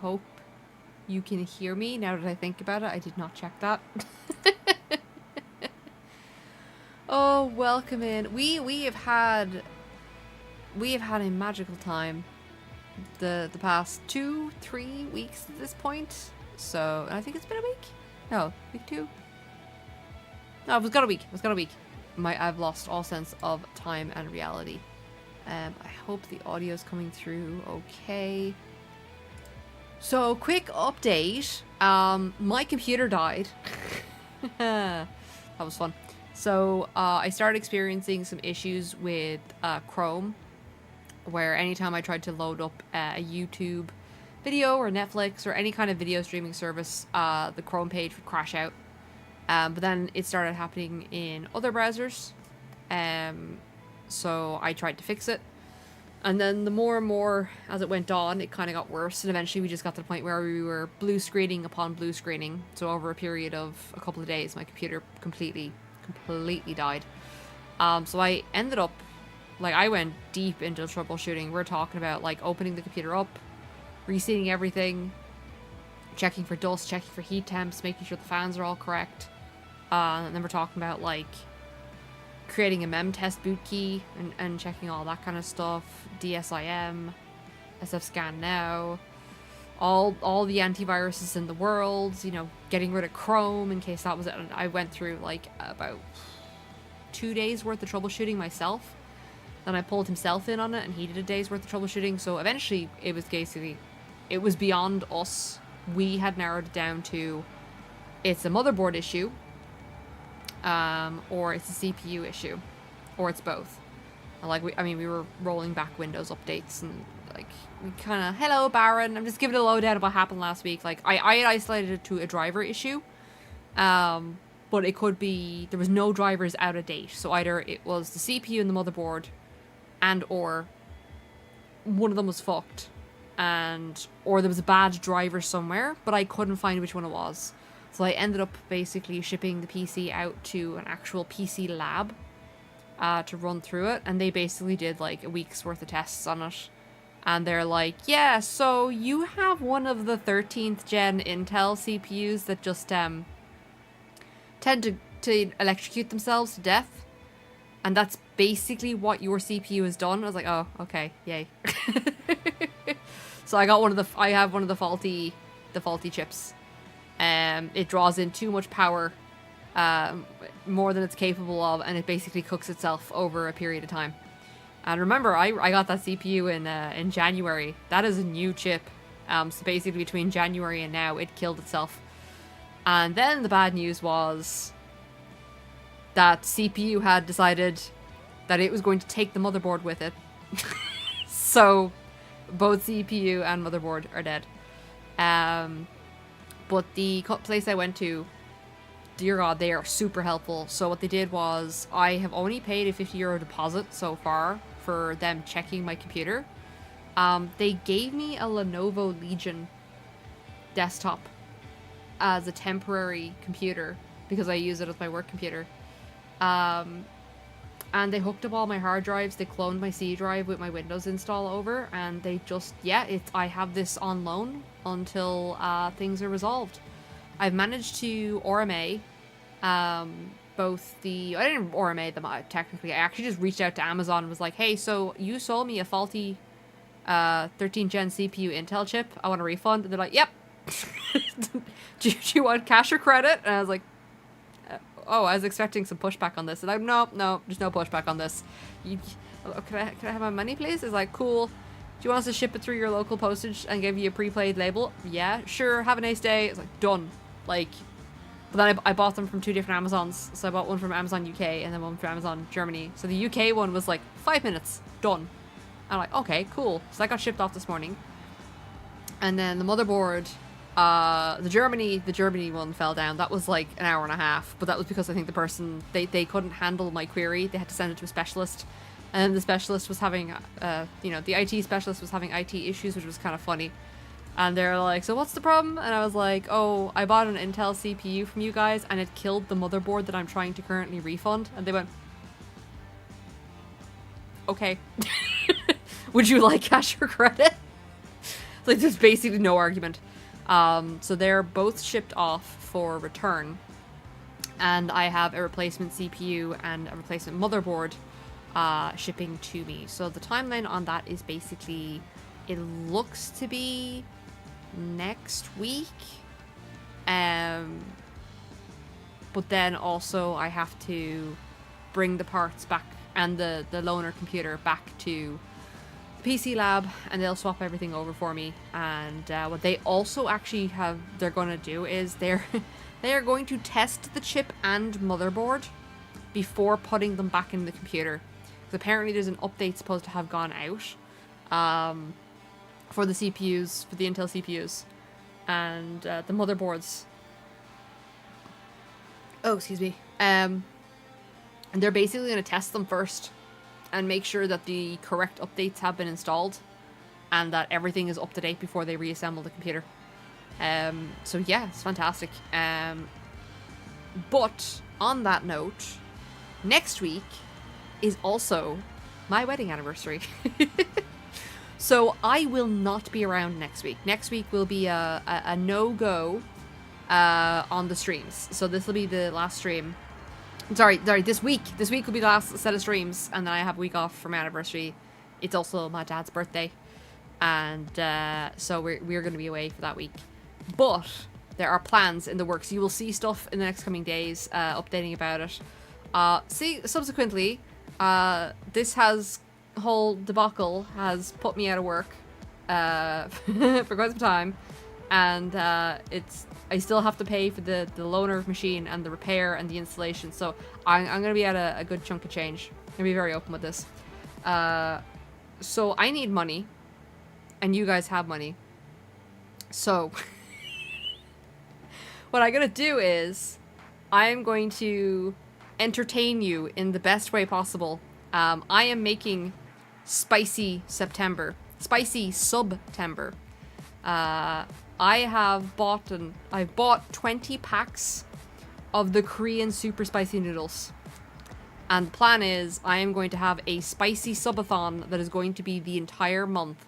hope you can hear me now that I think about it. I did not check that. Oh, welcome in. We have had a magical time the past 2-3 weeks at this point. So, and I think it's been a week. No, week 2. No, it was got a week. I've lost all sense of time and reality. I hope the audio is coming through okay. So, quick update. My computer died. That was fun. So, I started experiencing some issues with Chrome, where anytime I tried to load up a YouTube video or Netflix or any kind of video streaming service, the Chrome page would crash out. But then it started happening in other browsers. So I tried to fix it. And then the more and more as it went on, it kind of got worse. And eventually we just got to the point where we were blue screening upon blue screening. So over a period of a couple of days, my computer completely died. So I ended up, like, I went deep into troubleshooting. We're talking about, like, opening the computer up, reseating everything, checking for dust, checking for heat temps, making sure the fans are all correct. And then we're talking about, like, creating a mem test boot key and checking all that kind of stuff. DSIM, SF scan now, all the antiviruses in the world, you know, getting rid of Chrome in case that was it. And I went through, like, about 2 days worth of troubleshooting myself. Then I pulled himself in on it and he did a day's worth of troubleshooting. So eventually it was basically, it was beyond us. We had narrowed it down to it's a motherboard issue, or it's a CPU issue, or it's both. Like, we were rolling back Windows updates and, like, we kind of, hello Baron, I'm just giving a lowdown of what happened last week. Like, I isolated it to a driver issue, but it could be, there was no drivers out of date. So either it was the CPU and the motherboard, and or one of them was fucked, or there was a bad driver somewhere, but I couldn't find which one it was. So I ended up basically shipping the PC out to an actual PC lab to run through it, and they basically did like a week's worth of tests on it. And they're like, yeah, so you have one of the 13th gen Intel CPUs that just tend to electrocute themselves to death. And that's basically what your CPU has done. I was like, oh, okay, yay. So I got I have one of the faulty chips. It draws in too much power, more than it's capable of, and it basically cooks itself over a period of time. And remember, I got that CPU in January. That is a new chip. So basically between January and now, it killed itself. And then the bad news was that CPU had decided that it was going to take the motherboard with it. So both CPU and motherboard are dead. But the place I went to, dear God, they are super helpful. So what they did was, I have only paid a €50 deposit so far for them checking my computer. They gave me a Lenovo Legion desktop as a temporary computer because I use it as my work computer. And they hooked up all my hard drives. They cloned my C drive with my Windows install over, and they just, I have this on loan until things are resolved. I've managed to RMA both the, I didn't RMA them technically. I actually just reached out to Amazon and was like, hey, so you sold me a faulty 13th gen CPU Intel chip. I want a refund. And they're like, yep. do you want cash or credit? And I was like, oh, I was expecting some pushback on this. And I'm, no, there's no pushback on this. Can I have my money, please? It's like, cool. Do you want us to ship it through your local postage and give you a prepaid label? Yeah, sure. Have a nice day. It's like, done. Like, but then I bought them from 2 different Amazons. So I bought one from Amazon UK and then one from Amazon Germany. So the UK one was like 5 minutes, done. I'm like, okay, cool. So that got shipped off this morning. And then the motherboard, the Germany one fell down. That was like an hour and a half, but that was because I think the person, they couldn't handle my query. They had to send it to a specialist, and then the specialist was having, the IT specialist was having IT issues, which was kind of funny. And they're like, so what's the problem? And I was like, oh, I bought an Intel CPU from you guys, and it killed the motherboard that I'm trying to currently refund. And they went, okay. Would you like cash or credit? Like, there's basically no argument. So they're both shipped off for return. And I have a replacement CPU and a replacement motherboard shipping to me. So the timeline on that is basically, it looks to be next week. But then also I have to bring the parts back and the loaner computer back to the PC lab, and they'll swap everything over for me. And what they also actually they're going to do is they are going to test the chip and motherboard before putting them back in the computer. Because apparently there's an update supposed to have gone out for the CPUs, for the Intel CPUs, and the motherboards. Oh, excuse me. And they're basically going to test them first and make sure that the correct updates have been installed and that everything is up to date before they reassemble the computer. So yeah, it's fantastic. But on that note, next week is also my wedding anniversary. So I will not be around next week. Next week will be a no-go on the streams. So this will be the last stream. Sorry, this week. This week will be the last set of streams, and then I have a week off for my anniversary. It's also my dad's birthday, and so we're going to be away for that week. But there are plans in the works. You will see stuff in the next coming days, updating about it. Subsequently, this whole debacle has put me out of work for quite some time, and I still have to pay for the loaner machine and the repair and the installation, so I'm going to be at a good chunk of change. I'm going to be very open with this. So I need money, and you guys have money. So what I'm going to do is I am going to entertain you in the best way possible. I am making Spicy September. Spicy Subtember. I've bought 20 packs of the Korean super spicy noodles. And the plan is I am going to have a spicy subathon that is going to be the entire month.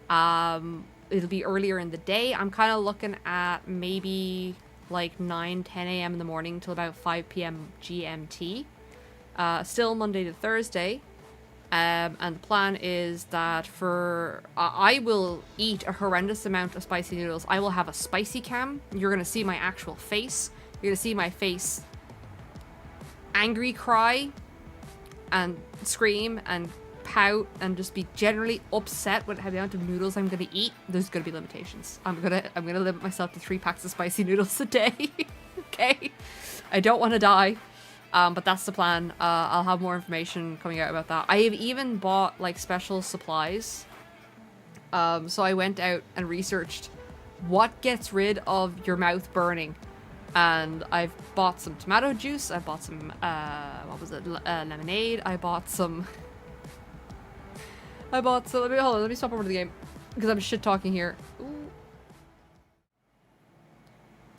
It'll be earlier in the day. I'm kind of looking at maybe like 9, 10 a.m. in the morning till about 5 p.m. GMT. Still Monday to Thursday. And the plan is that I will eat a horrendous amount of spicy noodles. I will have a spicy cam. You're going to see my actual face. You're going to see my face angry cry and scream and pout and just be generally upset with the amount of noodles I'm going to eat. There's going to be limitations. I'm going to limit myself to 3 packs of spicy noodles a day. Okay? I don't want to die. But that's the plan. I'll have more information coming out about that. I have even bought like special supplies. So I went out and researched what gets rid of your mouth burning. And I've bought some tomato juice. I bought some, lemonade. I bought some, hold on, let me stop over to the game. Because I'm shit talking here. Ooh.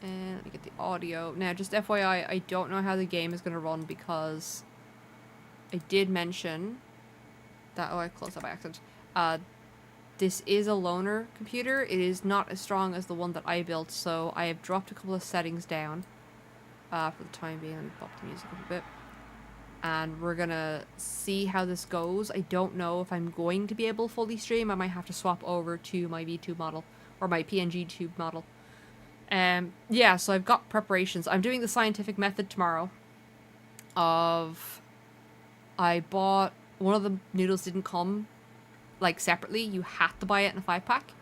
And let me get the audio. Now, just FYI, I don't know how the game is going to run because I did mention that... Oh, I closed that by accident. This is a loaner computer. It is not as strong as the one that I built, so I have dropped a couple of settings down for the time being. Let me pop the music up a bit. And we're going to see how this goes. I don't know if I'm going to be able to fully stream. I might have to swap over to my VTube model or my PNG tube model. Yeah, so I've got preparations. I'm doing the scientific method tomorrow I bought, one of the noodles didn't come, like, separately. You had to buy it in a 5-pack.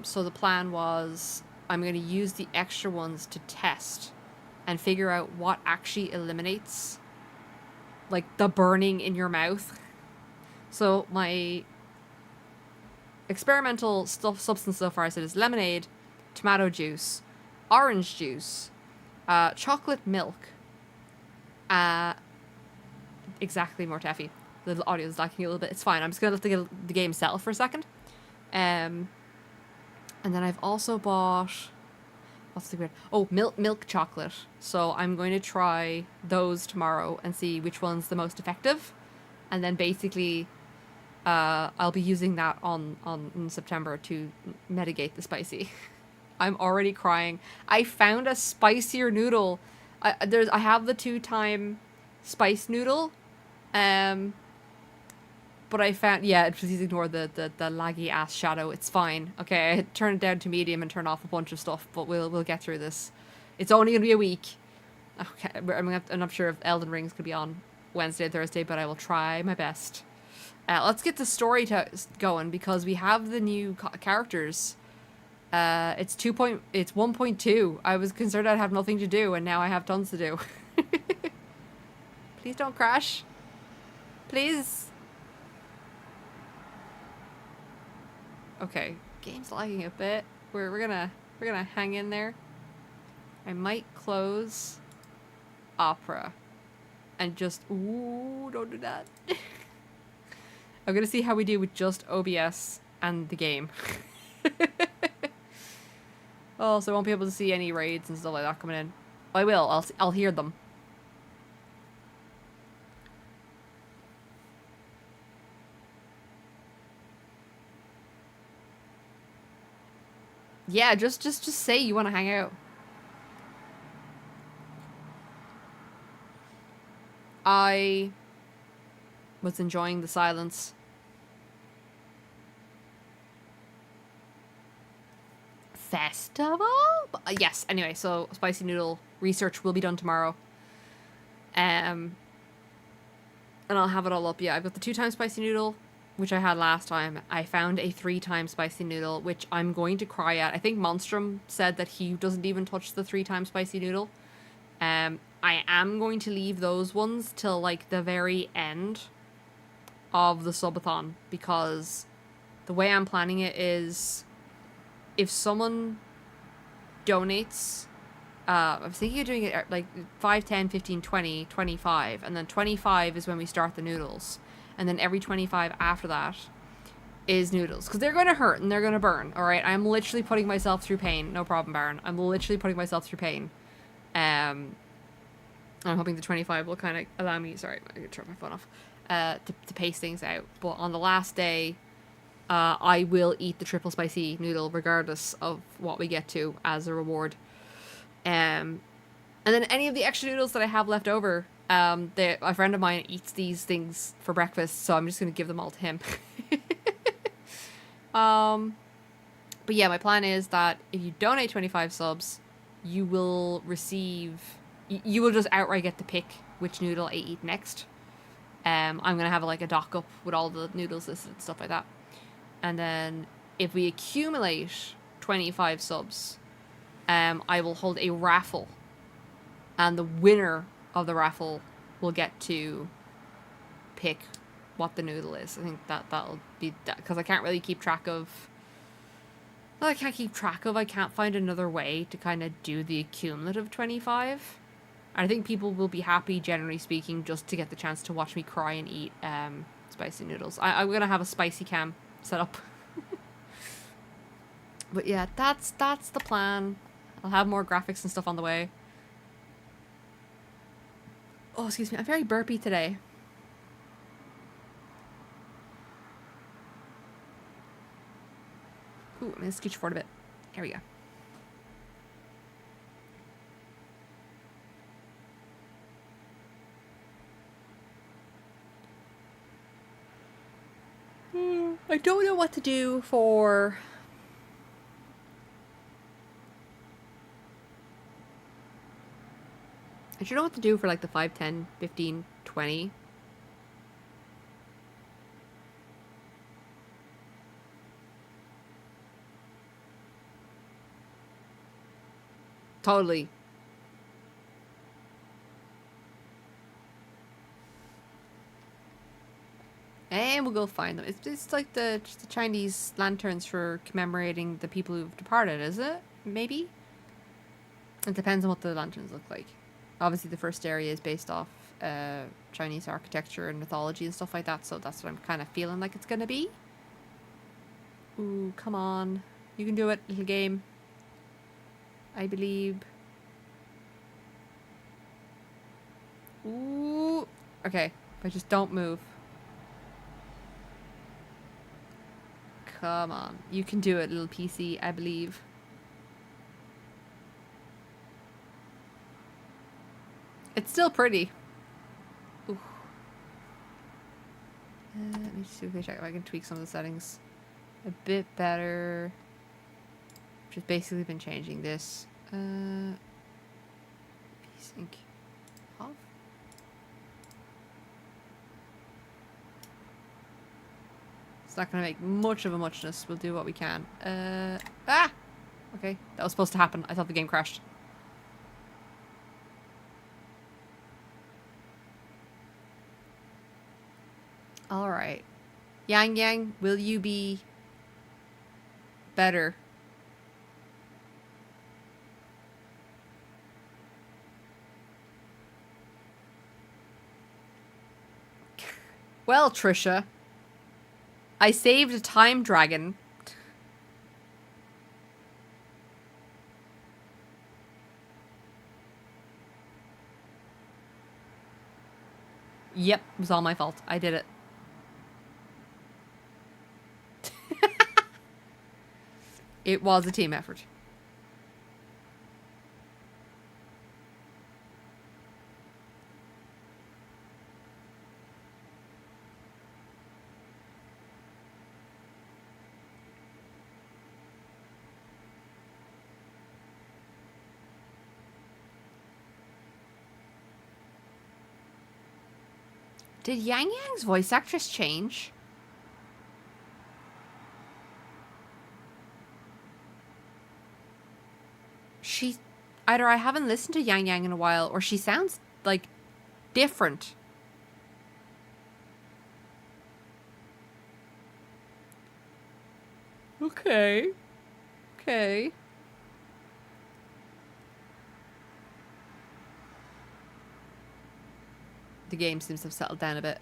So the plan was I'm going to use the extra ones to test and figure out what actually eliminates, like, the burning in your mouth. So my experimental substance so far I said is lemonade, tomato juice, orange juice, chocolate milk, exactly, more taffy. The audio is lacking a little bit. It's fine. I'm just going to let the game settle for a second. And then I've also bought... What's the weird? Oh, milk chocolate. So I'm going to try those tomorrow and see which one's the most effective. And then basically I'll be using that in September to mitigate the spicy. I'm already crying. I found a spicier noodle. I have the 2-time spice noodle, but I found, yeah, please ignore the laggy ass shadow. It's fine. Okay, I turned it down to medium and turned off a bunch of stuff, but we'll get through this. It's only gonna be a week. Okay, I'm not sure if Elden Ring's gonna be on Wednesday and Thursday, but I will try my best. Let's get the story going because we have the new characters. It's 1.2. I was concerned I'd have nothing to do, and now I have tons to do. Please don't crash. Please. Okay, game's lagging a bit. We're gonna hang in there. I might close Opera and just, ooh, don't do that. I'm gonna see how we do with just OBS and the game. Oh, so I won't be able to see any raids and stuff like that coming in. I will. I'll hear them. Yeah, just say you want to hang out. I was enjoying the silence. Festival? Yes, anyway, so spicy noodle research will be done tomorrow. And I'll have it all up. Yeah, I've got the 2-time spicy noodle, which I had last time. I found a 3-time spicy noodle, which I'm going to cry at. I think Monstrum said that he doesn't even touch the 3-time spicy noodle. I am going to leave those ones till like the very end of the subathon, because the way I'm planning it is if someone donates, I was thinking of doing it like 5, 10, 15, 20, 25, and then 25 is when we start the noodles, and then every 25 after that is noodles, because they're going to hurt and they're going to burn. All right, I'm literally putting myself through pain. No problem, Baron. I'm literally putting myself through pain. I'm hoping the 25 will kind of allow me, sorry, I could turn my phone off, to pace things out. But on the last day, I will eat the triple spicy noodle regardless of what we get to as a reward. And then any of the extra noodles that I have left over, a friend of mine eats these things for breakfast, so I'm just going to give them all to him. But yeah, my plan is that if you donate 25 subs, you will receive... You will just outright get to pick which noodle I eat next. I'm going to have like a dock up with all the noodles listed and stuff like that. And then if we accumulate 25 subs, I will hold a raffle. And the winner of the raffle will get to pick what the noodle is. I think that'll be that, because I can't really keep track of... Well, I can't find another way to kind of do the accumulative 25. I think people will be happy, generally speaking, just to get the chance to watch me cry and eat spicy noodles. I'm going to have a spicy cam set up. But yeah, that's the plan. I'll have more graphics and stuff on the way. Oh, excuse me. I'm very burpy today. Ooh, I'm going to scooch forward a bit. Here we go. I don't know what to do for... I don't know what to do for like the 5, 10, 15, 20. Totally. And we'll go find them. It's like just the Chinese lanterns for commemorating the people who've departed, is it? Maybe? It depends on what the lanterns look like. Obviously, the first area is based off Chinese architecture and mythology and stuff like that, so that's what I'm kind of feeling like it's going to be. Ooh, come on. You can do it, little game. I believe. Ooh. Okay, but just don't move. Come on. You can do it, little PC, I believe. It's still pretty. Ooh. Let me see if I can tweak some of the settings a bit better. Just basically been changing this. Sync off. It's not going to make much of a muchness. We'll do what we can. Okay, that was supposed to happen. I thought the game crashed. All right. Yang Yang, will you be better? Well, Trisha, I saved a time dragon. Yep, it was all my fault. I did it. It was a team effort. Did Yang Yang's voice actress change? Either I haven't listened to Yang Yang in a while, or she sounds, like, different. Okay. Okay. The game seems to have settled down a bit.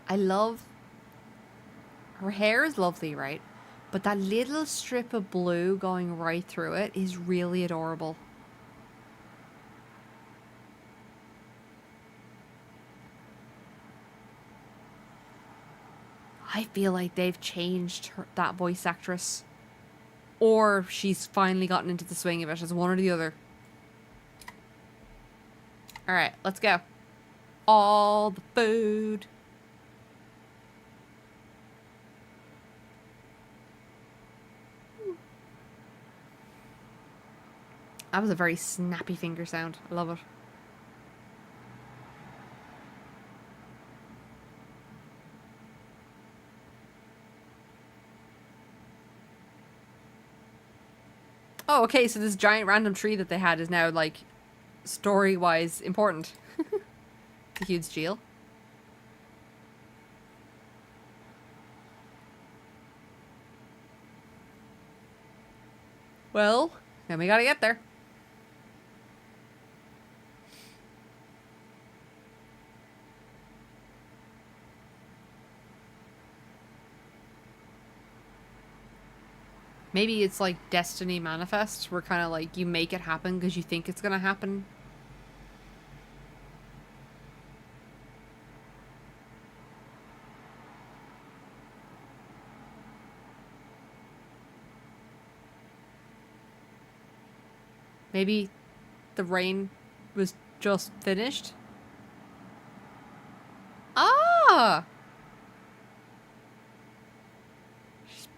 I love... Her hair is lovely, right? But that little strip of blue going right through it is really adorable. I feel like they've changed that voice actress. Or she's finally gotten into the swing of it. It's one or the other. Alright, let's go. All the food. That was a very snappy finger sound. I love it. Oh, okay, so this giant random tree that they had is now, like, story-wise important. It's a huge deal. Well, then we gotta get there. Maybe it's like Destiny Manifest, where kind of like you make it happen because you think it's gonna happen. Maybe the rain was just finished. Ah!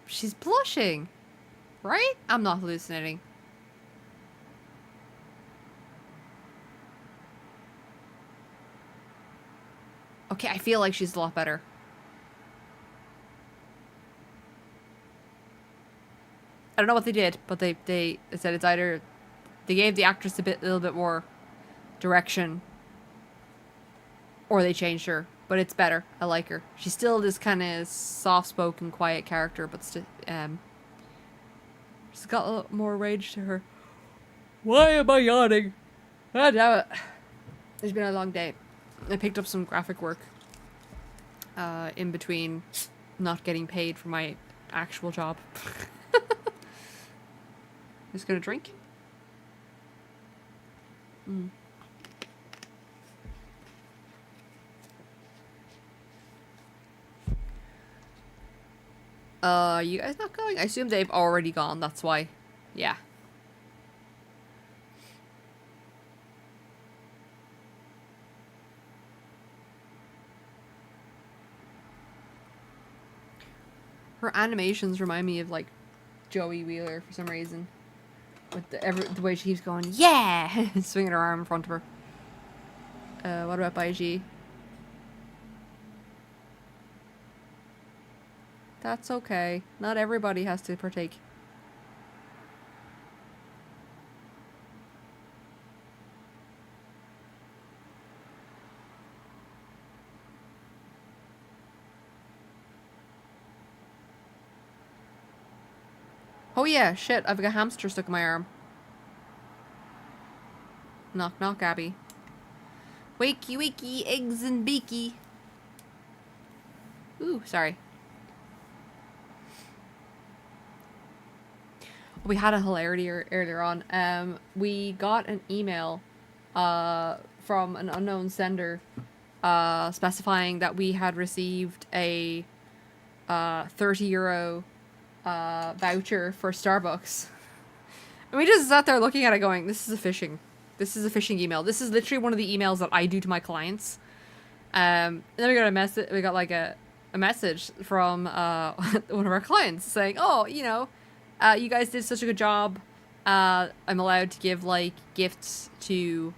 She's blushing. Right? I'm not hallucinating. Okay, I feel like she's a lot better. I don't know what they did, but they said it's either they gave the actress a little bit more direction, or they changed her. But it's better. I like her. She's still this kind of soft-spoken, quiet character, but still, she's got a little more rage to her. Why am I yawning? Ah, damn it. It's been a long day. I picked up some graphic work in between not getting paid for my actual job. Just gonna drink. Mm. You guys not going? I assume they've already gone, that's why. Yeah. Her animations remind me of, like, Joey Wheeler for some reason. With the way she keeps going, yeah! Swinging her arm in front of her. What about Baiji? That's okay. Not everybody has to partake. Oh yeah, shit, I've got a hamster stuck in my arm. Knock knock, Abby. Wakey wakey, eggs and beaky. Ooh, sorry. We had a hilarity earlier on. We got an email from an unknown sender specifying that we had received a €30 voucher for Starbucks. And we just sat there looking at it going, this is a phishing email. This is literally one of the emails that I do to my clients. And then we got a message. We got like a message from one of our clients saying, "Oh, you know, you guys did such a good job. I'm allowed to give like gifts to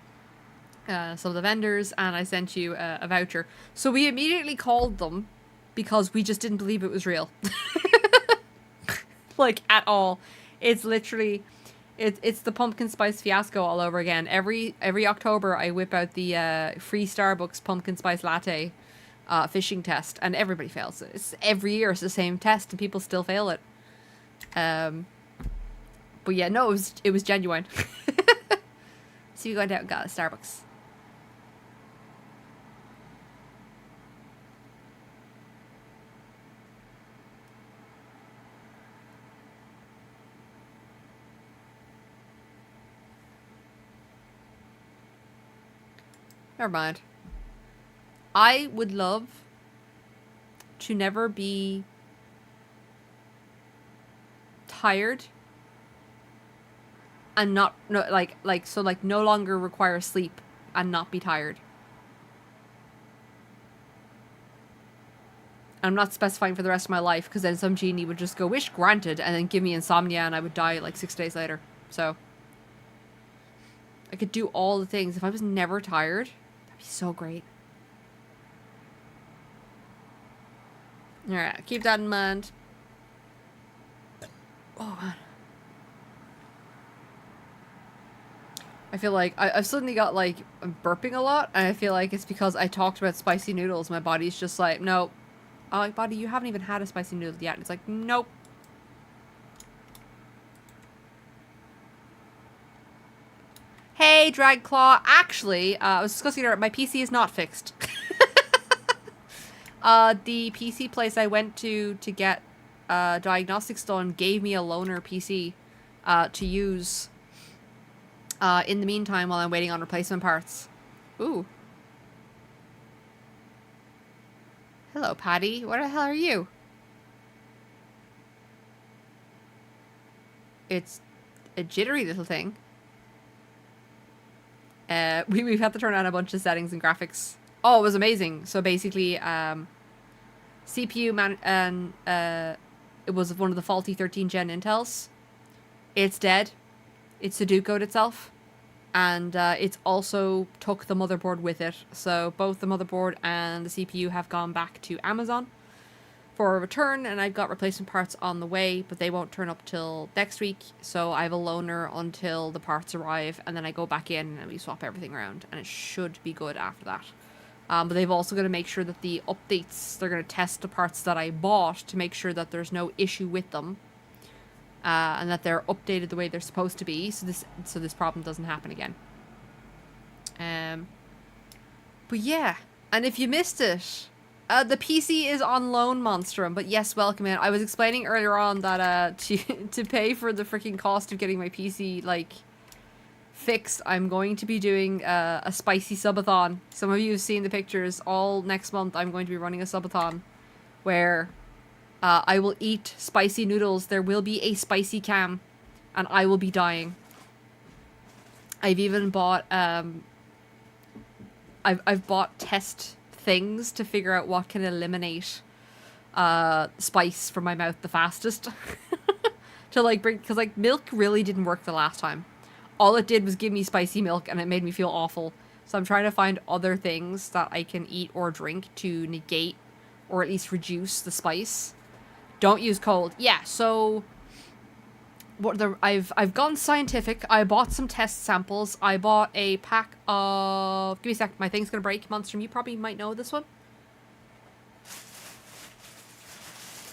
some of the vendors, and I sent you a voucher." So we immediately called them because we just didn't believe it was real, like at all. It's literally. It's the pumpkin spice fiasco all over again. Every October, I whip out the free Starbucks pumpkin spice latte phishing test, and everybody fails it. It's every year it's the same test, and people still fail it. But yeah, no, it was genuine. So we went out and got a Starbucks. Never mind. I would love to never be tired and not no longer require sleep and not be tired. I'm not specifying for the rest of my life because then some genie would just go wish granted and then give me insomnia and I would die like 6 days later. So I could do all the things if I was never tired. That'd be so great. Alright, keep that in mind. Oh, man. I feel like I've suddenly got, like, I'm burping a lot, and I feel like it's because I talked about spicy noodles. My body's just like, nope. I'm like, body, you haven't even had a spicy noodle yet. And it's like, nope. Hey, Dragclaw. Actually, I was discussing it. My PC is not fixed. The PC place I went to get diagnostics done gave me a loaner PC to use in the meantime while I'm waiting on replacement parts. Ooh. Hello, Patty. What the hell are you? It's a jittery little thing. We've had to turn on a bunch of settings and graphics. Oh, it was amazing. So basically, CPU it was one of the faulty 13 gen Intels. It's dead. It Sudoku'd itself. And it's also took the motherboard with it. So both the motherboard and the CPU have gone back to Amazon for a return, and I've got replacement parts on the way, but they won't turn up till next week. So I have a loaner until the parts arrive, and then I go back in and we swap everything around, and it should be good after that. But they've also got to make sure that the updates, they're going to test the parts that I bought to make sure that there's no issue with them. And that they're updated the way they're supposed to be, so this problem doesn't happen again. But yeah, and if you missed it, the PC is on loan, Monstrum. But yes, welcome in. I was explaining earlier on that to pay for the freaking cost of getting my PC, like, fixed. I'm going to be doing a spicy subathon. Some of you have seen the pictures. All next month, I'm going to be running a subathon where I will eat spicy noodles. There will be a spicy cam, and I will be dying. I've even bought I've bought test things to figure out what can eliminate spice from my mouth the fastest. To like bring, because like milk really didn't work the last time. All it did was give me spicy milk and it made me feel awful. So I'm trying to find other things that I can eat or drink to negate or at least reduce the spice. Don't use cold. Yeah, so I've gone scientific. I bought some test samples. I bought a pack of, give me a sec, my thing's gonna break. Monstrum, you probably might know this one.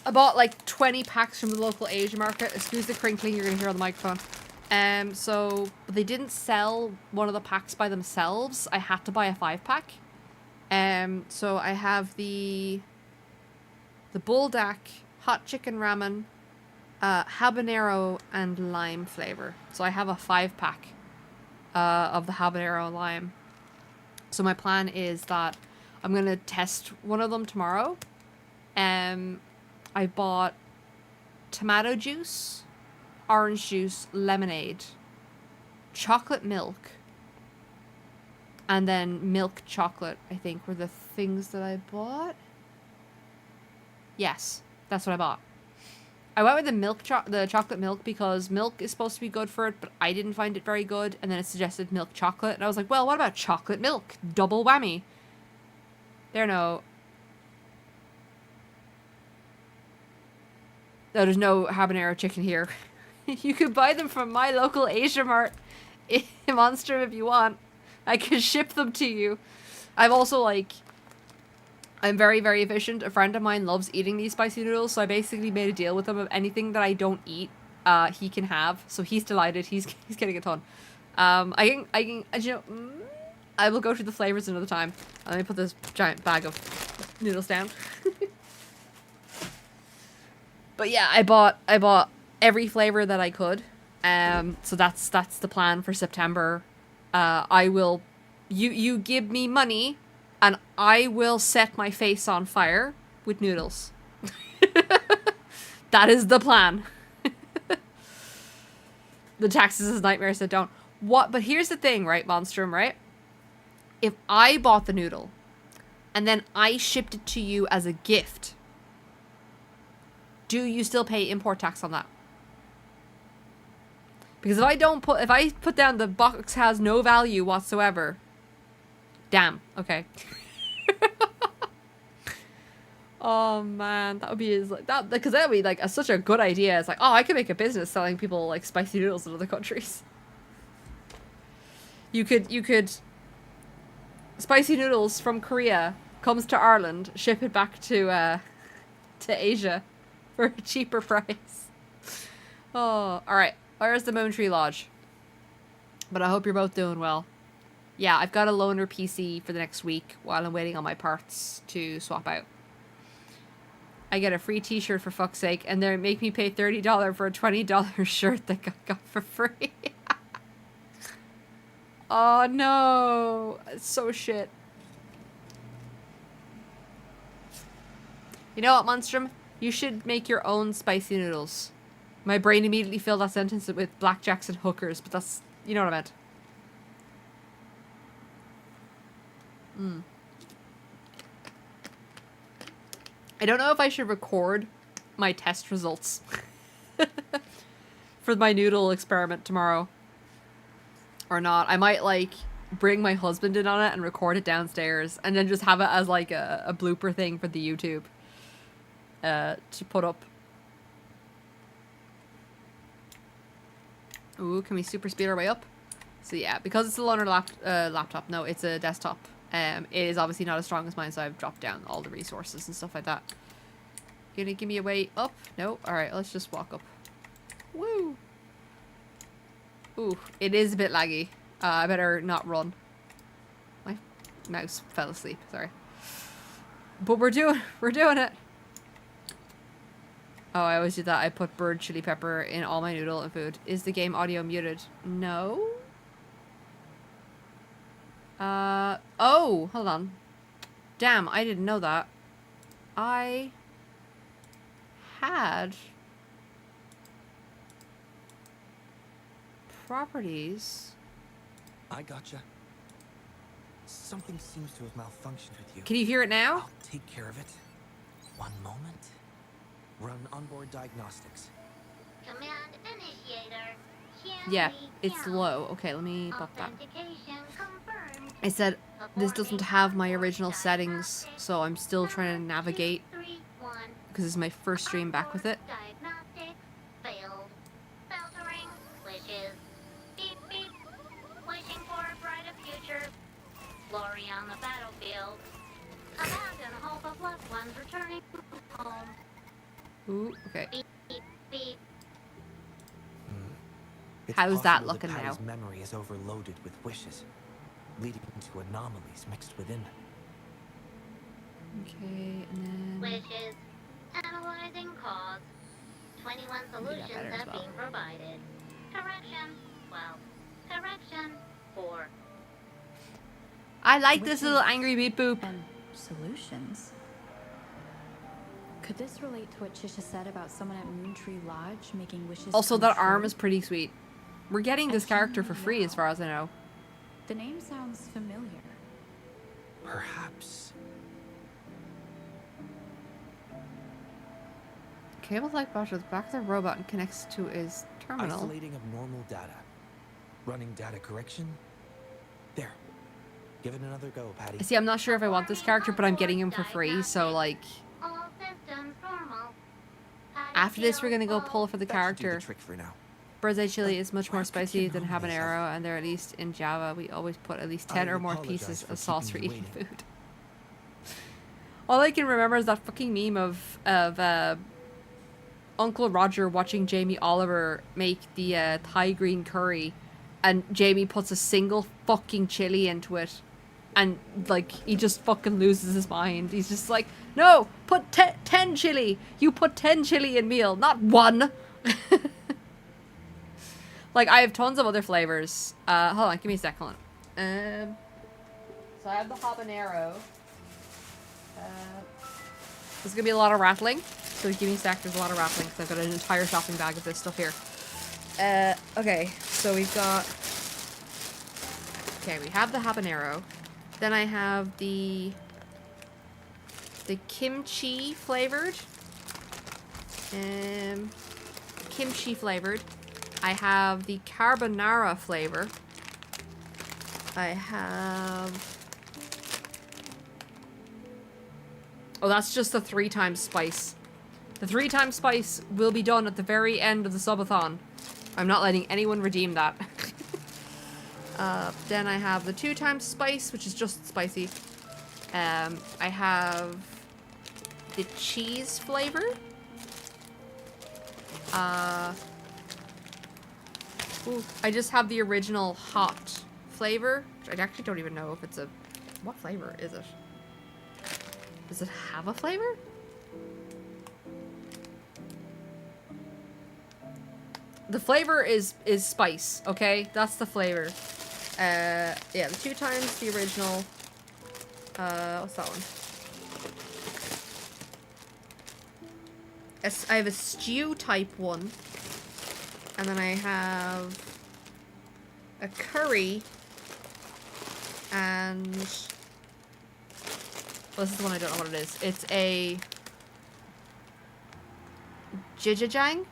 I bought like 20 packs from the local Asia market. Excuse the crinkling you're gonna hear on the microphone. So they didn't sell one of the packs by themselves. I had to buy a 5-pack. So I have the buldak, hot chicken ramen, habanero and lime flavor. So I have a 5-pack of the habanero lime. So my plan is that I'm gonna test one of them tomorrow. I bought tomato juice, orange juice, lemonade, chocolate milk, and then milk chocolate, I think, were the things that I bought. Yes, that's what I bought. I went with the chocolate milk because milk is supposed to be good for it, but I didn't find it very good, and then it suggested milk chocolate, and I was like, well, what about chocolate milk? Double whammy. No, there's no habanero chicken here. You could buy them from my local Asia Mart in Monster if you want. I could ship them to you. I've also, like, I'm very, very efficient. A friend of mine loves eating these spicy noodles, so I basically made a deal with him of anything that I don't eat, he can have. So he's delighted. He's getting a ton. I will go through the flavors another time. Let me put this giant bag of noodles down. But yeah, I bought every flavor that I could. So that's the plan for September. I will, you give me money, and I will set my face on fire with noodles. That is the plan. The taxes is nightmares that don't. What? But here's the thing, right, Monstrum, right? If I bought the noodle, and then I shipped it to you as a gift, do you still pay import tax on that? Because if I put down the box has no value whatsoever, damn, okay. Oh man, that would be that, because that would be like such a good idea. It's like, oh, I could make a business selling people like spicy noodles in other countries. You could spicy noodles from Korea comes to Ireland, ship it back to Asia for a cheaper price. Oh, all right. Where's the Moon Tree Lodge? But I hope you're both doing well. Yeah, I've got a loaner PC for the next week while I'm waiting on my parts to swap out. I get a free t-shirt for fuck's sake, and they make me pay $30 for a $20 shirt that got for free. Oh no, it's so shit. You know what, Monstrum? You should make your own spicy noodles. My brain immediately filled that sentence with blackjacks and hookers, but that's, you know what I meant. I don't know if I should record my test results for my noodle experiment tomorrow or not. I might like bring my husband in on it and record it downstairs and then just have it as like a blooper thing for the YouTube to put up. Ooh, can we super speed our way up? So yeah, because it's a loaner laptop, no, it's a desktop. It is obviously not as strong as mine, so I've dropped down all the resources and stuff like that. You gonna give me a way up? No? Alright, let's just walk up. Woo! Ooh, it is a bit laggy. I better not run. My mouse fell asleep, sorry. But we're doing it! Oh, I always do that. I put bird chili pepper in all my noodle and food. Is the game audio muted? No? Oh, hold on. Damn, I didn't know that. I had properties. I gotcha. Something seems to have malfunctioned with you. Can you hear it now? I'll take care of it. One moment. Run onboard diagnostics. Command initiator. Yeah, it's low. Okay, let me pop that. Authentication confirmed. I said this doesn't have my original settings, so I'm still trying to navigate because this is my first stream back with it. Diagnostics failed. Filtering wishes. Beep beep. Wishing for a brighter future. Glory on the battlefield. Abandon hope of loved ones returning home. Ooh, okay. Beep beep beep. It's How's that possible looking now? Patty's memory is overloaded with wishes, leading to anomalies mixed within them. Okay, and then... Wishes. Analyzing cause. 21 solutions better as have well. been provided. Correction. 12. Correction. 4. I like this little angry beep boop. And solutions? Could this relate to what Chisha said about someone at Moontree Lodge making wishes Also, come that arm true? is pretty sweet. We're getting this character for free as far as I know. The name sounds familiar. Perhaps. Cable like bot to the back of the robot and connects to his terminal. Isolating abnormal data. Running data correction. There. Give it another go, Patty. See, I'm not sure if I want this character, but I'm getting him for free, so like... All systems normal. After this, we're gonna go pull for the That should do the character. trick for now. Bird's eye chili is much more Why pick spicy your than nominees up? habanero, and they're at least in Java. We always put at least 10 I or more apologize pieces for of sauce for keeping you eating waiting. food. All I can remember is that fucking meme of Uncle Roger watching Jamie Oliver make the Thai green curry, and Jamie puts a single fucking chili into it, and like he just fucking loses his mind. He's just like, no, put 10 chili. You put 10 chili in meal, not one. Like, I have tons of other flavors. Hold on, give me a second. Hold on. So I have the habanero. There's gonna be a lot of rattling. So give me a sec, there's a lot of rattling because I've got an entire shopping bag of this stuff here. Okay, so we've got... Okay, we have the habanero. Then I have the kimchi flavored. Kimchi flavored. I have the carbonara flavor. I have... Oh, that's just the 3 times spice. The 3 times spice will be done at the very end of the subathon. I'm not letting anyone redeem that. Then I have the 2 times spice, which is just spicy. I have the cheese flavor. Ooh, I just have the original hot flavor, which I actually don't even know if it's a... What flavor is it? Does it have a flavor? The flavor is spice, okay? That's the flavor. Yeah, the 2 times the original. What's that one? I have a stew type one. And then I have a curry. And... Well, this is the one I don't know what it is. It's a... Jjajang?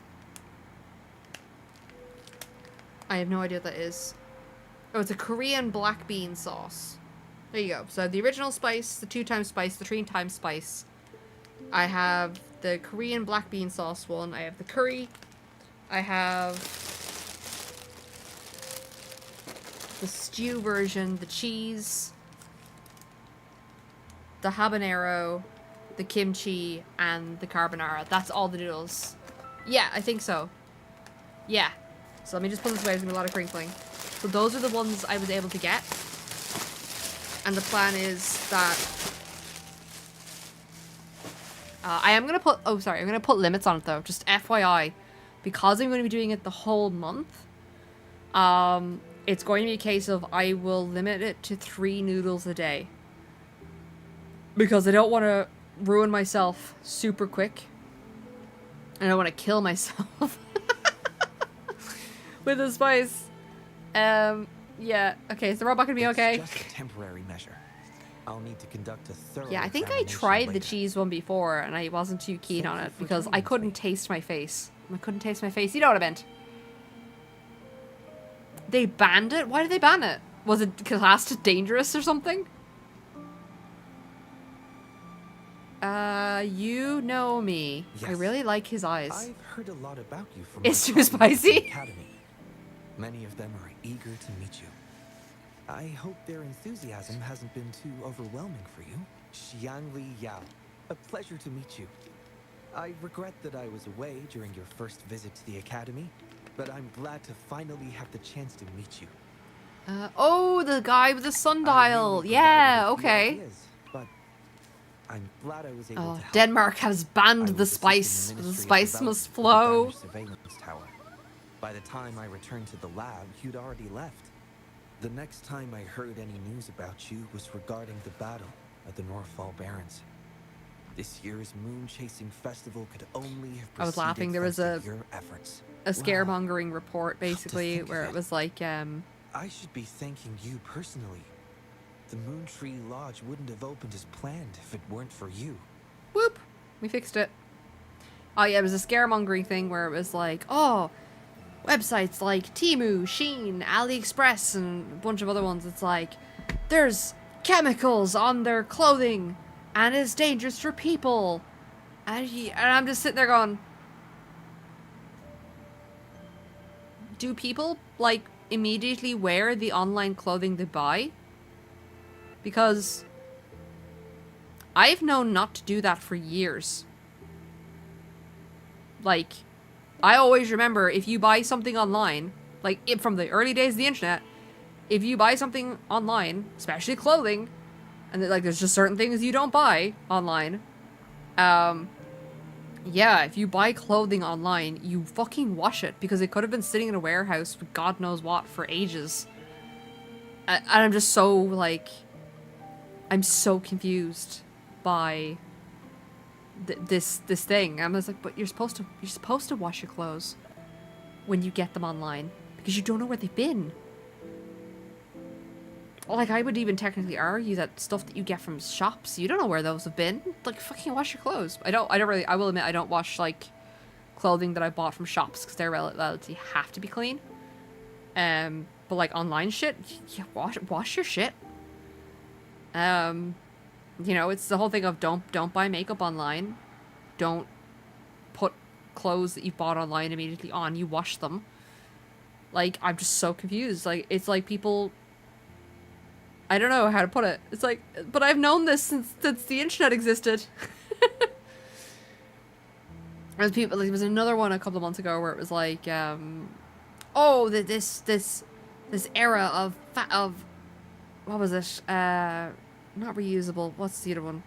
I have no idea what that is. Oh, it's a Korean black bean sauce. There you go. So I have the original spice, the 2 times spice, the 3 times spice. I have the Korean black bean sauce one. I have the curry. I have the stew version, the cheese, the habanero, the kimchi, and the carbonara. That's all the noodles. Yeah, I think so. Yeah. So let me just put this away. There's going to be a lot of crinkling. So those are the ones I was able to get. And the plan is that... I am going to put... Oh, sorry. I'm going to put limits on it, though. Just FYI. Because I'm going to be doing it the whole month. it's going to be a case of I will limit it to 3 noodles a day. Because I don't want to ruin myself super quick. I don't want to kill myself with the spice. Yeah. Okay, is the robot gonna be okay? It's just a temporary measure. I'll need to conduct a thorough Yeah, I think I examination tried the later. cheese one before, and I wasn't too keen Thank on you it for because joining I with couldn't me. taste my face. I couldn't taste my face. You know what I meant? They banned it? Why did they ban it? Was it classed dangerous or something? You know me. I Yes. really like his eyes. I've heard a lot about you from It's my too colleagues at the spicy? Academy. Many of them are eager to meet you. I hope their enthusiasm hasn't been too overwhelming for you. Xiangli Yao, a pleasure to meet you. I regret that I was away during your first visit to the Academy, but I'm glad to finally have the chance to meet you. Oh, the guy with the I sundial. really Yeah, provided a few okay. ideas, but I'm glad I was able Oh, to help. Denmark has I banned was the assisting spice. The Ministry of spice Development must with the flow. damaged surveillance tower. By the time I returned to the lab, you'd already left. The next time I heard any news about you was regarding the battle at the Northfall Barrens. This year's moon-chasing festival could only have I was laughing. proceeded There was thanks to your efforts. a Wow. scaremongering report, basically, think of where it it. was like, I should be thanking you personally. The Moon Tree Lodge wouldn't have opened as planned if it weren't for you. whoop, we fixed it. Oh yeah, it was a scaremongering thing where it was like, oh, websites like Temu, Shein, AliExpress, and a bunch of other ones. It's like, there's chemicals on their clothing, and it's dangerous for people. And I'm just sitting there going, do people, like, immediately wear the online clothing they buy? Because I've known not to do that for years. Like, I always remember if you buy something online, like from the early days of the internet, if you buy something online, especially clothing, and like there's just certain things you don't buy online. Yeah, if you buy clothing online, you fucking wash it because it could have been sitting in a warehouse with God knows what for ages. And I'm just so like, I'm so confused by this thing. I'm just like, but you're supposed to wash your clothes when you get them online because you don't know where they've been. Like, I would even technically argue that stuff that you get from shops, you don't know where those have been. Like, fucking wash your clothes. I will admit, I don't wash, like, clothing that I bought from shops because they're relatively have to be clean. But, like, online shit, yeah, wash your shit. You know, it's the whole thing of don't buy makeup online. Don't put clothes that you've bought online immediately on. You wash them. Like, I'm just so confused. Like, it's like people... I don't know how to put it. It's like, but I've known this since the internet existed. There's people. Like, there was another one a couple of months ago where it was like, oh, this era of what was it? Not reusable. What's the other one?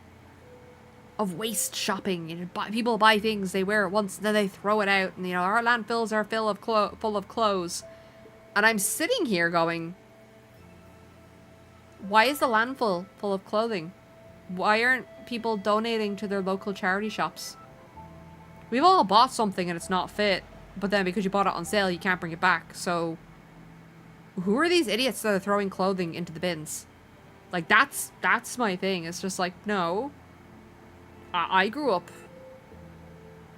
Of waste shopping. You know, people buy things, they wear it once, then they throw it out, and you know our landfills are full of clothes. And I'm sitting here going, why is the landfill full of clothing? Why aren't people donating to their local charity shops? We've all bought something and it's not fit, but then because you bought it on sale, you can't bring it back. So, who are these idiots that are throwing clothing into the bins? Like, that's my thing. It's just like, no. I grew up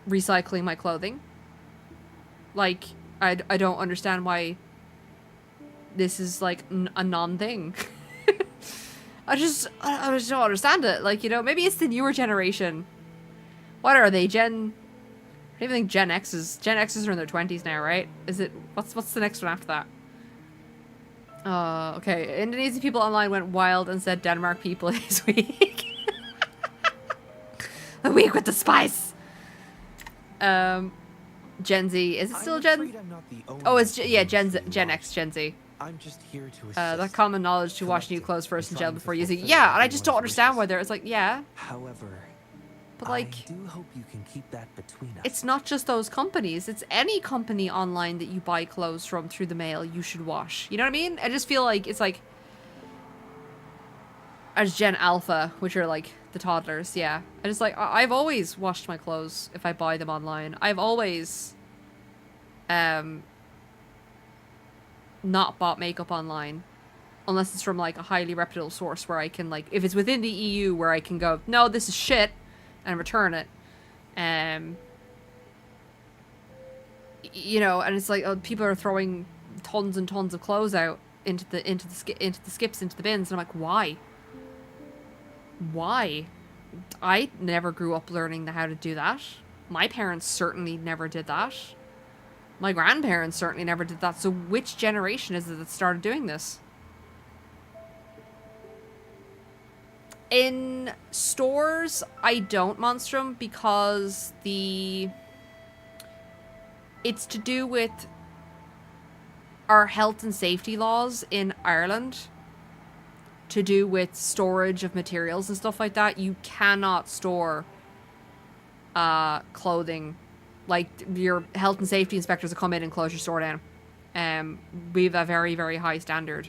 recycling my clothing. Like, I don't understand why this is, like, a non-thing. I just don't understand it. Like, you know, maybe it's the newer generation. What are they, I don't even think Gen X's are in their 20s now, right? Is it, what's the next one after that? Okay. Indonesian people online went wild and said Denmark people is weak. Weak with the spice. Gen Z. Is it still Gen? Oh, it's Gen X, Gen Z. I'm just here to assist. That common knowledge to wash new clothes first and gel trying to before using. fulfill Yeah, and I just don't everyone's understand wishes. whether it's like, yeah. However, But like, I do hope you can keep that between us. it's not just those companies. It's any company online that you buy clothes from through the mail you should wash. You know what I mean? I just feel like it's like, as Gen Alpha, which are like the toddlers, yeah. I just like, I've always washed my clothes if I buy them online. I've always not bought makeup online unless it's from like a highly reputable source where I can like, if it's within the EU where I can go, no, this is shit, and return it. You know, and it's like, oh, people are throwing tons and tons of clothes out into the skips, into the bins, and I'm like, why? Why? I never grew up learning how to do that. My parents certainly never did that. My grandparents certainly never did that. So which generation is it that started doing this? In stores, I don't monstrum because it's to do with our health and safety laws in Ireland. To do with storage of materials and stuff like that. You cannot store clothing. Like, your health and safety inspectors will come in and close your store down. We have a very, very high standard.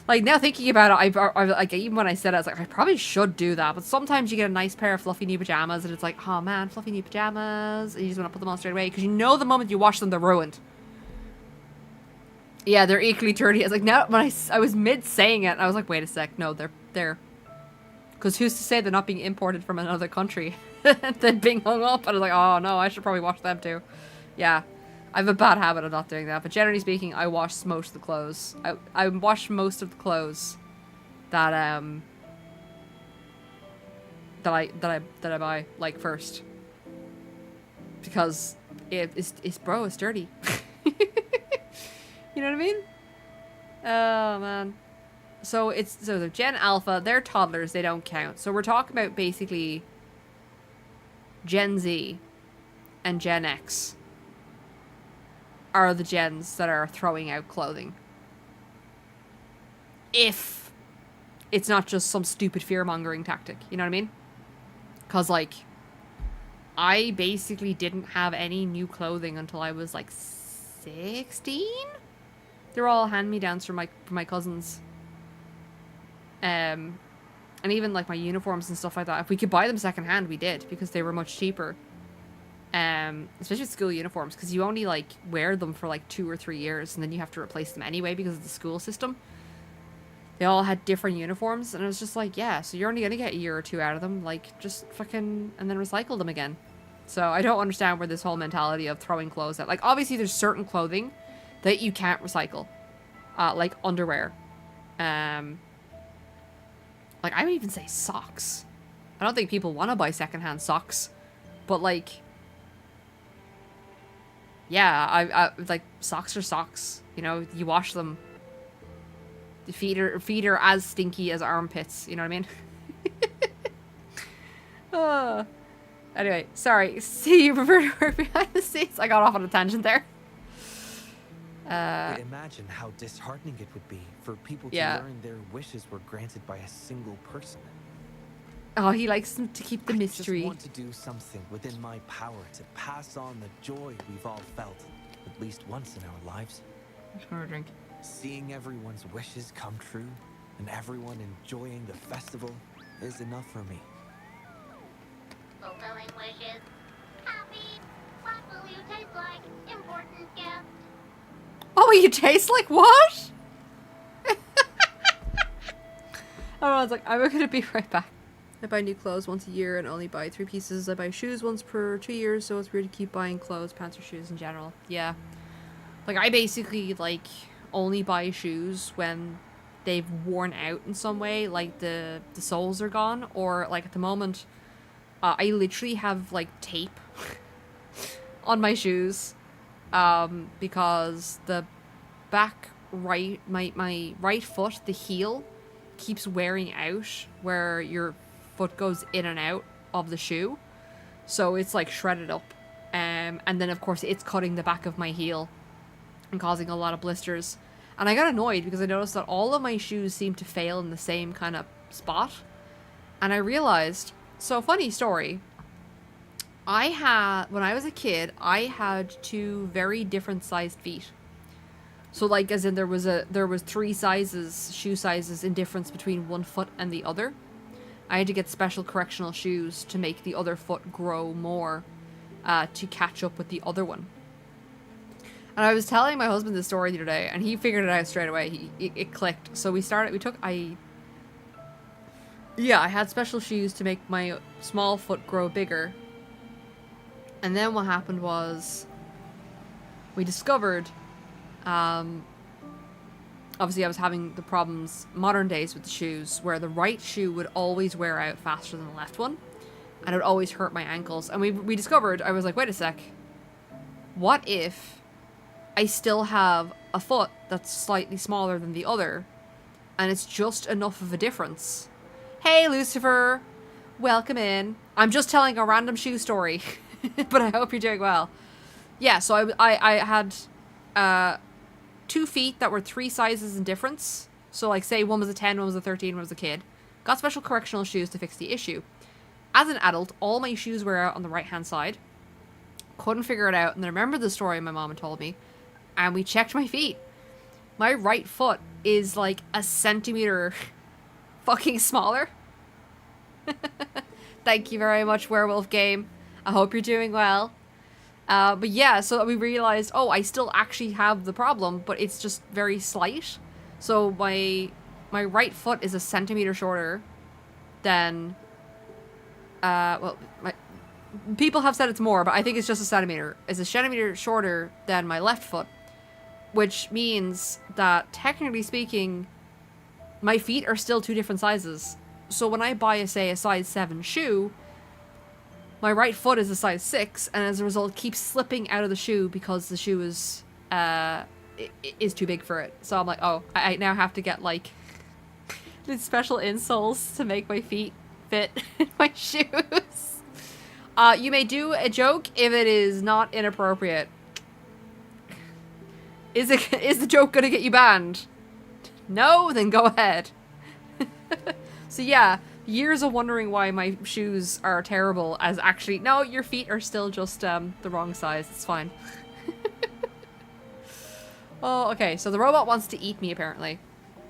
Like, now thinking about it, I like, even when I said it, I was like, I probably should do that. But sometimes you get a nice pair of fluffy new pajamas and it's like, oh man, fluffy new pajamas. And you just want to put them on straight away. Because you know the moment you wash them, they're ruined. Yeah, they're equally dirty. I was like, no, when I was mid-saying it, I was like, wait a sec. No, they're... Because who's to say they're not being imported from another country? Then being hung up. And I was like, oh no, I should probably wash them too. Yeah. I have a bad habit of not doing that. But generally speaking, I wash most of the clothes. I wash most of the clothes that I buy, like, first. Because it's dirty. You know what I mean? Oh, man. So they're Gen Alpha, they're toddlers, they don't count. So we're talking about basically Gen Z and Gen X are the gens that are throwing out clothing. If it's not just some stupid fear-mongering tactic, you know what I mean? Because, like, I basically didn't have any new clothing until I was, like, 16? They're all hand-me-downs from my cousins. And even, like, my uniforms and stuff like that. If we could buy them secondhand, we did, because they were much cheaper. Especially with school uniforms, because you only, like, wear them for, like, 2 or 3 years, and then you have to replace them anyway because of the school system. They all had different uniforms, and it was just like, yeah, so you're only gonna get a year or 2 out of them, like, just fucking, and then recycle them again. So I don't understand where this whole mentality of throwing clothes out. Like, obviously there's certain clothing that you can't recycle. Like underwear. Like, I would even say socks. I don't think people want to buy secondhand socks. But, like, yeah, I like, socks are socks. You know, you wash them. The feet are as stinky as armpits. You know what I mean? Oh. Anyway, sorry. See, you prefer to work behind the scenes? I got off on a tangent there. Imagine how disheartening it would be for people to learn their wishes were granted by a single person. Oh, he likes them to keep the mystery. I just want to do something within my power to pass on the joy we've all felt, at least once in our lives. I'm just gonna drink. Seeing everyone's wishes come true and everyone enjoying the festival is enough for me. Fulfilling wishes. Happy. What will you taste like? Important gift. Oh, you taste like what? I was like, I'm gonna be right back. I buy new clothes once a year and only buy 3 pieces. I buy shoes once per 2 years, so it's weird to keep buying clothes, pants, or shoes in general. Yeah. Like, I basically, like, only buy shoes when they've worn out in some way, like the soles are gone, or, like, at the moment, I literally have, like, tape on my shoes. Because the back right, my right foot, the heel, keeps wearing out where your foot goes in and out of the shoe. So it's like shredded up. And then of course it's cutting the back of my heel and causing a lot of blisters. And I got annoyed because I noticed that all of my shoes seem to fail in the same kind of spot. And I realized, so funny story, when I was a kid, I had two very different sized feet. So like, as in there was three sizes, shoe sizes in difference between one foot and the other. I had to get special correctional shoes to make the other foot grow more, to catch up with the other one. And I was telling my husband this story the other day, and he figured it out straight away. It clicked. So I had special shoes to make my small foot grow bigger. And then what happened was, we discovered, obviously I was having the problems modern days with the shoes, where the right shoe would always wear out faster than the left one. And it would always hurt my ankles. And we discovered, I was like, wait a sec. What if I still have a foot that's slightly smaller than the other, and it's just enough of a difference? Hey, Lucifer! Welcome in. I'm just telling a random shoe story, but I hope you're doing well. Yeah, so I had 2 feet that were 3 sizes in difference. So, like, say one was a 10, one was a 13, one was a kid. Got special correctional shoes to fix the issue. As an adult, all my shoes were out on the right-hand side. Couldn't figure it out, and I remember the story my mom had told me. And we checked my feet. My right foot is like a centimeter fucking smaller. Thank you very much, Werewolf Game. I hope you're doing well. But yeah, so we realized, oh, I still actually have the problem, but it's just very slight. So my right foot is a centimeter shorter than, people have said it's more, but I think it's just a centimeter. It's a centimeter shorter than my left foot. Which means that, technically speaking, my feet are still 2 different sizes. So when I buy, say, a size 7 shoe, my right foot is a size 6, and as a result keeps slipping out of the shoe because the shoe is too big for it. So I'm like, oh, I now have to get, like, these special insoles to make my feet fit my shoes. You may do a joke if it is not inappropriate. Is the joke gonna get you banned? No? Then go ahead. So yeah, years of wondering why my shoes are terrible, as actually, no, your feet are still just the wrong size. It's fine. Oh, okay, so the robot wants to eat me, apparently.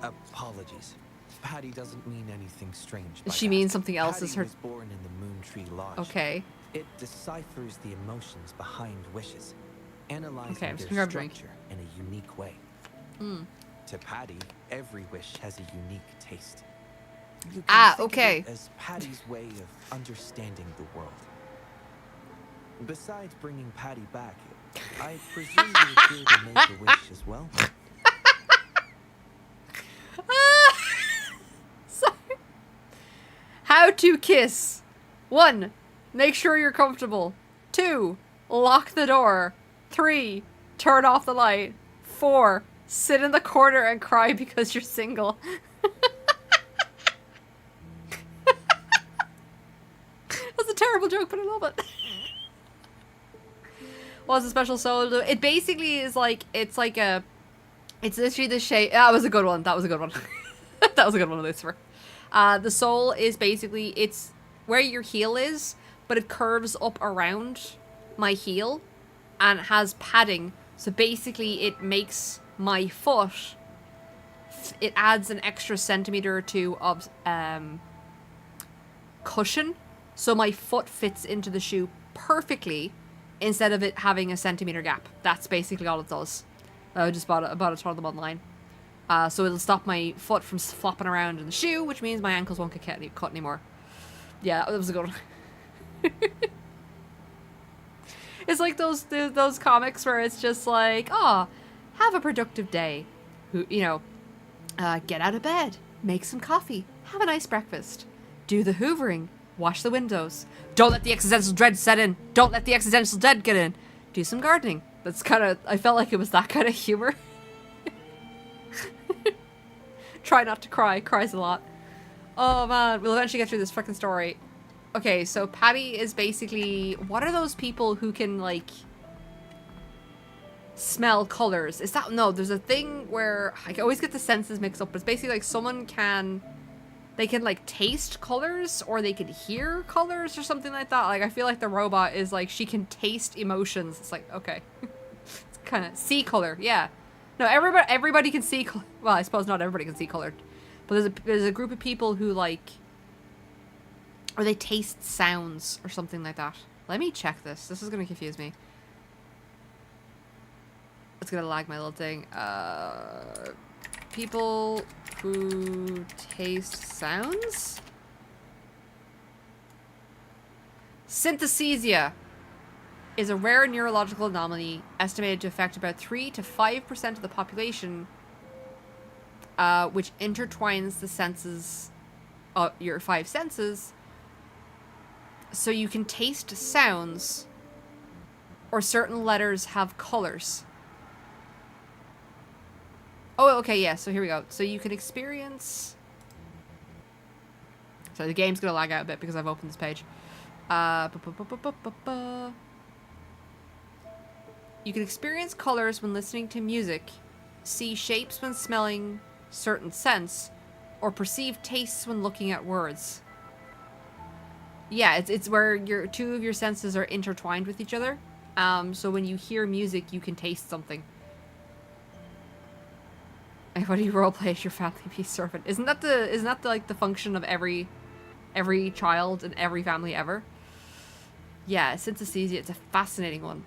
Apologies. Patty doesn't mean anything strange by She that. means something else. Patty Is her... was born in the Moon Tree Lodge. Okay. It deciphers the emotions behind wishes, analyzing Okay, I'm just their gonna grab a drink. structure in a unique way. To Patty, every wish has a unique taste. You can think of okay. it as Patty's way of understanding the world. Besides bringing Patty back, I presume you're here to make a wish as well. Sorry. How to kiss. 1. Make sure you're comfortable. 2. Lock the door. 3. Turn off the light. 4. Sit in the corner and cry because you're single. That's a terrible joke, but I love it. What's a special soul do? It basically is like, it's literally the shape. That was a good one. That was a good one. That was a good one, Lucifer. The soul is basically, it's where your heel is, but it curves up around my heel and has padding. So basically it makes my foot, it adds an extra centimeter or 2 of cushion. So my foot fits into the shoe perfectly instead of it having a centimeter gap. That's basically all it does. I just bought a ton of them online. So it'll stop my foot from flopping around in the shoe, which means my ankles won't get cut anymore. Yeah, that was a good one. It's like those comics where it's just like, oh, have a productive day. Get out of bed, make some coffee, have a nice breakfast, do the hoovering, wash the windows, don't let the existential dread set in, don't let the existential dread get in, do some gardening. That's kind of, I felt like it was that kind of humor. Try not to cry, cries a lot. Oh man, we'll eventually get through this freaking story. Okay, so Patty is basically, what are those people who can, like, smell colors? Is that, no, there's a thing where, I always get the senses mixed up, but it's basically like someone can, they can like taste colors or they can hear colors or something like that. Like I feel like the robot is like she can taste emotions. It's like, okay. It's kind of see color. Yeah. No, everybody can see color. Well, I suppose not everybody can see color. But there's a group of people who like, or they taste sounds or something like that. Let me check this. This is going to confuse me. It's going to lag my little thing. People who taste sounds? Synesthesia is a rare neurological anomaly estimated to affect about 3 to 5% of the population, which intertwines the senses, your 5 senses. So you can taste sounds, or certain letters have colors. Oh, okay, yeah, so here we go. So you can experience... So the game's gonna lag out a bit because I've opened this page. You can experience colors when listening to music, see shapes when smelling certain scents, or perceive tastes when looking at words. Yeah, it's where two of your senses are intertwined with each other. So when you hear music, you can taste something. And what do you roleplay as your family be servant? Isn't that like the function of every child and every family ever? Yeah, synesthesia, it's a fascinating one.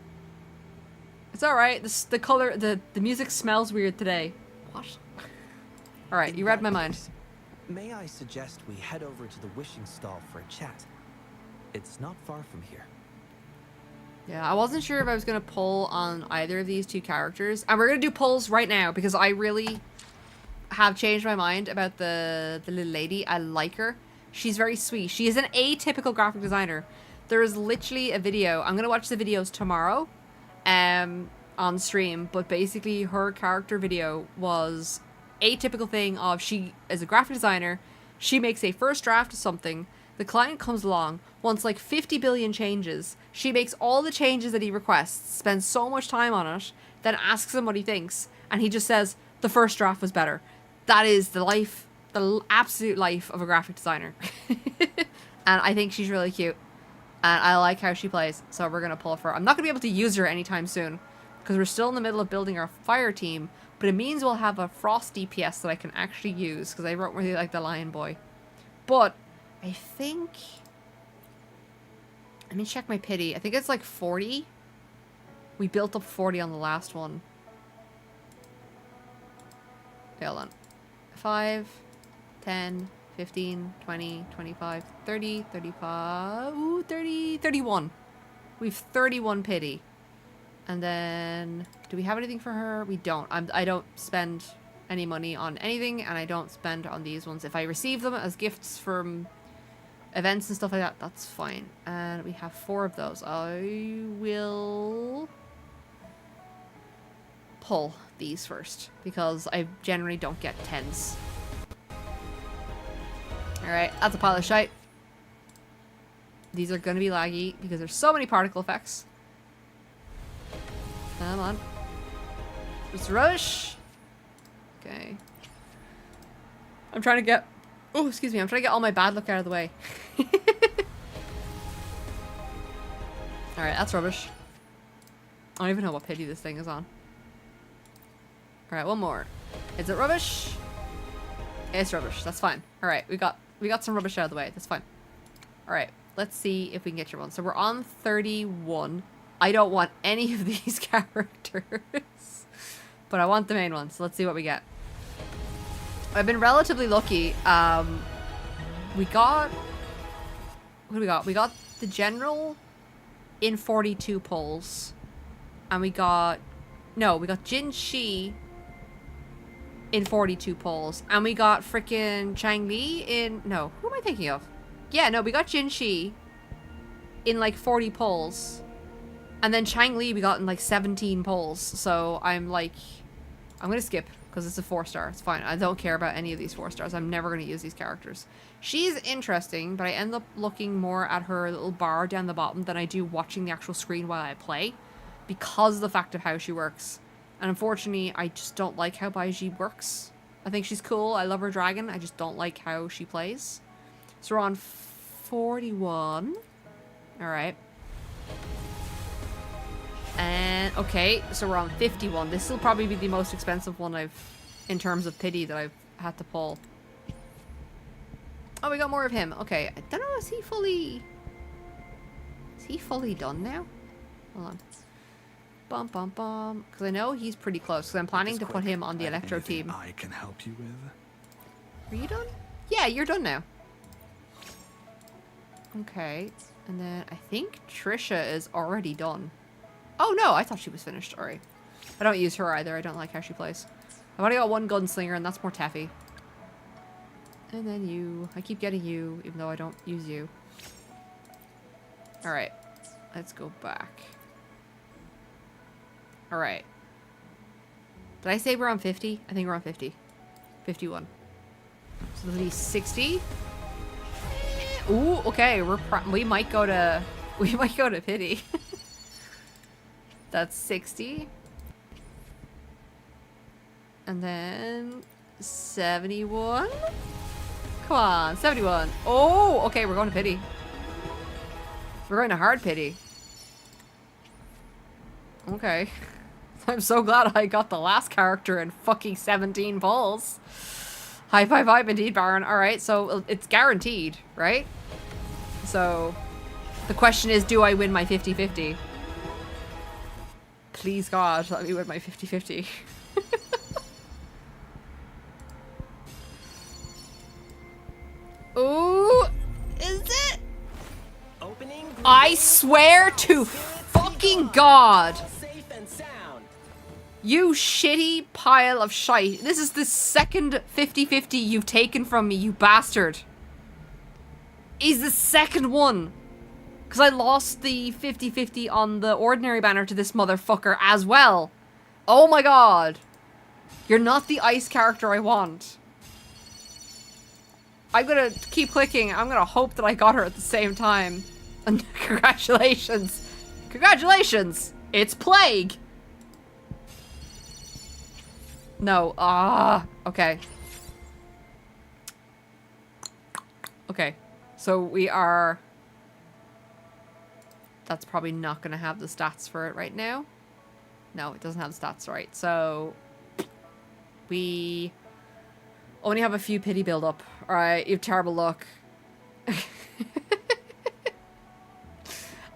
It's alright. The music smells weird today. What? Alright, you read my mind. May I suggest we head over to the wishing stall for a chat? It's not far from here. Yeah, I wasn't sure if I was going to pull on either of these two characters. And we're going to do pulls right now because I really have changed my mind about the little lady. I like her. She's very sweet. She is an atypical graphic designer. There is literally a video. I'm going to watch the videos tomorrow on stream. But basically her character video was a typical thing of she is a graphic designer. She makes a first draft of something. The client comes along, wants like 50 billion changes. She makes all the changes that he requests, spends so much time on it, then asks him what he thinks, and he just says, the first draft was better. That is the absolute life of a graphic designer. And I think she's really cute. And I like how she plays, so we're going to pull for her. I'm not going to be able to use her anytime soon, because we're still in the middle of building our fire team, but it means we'll have a frost DPS that I can actually use, because I don't really like the lion boy. But I think... Let me check my pity. I think it's like 40. We built up 40 on the last one. Okay, hold on. 5, 10, 15, 20, 25, 30, 35... Ooh, 30, 31. We've 31 pity. And then... Do we have anything for her? We don't. I don't spend any money on anything, and I don't spend on these ones. If I receive them as gifts from events and stuff like that, that's fine. And we have 4 of those. I will pull these first, because I generally don't get 10s. Alright, that's a pile of shite. These are going to be laggy, because there's so many particle effects. Come on. Just rush. Okay. I'm trying to get... Oh, excuse me. I'm trying to get all my bad luck out of the way. Alright, that's rubbish. I don't even know what pity this thing is on. Alright, one more. Is it rubbish? It's rubbish. That's fine. Alright, we got some rubbish out of the way. That's fine. Alright, let's see if we can get your one. So we're on 31. I don't want any of these characters. But I want the main one, so let's see what we get. I've been relatively lucky. We got... What do we got? We got the general in 42 pulls. And we got... No, we got Jin Shi in 42 pulls. And we got frickin' Chang Li in... No, who am I thinking of? Yeah, no, we got Jin Shi in like 40 pulls. And then Chang Li we got in like 17 pulls. So I'm like... I'm gonna skip, because it's a 4-star. It's fine. I don't care about any of these 4 stars. I'm never gonna use these characters. She's interesting, but I end up looking more at her little bar down the bottom than I do watching the actual screen while I play, because of the fact of how she works. And unfortunately, I just don't like how Baiji works. I think she's cool. I love her dragon. I just don't like how she plays. So we're on 41. Alright. And, okay, so we're on 51. This will probably be the most expensive one in terms of pity that I've had to pull. Oh, we got more of him. Okay, I don't know, is he fully done now? Hold on. Bum, bum, bum. Because I know he's pretty close, because I'm planning to put him on the Electro team. I can help you with. Are you done? Yeah, you're done now. Okay, and then I think Trisha is already done. Oh no, I thought she was finished. Alright. I don't use her either. I don't like how she plays. I've only got one gunslinger, and that's more Taffy. And then you. I keep getting you, even though I don't use you. Alright. Let's go back. Alright. Did I say we're on 50? I think we're on 50. 51. So at least 60. Ooh, okay. We might go to pity. That's 60. And then 71. Come on, 71. Oh, okay, we're going to pity. We're going to hard pity. Okay. I'm so glad I got the last character in fucking 17 pulls. High five indeed, Baron. Alright, so it's guaranteed, right? So, the question is, do I win my 50-50? Please God, let me win my 50-50. Ooh, is it? I swear to fucking God. You shitty pile of shite. This is the second 50-50 you've taken from me, you bastard. He's the second one. Because I lost the 50-50 on the ordinary banner to this motherfucker as well. Oh my God. You're not the ice character I want. I'm gonna keep clicking. I'm gonna hope that I got her at the same time. And congratulations. Congratulations. It's Plague. No. Okay. Okay. So we are... That's probably not going to have the stats for it right now. No, it doesn't have the stats right. So we only have a few pity build up. Alright, you have terrible luck. I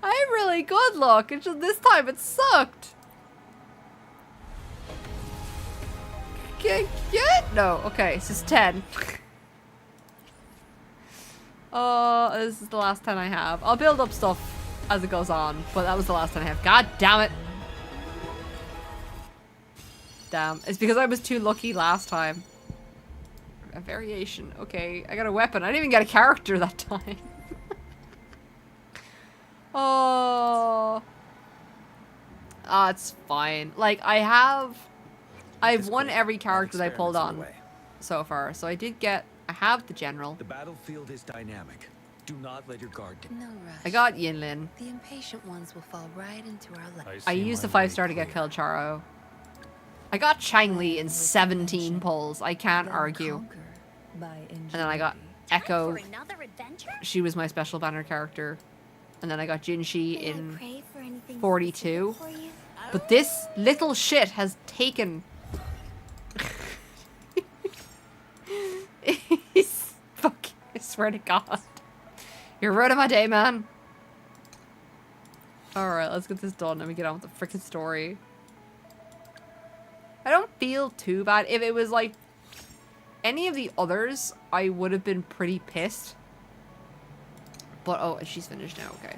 have really good luck. It's just this time it sucked. No, okay, it's just 10. Oh, this is the last 10 I have. I'll build up stuff as it goes on, but that was the last 10 I have. God damn it. Damn. It's because I was too lucky last time. A variation. Okay, I got a weapon. I didn't even get a character that time. Oh. Ah, it's fine. Like, I've won every character that I pulled on so far. So I have the general. The battlefield is dynamic. Do not let your guard down. No rush. I got Yinlin. The impatient ones will fall right into our lap. I used the 5-star to get Kelcharo. I got Changli in 17 pulls. I can't argue. And then I got Echo. She was my special banner character. And then I got Jinshi in 42. But this little shit has taken... He's fucking... I swear to God. You're ruining my day, man. Alright, let's get this done and we get on with the freaking story. I don't feel too bad. If it was like any of the others, I would have been pretty pissed. But, oh, she's finished now, okay.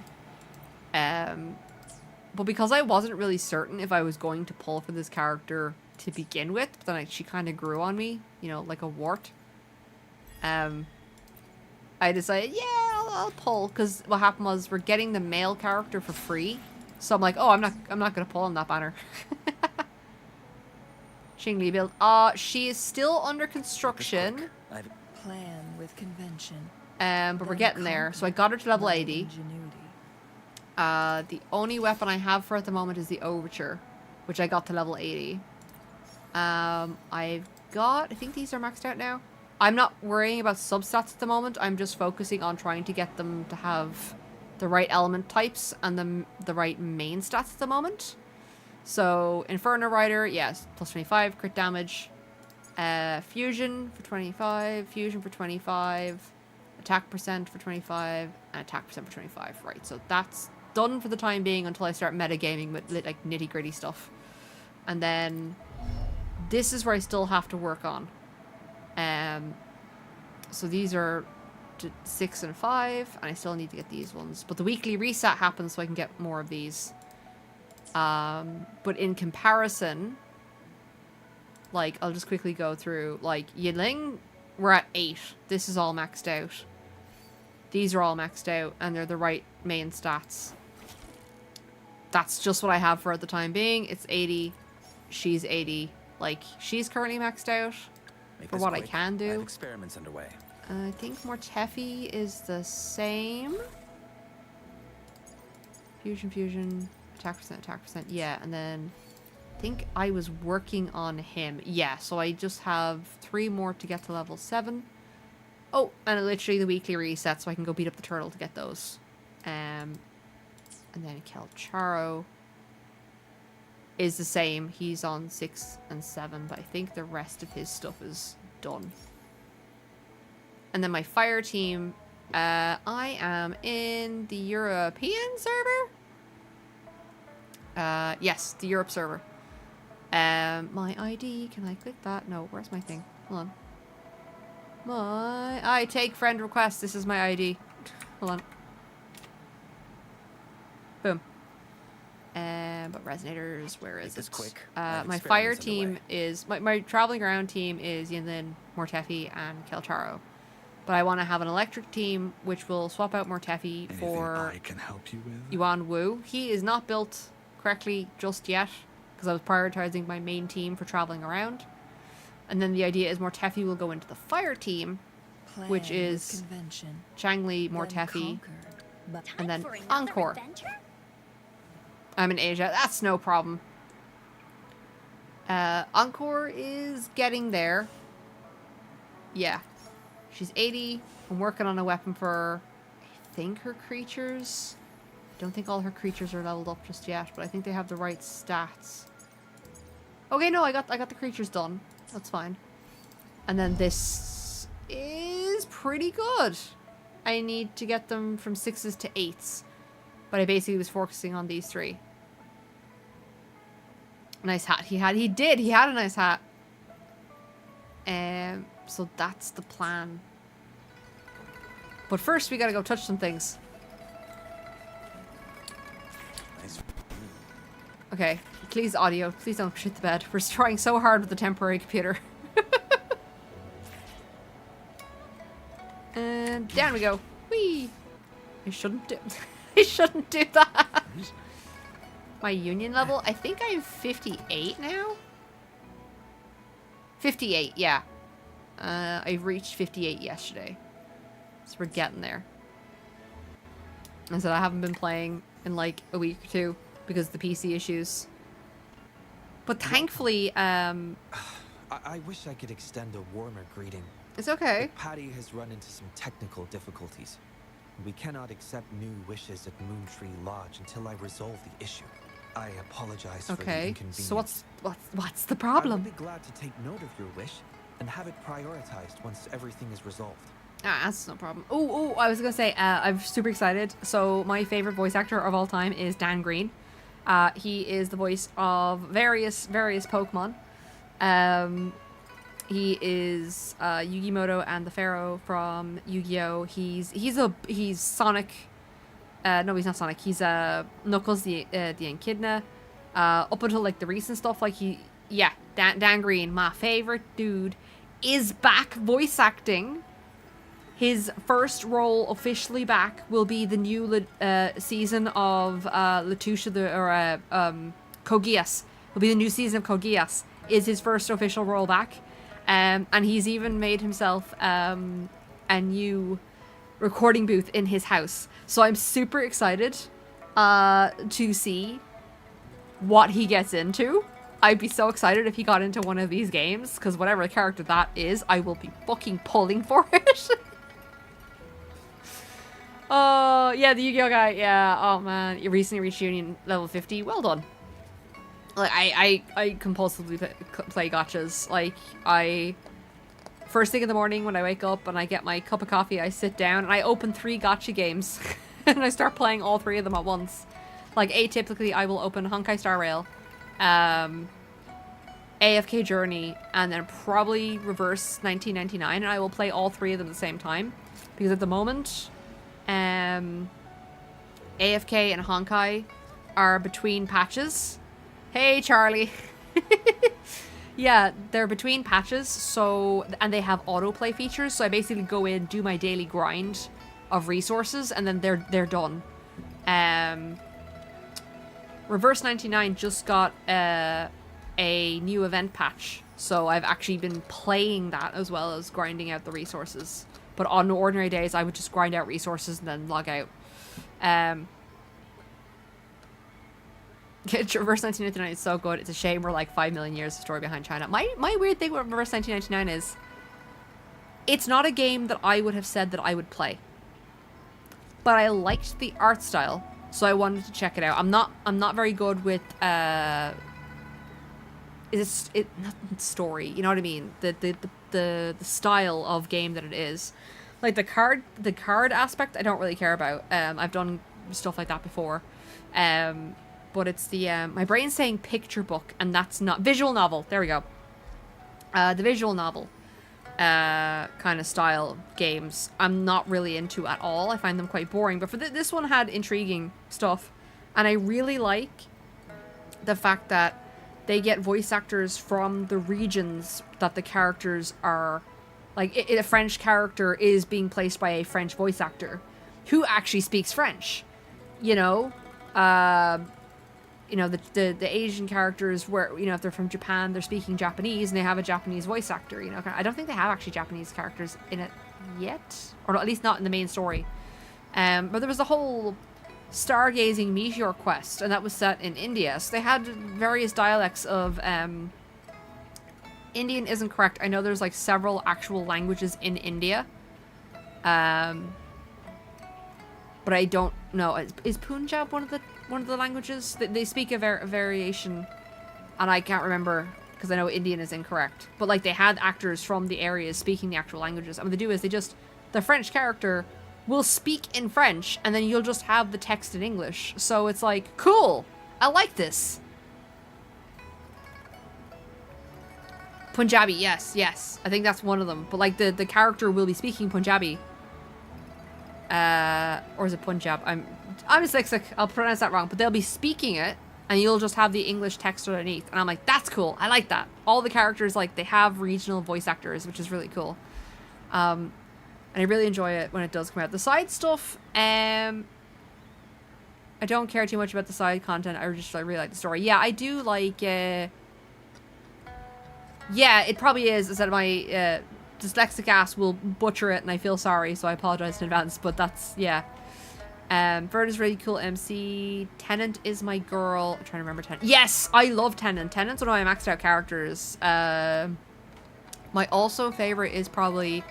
But because I wasn't really certain if I was going to pull for this character to begin with, but then she kind of grew on me, you know, like a wart. I decided, yeah, I'll pull, because what happened was we're getting the male character for free. So I'm like, oh, I'm not gonna pull on that banner. Xingli build. She is still under construction. Plan with convention. But we're getting there. So I got her to level 80. The only weapon I have for at the moment is the Overture, which I got to level 80. I've got... I think these are maxed out now. I'm not worrying about substats at the moment. I'm just focusing on trying to get them to have the right element types and the right main stats at the moment. So, Inferno Rider, yes, plus 25, crit damage. Fusion for 25, fusion for 25, attack percent for 25, and attack percent for 25. Right, so that's done for the time being until I start metagaming with like nitty-gritty stuff. And then this is where I still have to work on. So these are 6 and 5, and I still need to get these ones. But the weekly reset happens so I can get more of these. But in comparison, like, I'll just quickly go through, like, Yinling, we're at 8. This is all maxed out. These are all maxed out, and they're the right main stats. That's just what I have for at the time being. It's 80. She's 80. Like, she's currently maxed out for what I can do. I have experiments underway. I think Mortefi is the same. Fusion, attack percent, yeah, and then I think I was working on him. Yeah, so I just have 3 more to get to level 7. Oh, and literally the weekly reset, so I can go beat up the turtle to get those. And then Kelcharo is the same. He's on 6 and 7, but I think the rest of his stuff is done. And then my fire team, I am in the European server? Yes, the Europe server. My ID, can I click that? No, where's my thing? Hold on. I take friend request. This is my ID. Hold on. Boom. But resonators, where is it? Quick. My fire team is... My traveling around team is Yinlin, Mortefi, and Kelcharo. But I want to have an electric team, which will swap out Mortefi for I can help you with? Yuan Wu. He is not built correctly just yet, because I was prioritizing my main team for traveling around. And then the idea is Mortefi will go into the fire team, which is Changli, Mortefi, and then Encore. I'm in Asia. That's no problem. Encore is getting there. Yeah. She's 80. I'm working on a weapon for, I think, her creatures. Don't think all her creatures are leveled up just yet, but I think they have the right stats. Okay, no, I got the creatures done. That's fine. And then this is pretty good. I need to get them from 6s to 8s. But I basically was focusing on these 3. Nice hat. He had a nice hat. So that's the plan. But first we gotta go touch some things. Nice. Okay, please audio. Please don't shit the bed. We're trying so hard with the temporary computer. And down we go. Whee! I shouldn't do that. My union level? I think I'm 58 now? 58, yeah. I reached 58 yesterday. So we're getting there. I said I haven't been playing in like a week or 2 because of the PC issues. But thankfully, I wish I could extend a warmer greeting. it's okay. But Patty has run into some technical difficulties. We cannot accept new wishes at Moontree Lodge until I resolve the issue. I apologize for the Okay, inconvenience. so what's the I problem? would be glad to take note of your wish and have it prioritized once everything is resolved. Ah, that's no problem. Oh, I was gonna say, I'm super excited. So my favorite voice actor of all time is Dan Green. He is the voice of various Pokemon. He is Yugimoto and the Pharaoh from Yu-Gi-Oh. He's Sonic. No, he's not Sonic. He's Knuckles the Echidna. Up until like the recent stuff, like Dan Green, my favorite dude, is back voice acting. His first role officially back will be the new season of Kogias. Will be the new season of Kogias. Is his first official role back, and he's even made himself a new recording booth in his house. So I'm super excited to see what he gets into. I'd be so excited if he got into one of these games, because whatever character that is, I will be fucking pulling for it. Oh, yeah, the Yu-Gi-Oh guy, yeah. Oh, man. You recently reached Union level 50. Well done. Like, I compulsively play gachas. Like, first thing in the morning when I wake up and I get my cup of coffee, I sit down and I open 3 gacha games. And I start playing all 3 of them at once. Like, atypically, I will open Honkai Star Rail, AFK Journey, and then probably Reverse 1999, and I will play all 3 of them at the same time. Because at the moment, AFK and Honkai are between patches. Hey, Charlie. Yeah, they're between patches, so, and they have autoplay features, so I basically go in, do my daily grind of resources, and then they're done. Reverse 99 just got a new event patch, so I've actually been playing that as well as grinding out the resources. But on ordinary days, I would just grind out resources and then log out. Reverse 1999 is so good. It's a shame we're like 5 million years of story behind China. My weird thing with Reverse 1999 is it's not a game that I would have said that I would play. But I liked the art style, so I wanted to check it out. I'm not very good with not story, you know what I mean? The style of game that it is. Like the card aspect I don't really care about. I've done stuff like that before. But it's the my brain's saying picture book, and that's not visual novel. There we go. The visual novel kind of style games I'm not really into at all. I find them quite boring. But for this one had intriguing stuff, and I really like the fact that they get voice actors from the regions that the characters are. Like a French character is being placed by a French voice actor who actually speaks French. You know. You know, the Asian characters where, you know, if they're from Japan, they're speaking Japanese and they have a Japanese voice actor, you know. I don't think they have actually Japanese characters in it yet, or at least not in the main story. But there was the whole stargazing meteor quest, and that was set in India. So they had various dialects of, Indian isn't correct. I know there's like several actual languages in India. But I don't know. Is Punjab one of the languages? They speak a variation, and I can't remember because I know Indian is incorrect. But like they had actors from the areas speaking the actual languages. And what they do is the French character will speak in French, and then you'll just have the text in English. So it's like, cool. I like this. Punjabi, yes. I think that's one of them. But like the character will be speaking Punjabi. Or is it Punjab? I'm dyslexic. I'll pronounce that wrong. But they'll be speaking it, and you'll just have the English text underneath. And I'm like, that's cool. I like that. All the characters, like, they have regional voice actors, which is really cool. And I really enjoy it when it does come out. The side stuff, I don't care too much about the side content. I really like the story. Yeah, I do like, yeah, it probably is. Is that my, dyslexic ass will butcher it, and I feel sorry, so I apologize in advance, but that's, yeah. Bird is really cool MC. Tennant is my girl. I'm trying to remember Tennant. Yes! I love Tennant. Tennant's one of my maxed out characters. My also favorite is probably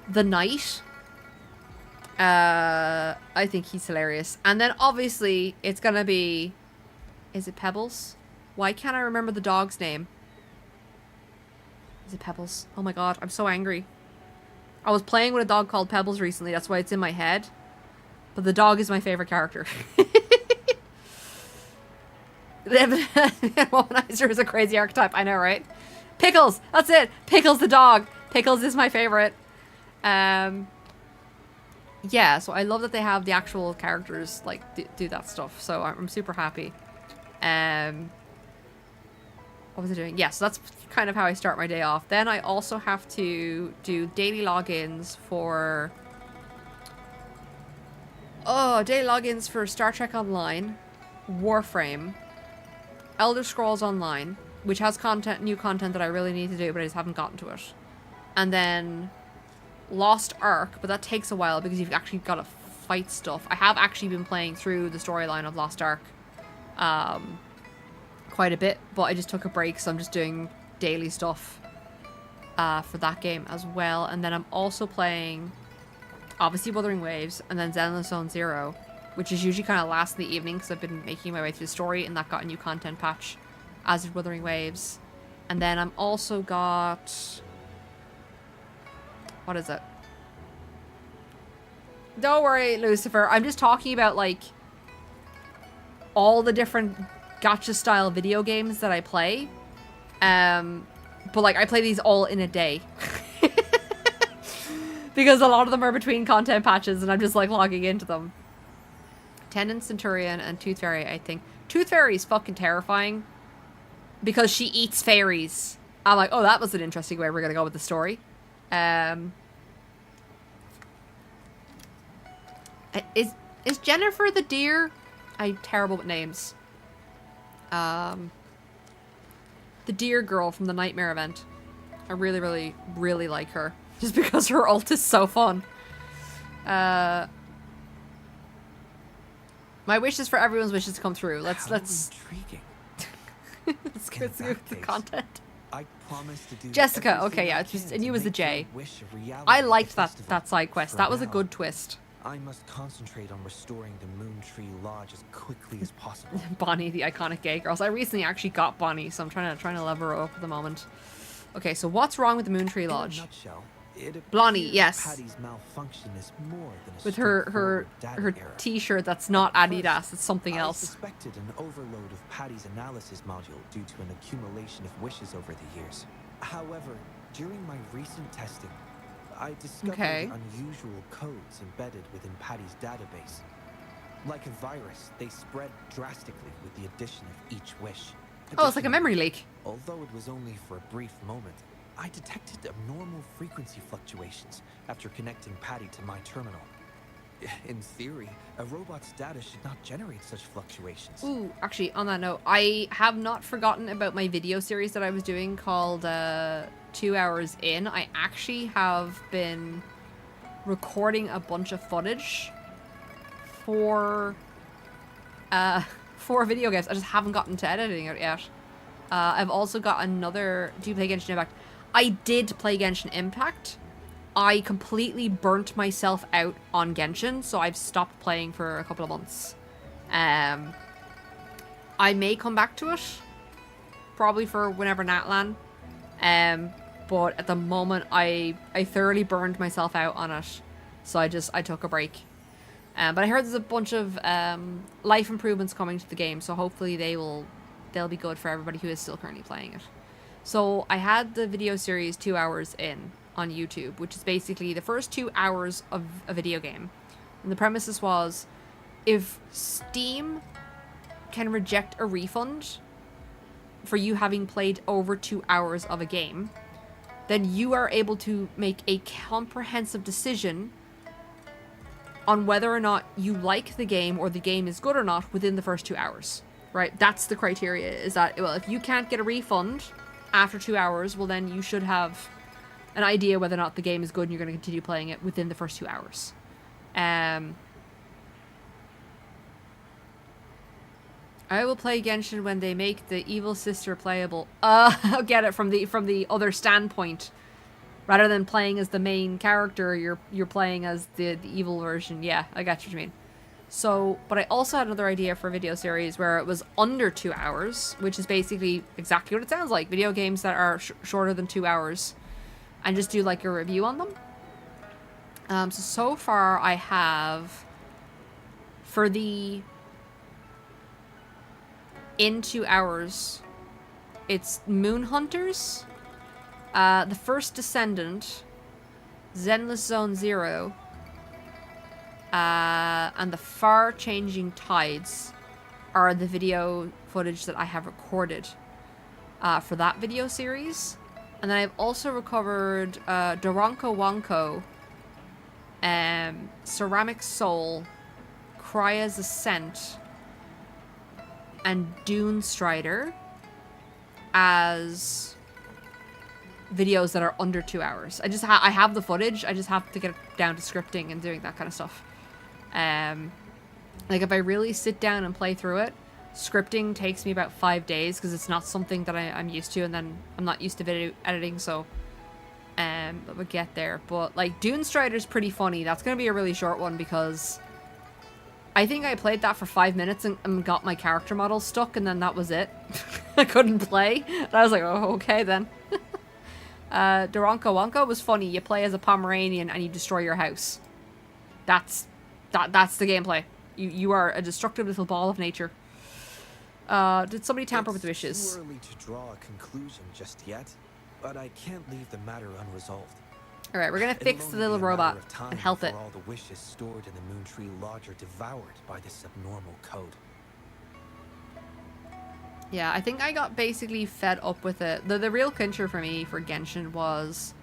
the Knight. I think he's hilarious. And then, obviously, it's gonna be... Is it Pebbles? Why can't I remember the dog's name? Is it Pebbles? Oh my god, I'm so angry. I was playing with a dog called Pebbles recently, that's why it's in my head. But the dog is my favorite character. Womanizer is a crazy archetype, I know, right? Pickles! That's it! Pickles the dog! Pickles is my favorite. Yeah, so I love that they have the actual characters, like, do that stuff. So I'm super happy. What was I doing? Yeah, so that's kind of how I start my day off. Then I also have to do daily logins for... daily logins for Star Trek Online, Warframe, Elder Scrolls Online, which has new content that I really need to do, but I just haven't gotten to it. And then Lost Ark, but that takes a while because you've actually got to fight stuff. I have actually been playing through the storyline of Lost Ark quite a bit, but I just took a break, so I'm just doing daily stuff for that game as well. And then I'm also playing, obviously, Wuthering Waves, and then Zenless Zone Zero, which is usually kind of last in the evening because I've been making my way through the story, and that got a new content patch, as did Wuthering Waves. And then I'm also got... What is it? Don't worry, Lucifer. I'm just talking about, like, all the different gacha-style video games that I play. But, like, I play these all in a day. Because a lot of them are between content patches, and I'm just, like, logging into them. Tendon Centurion and Tooth Fairy, I think. Tooth Fairy is fucking terrifying. Because she eats fairies. I'm like, oh, that was an interesting way we're gonna go with the story. Is Jennifer the deer? I'm terrible with names. The deer girl from the Nightmare event. I really, really, really like her. Just because her ult is so fun. My wish is for everyone's wishes to come through. Let's Intriguing. let's go through the content. I promise to do Jessica, everything okay, yeah, I it's just, can and to you was the make your J. wish a reality I at the liked festival. that side quest. For That was a now, good twist. I must concentrate on restoring the Moon Tree Lodge as quickly as possible. Bonnie, the iconic gay girls. I recently actually got Bonnie, so I'm trying to level her up at the moment. Okay, so what's wrong with the Moon Tree Lodge? In a nutshell, it Blondie, appears yes. Patty's malfunction is more than a With her straightforward data error. t-shirt that's not At Adidas, first, it's something I else. suspected an overload of Patty's analysis module due to an accumulation of wishes over the years. However, during my recent testing, I discovered unusual codes embedded within Patty's database. Like a virus, they spread drastically with the addition of each wish. Oh, it's like a memory leak. Although it was only for a brief moment, I detected abnormal frequency fluctuations after connecting Patty to my terminal. In theory, a robot's data should not generate such fluctuations. Ooh, actually, on that note, I have not forgotten about my video series that I was doing called 2 Hours In. I actually have been recording a bunch of footage for video games. I just haven't gotten to editing it yet. I've also got another... Do you play Genshin Impact? I did play Genshin Impact. I completely burnt myself out on Genshin, so I've stopped playing for a couple of months. I may come back to it, probably for whenever Natlan. But at the moment, I thoroughly burned myself out on it, so I took a break. But I heard there's a bunch of life improvements coming to the game, so hopefully they'll be good for everybody who is still currently playing it. So I had the video series 2 Hours In on YouTube, which is basically the first 2 hours of a video game. And the premises was, if Steam can reject a refund for you having played over 2 hours of a game, then you are able to make a comprehensive decision on whether or not you like the game or the game is good or not within the first 2 hours. Right? That's the criteria, is that, well, if you can't get a refund after 2 hours, well, then you should have an idea whether or not the game is good and you're going to continue playing it within the first 2 hours. I will play Genshin when they make the evil sister playable. I'll get it from the other standpoint. Rather than playing as the main character, you're playing as the evil version. Yeah, I got what you mean. So, but I also had another idea for a video series where it was under 2 hours, which is basically exactly what it sounds like. Video games that are shorter than 2 hours. And just do like a review on them. So far I have, for the in 2 hours, it's Moon Hunters, The First Descendant, Zenless Zone Zero, and The Far Changing Tides are the video footage that I have recorded for that video series. And then I've also recovered Doronko Wonko, Ceramic Soul, Krya's Ascent, and Dune Strider as videos that are under 2 hours. I have the footage, I just have to get it down to scripting and doing that kind of stuff. Like if I really sit down and play through it, scripting takes me about 5 days because it's not something that I'm used to, and then I'm not used to video editing, so we'll get there. But like Dune Strider's pretty funny. That's gonna be a really short one because I think I played that for 5 minutes and got my character model stuck, and then that was it. I couldn't play. And I was like, oh, okay then. Duranka Wonka was funny. You play as a Pomeranian and you destroy your house. That's the gameplay. You are a destructive little ball of nature. Did somebody tamper with wishes? It's too early to draw a conclusion just yet, but I can't leave the matter unresolved. All right, we're gonna fix the little robot and help it. All the wishes stored in the Moontree Lodge are devoured by this abnormal code. Yeah, I think I got basically fed up with it. The real clincher for me for Genshin was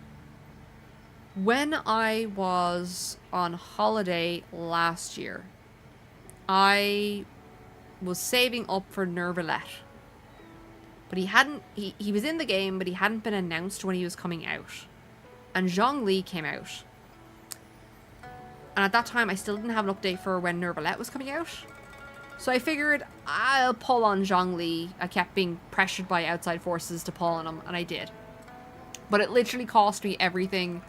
when I was on holiday last year. I was saving up for Nervalet. But he was in the game, but he hadn't been announced when he was coming out. And Zhongli came out. And at that time, I still didn't have an update for when Nervalet was coming out. So I figured I'll pull on Zhongli. I kept being pressured by outside forces to pull on him, and I did. But it literally cost me everything.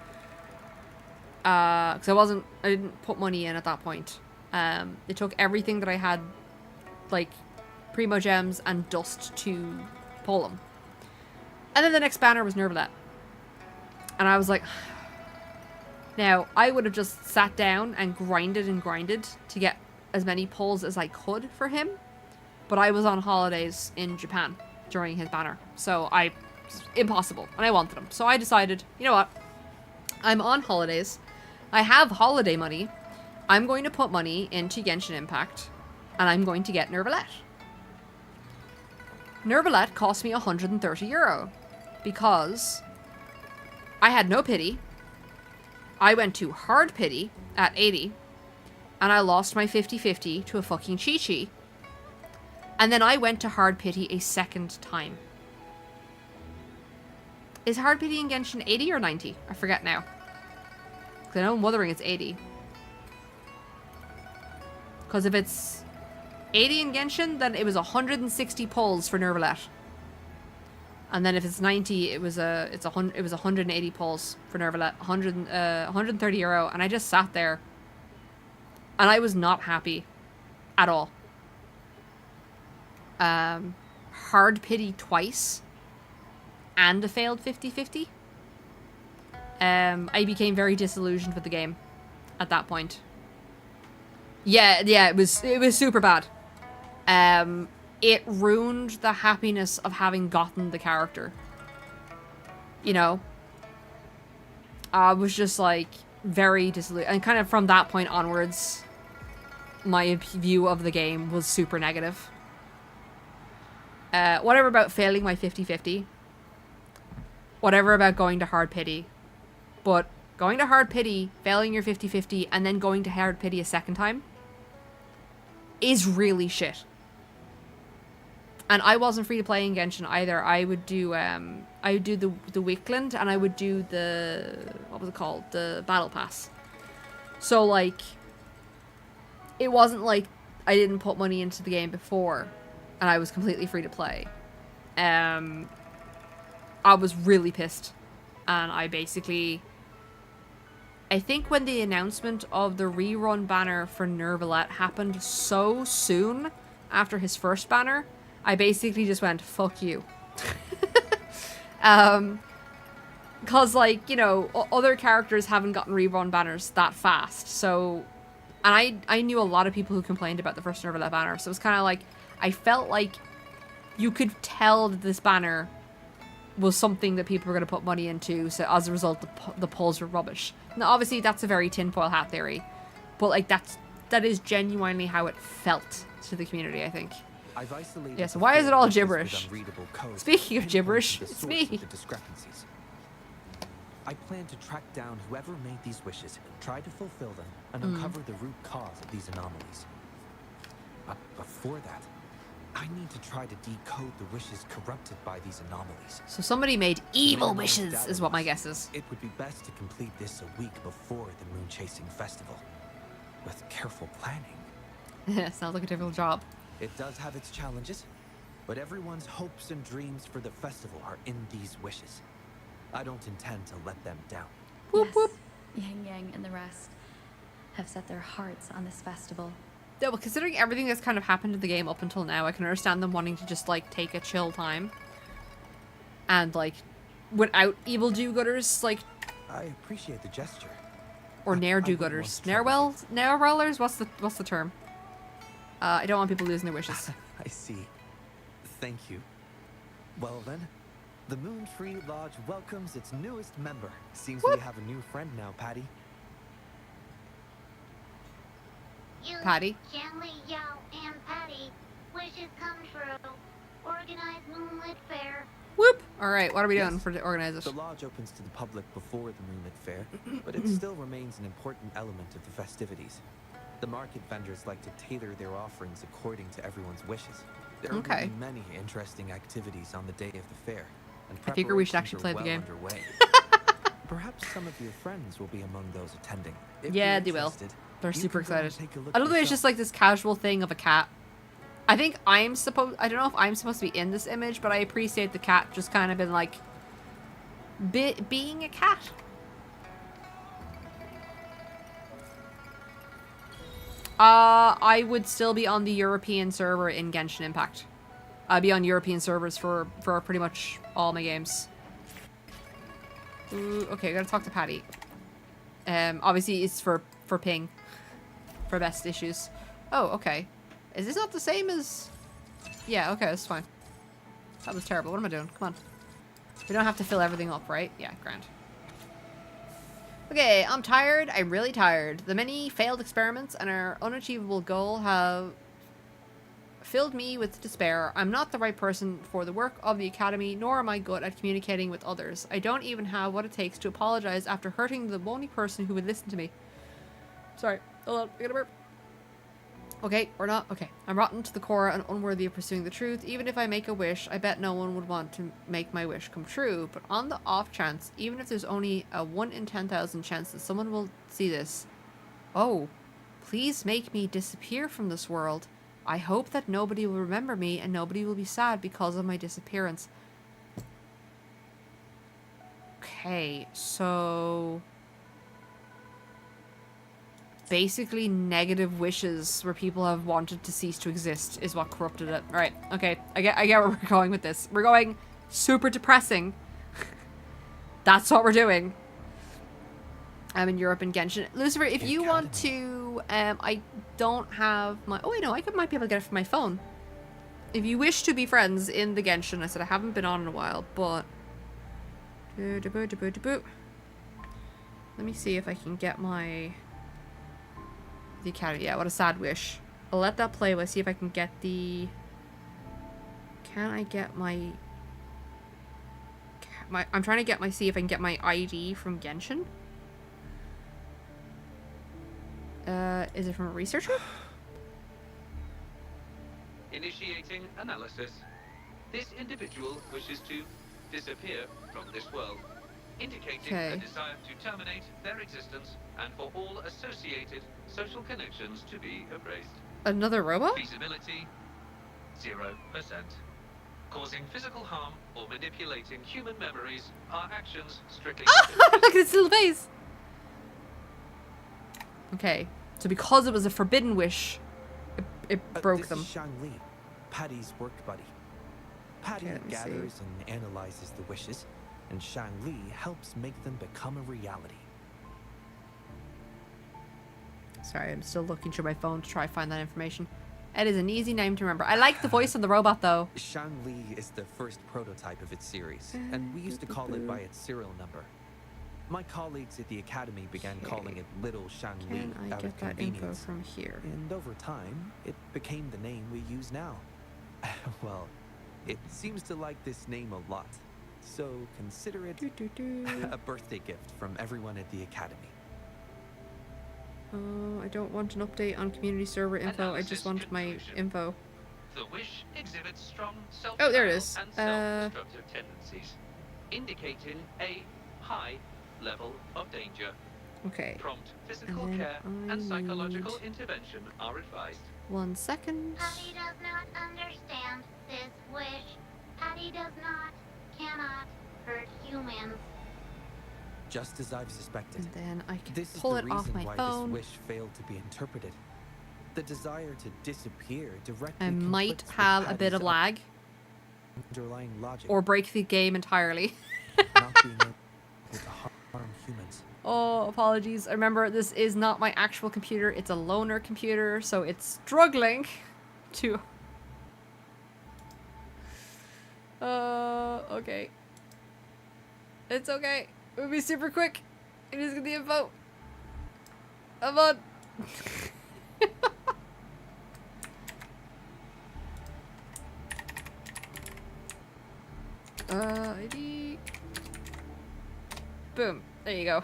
Because I didn't put money in at that point. It took everything that I had, like Primo Gems and Dust to pull him. And then the next banner was Nervalet. And I was like, now I would have just sat down and grinded to get as many pulls as I could for him. But I was on holidays in Japan during his banner. So impossible. And I wanted him. So I decided, you know what? I'm on holidays. I have holiday money. I'm going to put money into Genshin Impact. And I'm going to get Nervalet. Nervalet cost me €130 because I had no pity. I went to hard pity at 80 and I lost my 50-50 to a fucking Chi-Chi. And then I went to hard pity a second time. Is hard pity in Genshin 80 or 90? I forget now. Because I know in Wuthering it's 80. Because if it's 80 in Genshin, then it was 160 pulls for Nervalet. And then if it's 90, it was 180 pulls for Nervalet, €130, and I just sat there, and I was not happy, at all. Hard pity twice, and a failed 50-50. I became very disillusioned with the game, at that point. Yeah, it was super bad. It ruined the happiness of having gotten the character. You know? I was just, like, very disillusioned. And kind of from that point onwards, my view of the game was super negative. Whatever about failing my 50-50. Whatever about going to hard pity. But going to hard pity, failing your 50-50, and then going to hard pity a second time is really shit. And I wasn't free to play in Genshin either. I would do the Wickland, and I would do the, what was it called? The Battle Pass. So, like, it wasn't like I didn't put money into the game before, and I was completely free to play. I was really pissed. And I think when the announcement of the rerun banner for Nervalet happened so soon after his first banner, I basically just went, fuck you. Because, like, you know, other characters haven't gotten rerun banners that fast. So, and I knew a lot of people who complained about the first Nervalet banner. So it was kind of like, I felt like you could tell that this banner was something that people were going to put money into. So as a result, the polls were rubbish. Now, obviously, that's a very tinfoil hat theory. But, like, that is genuinely how it felt to the community, I think. Yeah, so why is it all gibberish? Speaking of gibberish, it's me. I plan to track down whoever made these wishes, try to fulfill them, and uncover the root cause of these anomalies. But before that, I need to try to decode the wishes corrupted by these anomalies. So somebody made evil wishes, is what my guess is. It would be best to complete this a week before the Moon Chasing Festival. With careful planning. Sounds like a difficult job. It does have its challenges, but everyone's hopes and dreams for the festival are in these wishes. I don't intend to let them down. Whoop, Yes, whoop. Yang Yang and the rest have set their hearts on this festival. Yeah, well, considering everything that's kind of happened in the game up until now, I can understand them wanting to just, like, take a chill time. And, like, without evil do-gooders, like... I appreciate the gesture. Or I ne'er-do-gooders. wouldn't want to trouble Ne'er-wellers? What's the term? I don't want people losing their wishes. I see. Thank you. Well then, the Moon Tree Lodge welcomes its newest member. Seems we have a new friend now, Patty. You, Patty? Xiangli, Yao, and Patty. Wishes come true. Organize Moonlit Fair. Whoop! Alright, what are we doing Yes. for to organize it? The lodge opens to the public before the Moonlit Fair, but it still remains an important element of the festivities. The market vendors like to tailor their offerings according to everyone's wishes. There are Okay. really many interesting activities on the day of the fair, and I figure we should preparations actually are play the game. underway. Perhaps some of your friends will be among those attending. If Yeah, you're they will. interested, They're you super can go and excited. take a look I love the way it's yourself. just like this casual thing of a cat. I think I don't know if I'm supposed to be in this image, but I appreciate the cat just kind of been like, being a cat. I would still be on the European server in Genshin Impact. I'd be on European servers for pretty much all my games. Ooh, okay, I gotta talk to Patty. Obviously it's for ping. For best issues. Oh, okay. Is this not the same as... Yeah, okay, that's fine. That was terrible. What am I doing? Come on. We don't have to fill everything up, right? Yeah, grand. Okay, I'm tired. I'm really tired. The many failed experiments and our unachievable goal have filled me with despair. I'm not the right person for the work of the Academy, nor am I good at communicating with others. I don't even have what it takes to apologize after hurting the only person who would listen to me. Sorry. Hold on. I gotta burp. Okay, or not. Okay. I'm rotten to the core and unworthy of pursuing the truth. Even if I make a wish, I bet no one would want to make my wish come true. But on the off chance, even if there's only a 1 in 10,000 chance that someone will see this. Oh, please make me disappear from this world. I hope that nobody will remember me and nobody will be sad because of my disappearance. Okay, so... basically negative wishes where people have wanted to cease to exist is what corrupted it. Right, okay, I get where we're going with this. We're going super depressing. That's what we're doing. I'm in Europe in Genshin. Lucifer, if you want to, I don't have my... Oh, wait, no, might be able to get it from my phone. If you wish to be friends in the Genshin, I said I haven't been on in a while, but... Let me see if I can get my... The Academy. Yeah, what a sad wish. I'll let that play. Let's see if I can get the... Can I get my... I'm trying to see if I can get my ID from Genshin. Is it from a researcher? Initiating analysis. This individual wishes to disappear from this world, indicating a desire to terminate their existence and for all associated social connections to be erased. Another robot? Feasibility 0%. Causing physical harm or manipulating human memories are actions strictly Look at its little face! Okay, so because it was a forbidden wish, it broke them. This is Xiangli, Patty's work buddy. Patty Okay, let me gathers and analyzes the wishes, and Xiangli helps make them become a reality. Sorry, I'm still looking through my phone to try to find that information. It is an easy name to remember. I like the voice of the robot, though. Xiangli is the first prototype of its series, and we used to call it by its serial number. My colleagues at the Academy began calling it Little Xiangli Can I out of get that info convenience. from here? And over time, it became the name we use now. Well, it seems to like this name a lot, so consider it a birthday gift from everyone at the Academy. I don't want an update on community server info. I just want my info. The wish exhibits strong Oh, there it is. and self-destructive tendencies, indicating a high level of danger. Okay. Prompt physical And then care I and psychological need- intervention are advised. 1 second. Patty does not understand this wish. Patty does not, cannot hurt humans. Just as I've suspected. And then I can This is pull the it off reason my why phone. this wish failed to be interpreted. The desire to disappear directly I might conflicts with have a bit Patty's of lag. underlying logic. Or break the game entirely. Not being able to harm humans. Oh, apologies. Remember, this is not my actual computer. It's a loaner computer, so it's struggling to... okay. It's okay. We'll be super quick. It is the info. Come on. ID. Boom. There you go.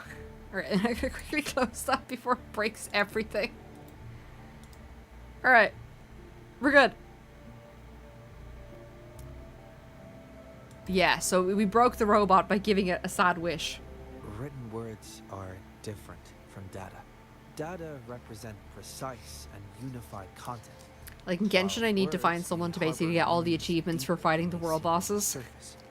Alright, I'm gonna quickly close that before it breaks everything. Alright. We're good. Yeah, so we broke the robot by giving it a sad wish. Written words are different from data. Data represent precise and unified content. Like in Genshin, I need to find someone to basically get all the achievements for fighting the world bosses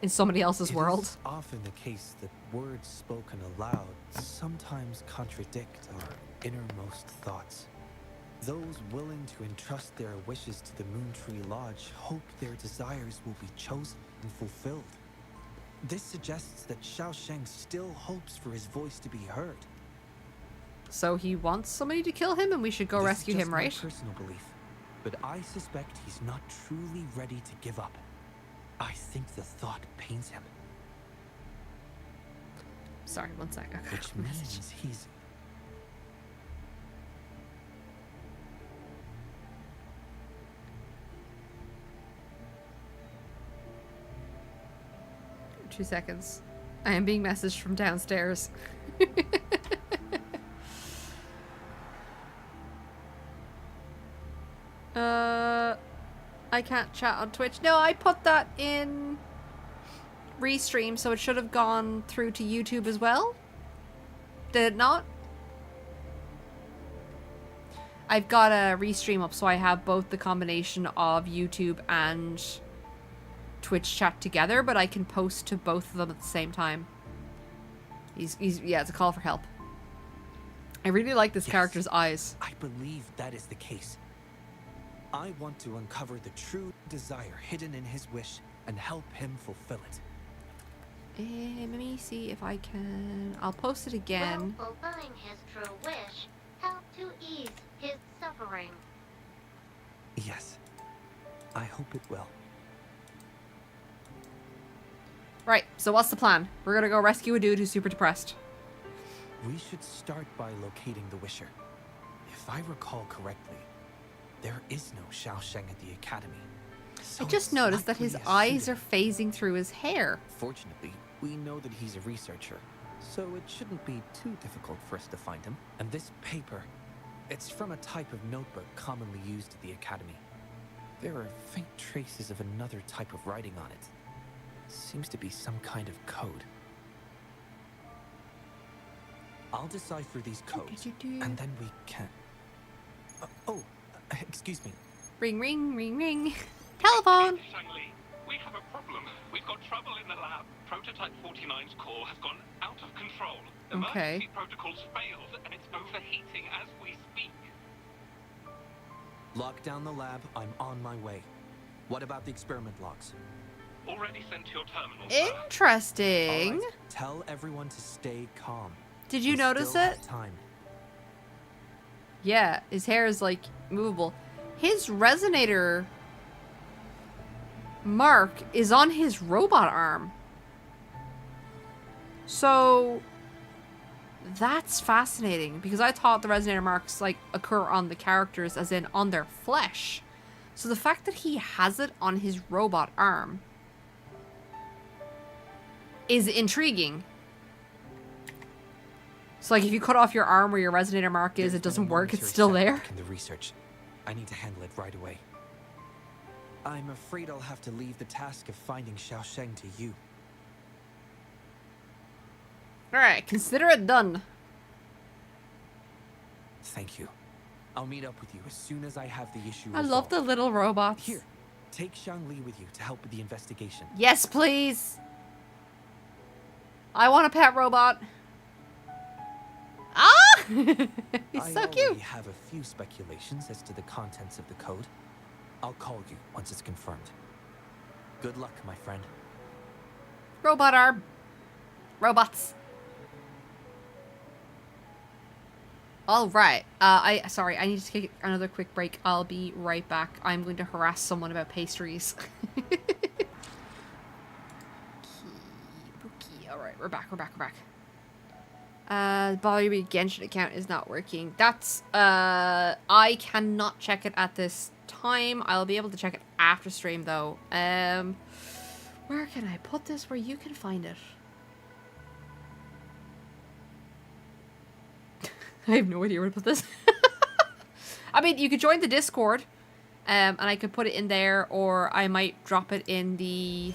in somebody else's world. It is often the case that words spoken aloud sometimes contradict our innermost thoughts. Those willing to entrust their wishes to the Moontree Lodge hope their desires will be chosen and fulfilled. This suggests that Xiaosheng still hopes for his voice to be heard. So he wants somebody to kill him and we should go rescue him, right? This is just my personal belief, but I suspect he's not truly ready to give up. I think the thought pains him. Sorry, 1 sec. Okay. Which means he's... Two seconds. I am being messaged from downstairs. I can't chat on Twitch. No, I put that in Restream, so it should have gone through to YouTube as well. Did it not? I've got a Restream up, so I have both the combination of YouTube and Twitch chat together, but I can post to both of them at the same time. Yeah, it's a call for help. I really like this character's eyes. I believe that is the case. I want to uncover the true desire hidden in his wish and help him fulfill it. Let me see if I can... I'll post it again. Will fulfilling his true wish help to ease his suffering? Yes, I hope it will. Right, so what's the plan? We're gonna go rescue a dude who's super depressed. We should start by locating the Wisher. If I recall correctly, there is no Xiaosheng at the academy. So I just noticed that his eyes are phasing through his hair. Fortunately, we know that he's a researcher, so it shouldn't be too difficult for us to find him. And this paper, it's from a type of notebook commonly used at the academy. There are faint traces of another type of writing on it. Seems to be some kind of code. I'll decipher these codes, and then we can... excuse me. Ring, ring, ring, ring. Telephone! Shangli, we have a problem. We've got trouble in the lab. Prototype 49's core has gone out of control. Emergency protocols failed, and it's overheating as we speak. Lock down the lab. I'm on my way. What about the experiment logs? Already sent to your terminal, sir. Interesting. All right, tell everyone to stay calm. Did you We notice still it? have time. Yeah, his hair is like movable. His resonator mark is on his robot arm. So that's fascinating because I thought the resonator marks like occur on the characters as in on their flesh. So the fact that he has it on his robot arm is intriguing. So like if you cut off your arm where your resonator mark is, There's it doesn't been a work, it's momentary still there. setback in the research. I need to handle it right away. I'm afraid I'll have to leave the task of finding Xiaosheng to you. Alright, consider it done. Thank you. I'll meet up with you as soon as I have the issue I resolved. love the little robots. Here, take Xiangli with you to help with the investigation. Yes, please. I want a pet robot. Ah! He's so cute. I already have a few speculations as to the contents of the code. I'll call you once it's confirmed. Good luck, my friend. Robot arm. Robots. All right. Sorry, I need to take another quick break. I'll be right back. I'm going to harass someone about pastries. All right, we're back. Bollywood Genshin account is not working. That's, I cannot check it at this time. I'll be able to check it after stream, though. Where can I put this where you can find it? I have no idea where to put this. I mean, you could join the Discord, and I could put it in there, or I might drop it in the...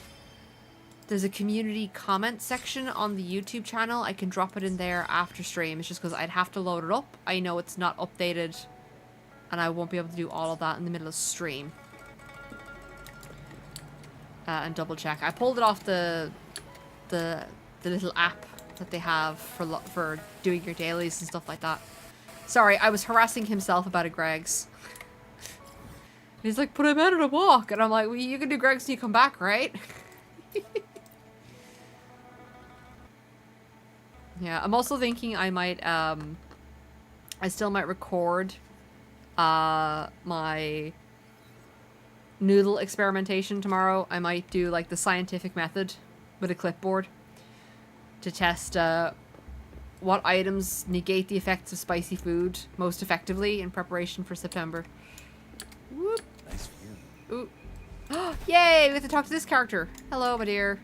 There's a community comment section on the YouTube channel. I can drop it in there after stream. It's just because I'd have to load it up. I know it's not updated, and I won't be able to do all of that in the middle of stream. And double check. I pulled it off the little app that they have for doing your dailies and stuff like that. Sorry, I was harassing himself about a Greg's. He's like, but I'm out on a walk. And I'm like, well, you can do Greg's when you come back, right? Yeah, I'm also thinking I might, I still might record, my noodle experimentation tomorrow. I might do, like, the scientific method with a clipboard to test, what items negate the effects of spicy food most effectively in preparation for September. Whoop. Nice view. Ooh. Yay! We have to talk to this character. Hello, my dear.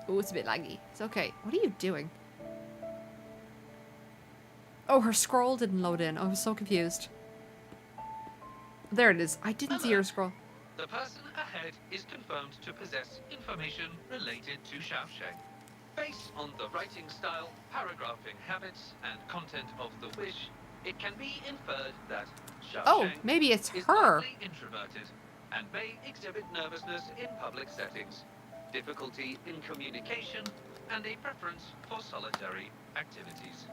Oh, it's a bit laggy. It's okay. What are you doing? Oh, her scroll didn't load in. I was so confused. There it is. I didn't see her scroll. The person ahead is confirmed to possess information related to Xiaosheng. Based on the writing style, paragraphing habits, and content of the wish, it can be inferred that Oh, Xiaosheng maybe it's is her. likely introverted and may exhibit nervousness in public settings, difficulty in communication, and a preference for solitary activities.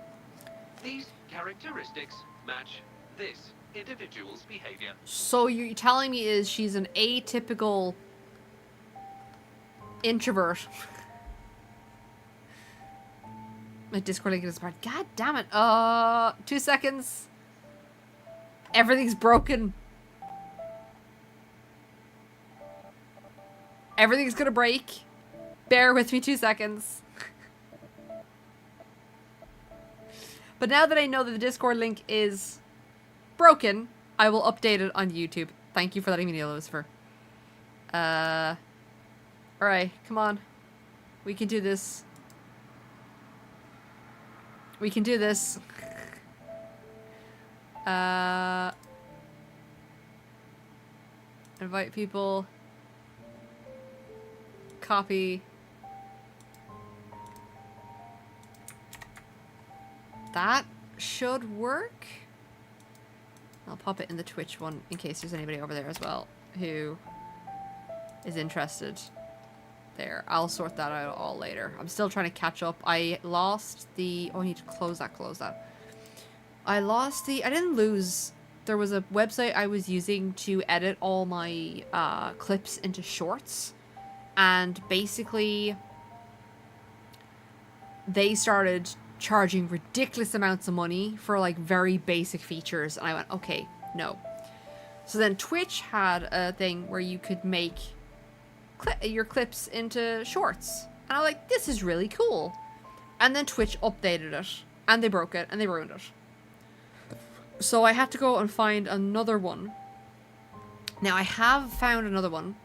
These characteristics match this individual's behavior. So you're telling me is she's an atypical introvert. My Discord link is part. God damn it. 2 seconds. Everything's broken. Everything's gonna break. Bear with me 2 seconds. But now that I know that the Discord link is broken, I will update it on YouTube. Thank you for letting me know, Lucifer. Alright, come on. We can do this. We can do this. Invite people. Copy. That should work. I'll pop it in the Twitch one in case there's anybody over there as well who is interested. There, I'll sort that out all later. I'm still trying to catch up. I lost the... Oh, I need to close that, I lost the... I didn't lose... There was a website I was using to edit all my clips into shorts. And basically, they started charging ridiculous amounts of money for, like, very basic features. And I went, okay, no. So then Twitch had a thing where you could make your clips into shorts. And I was like, this is really cool. And then Twitch updated it. And they broke it. And they ruined it. So I had to go and find another one. Now, I have found another one.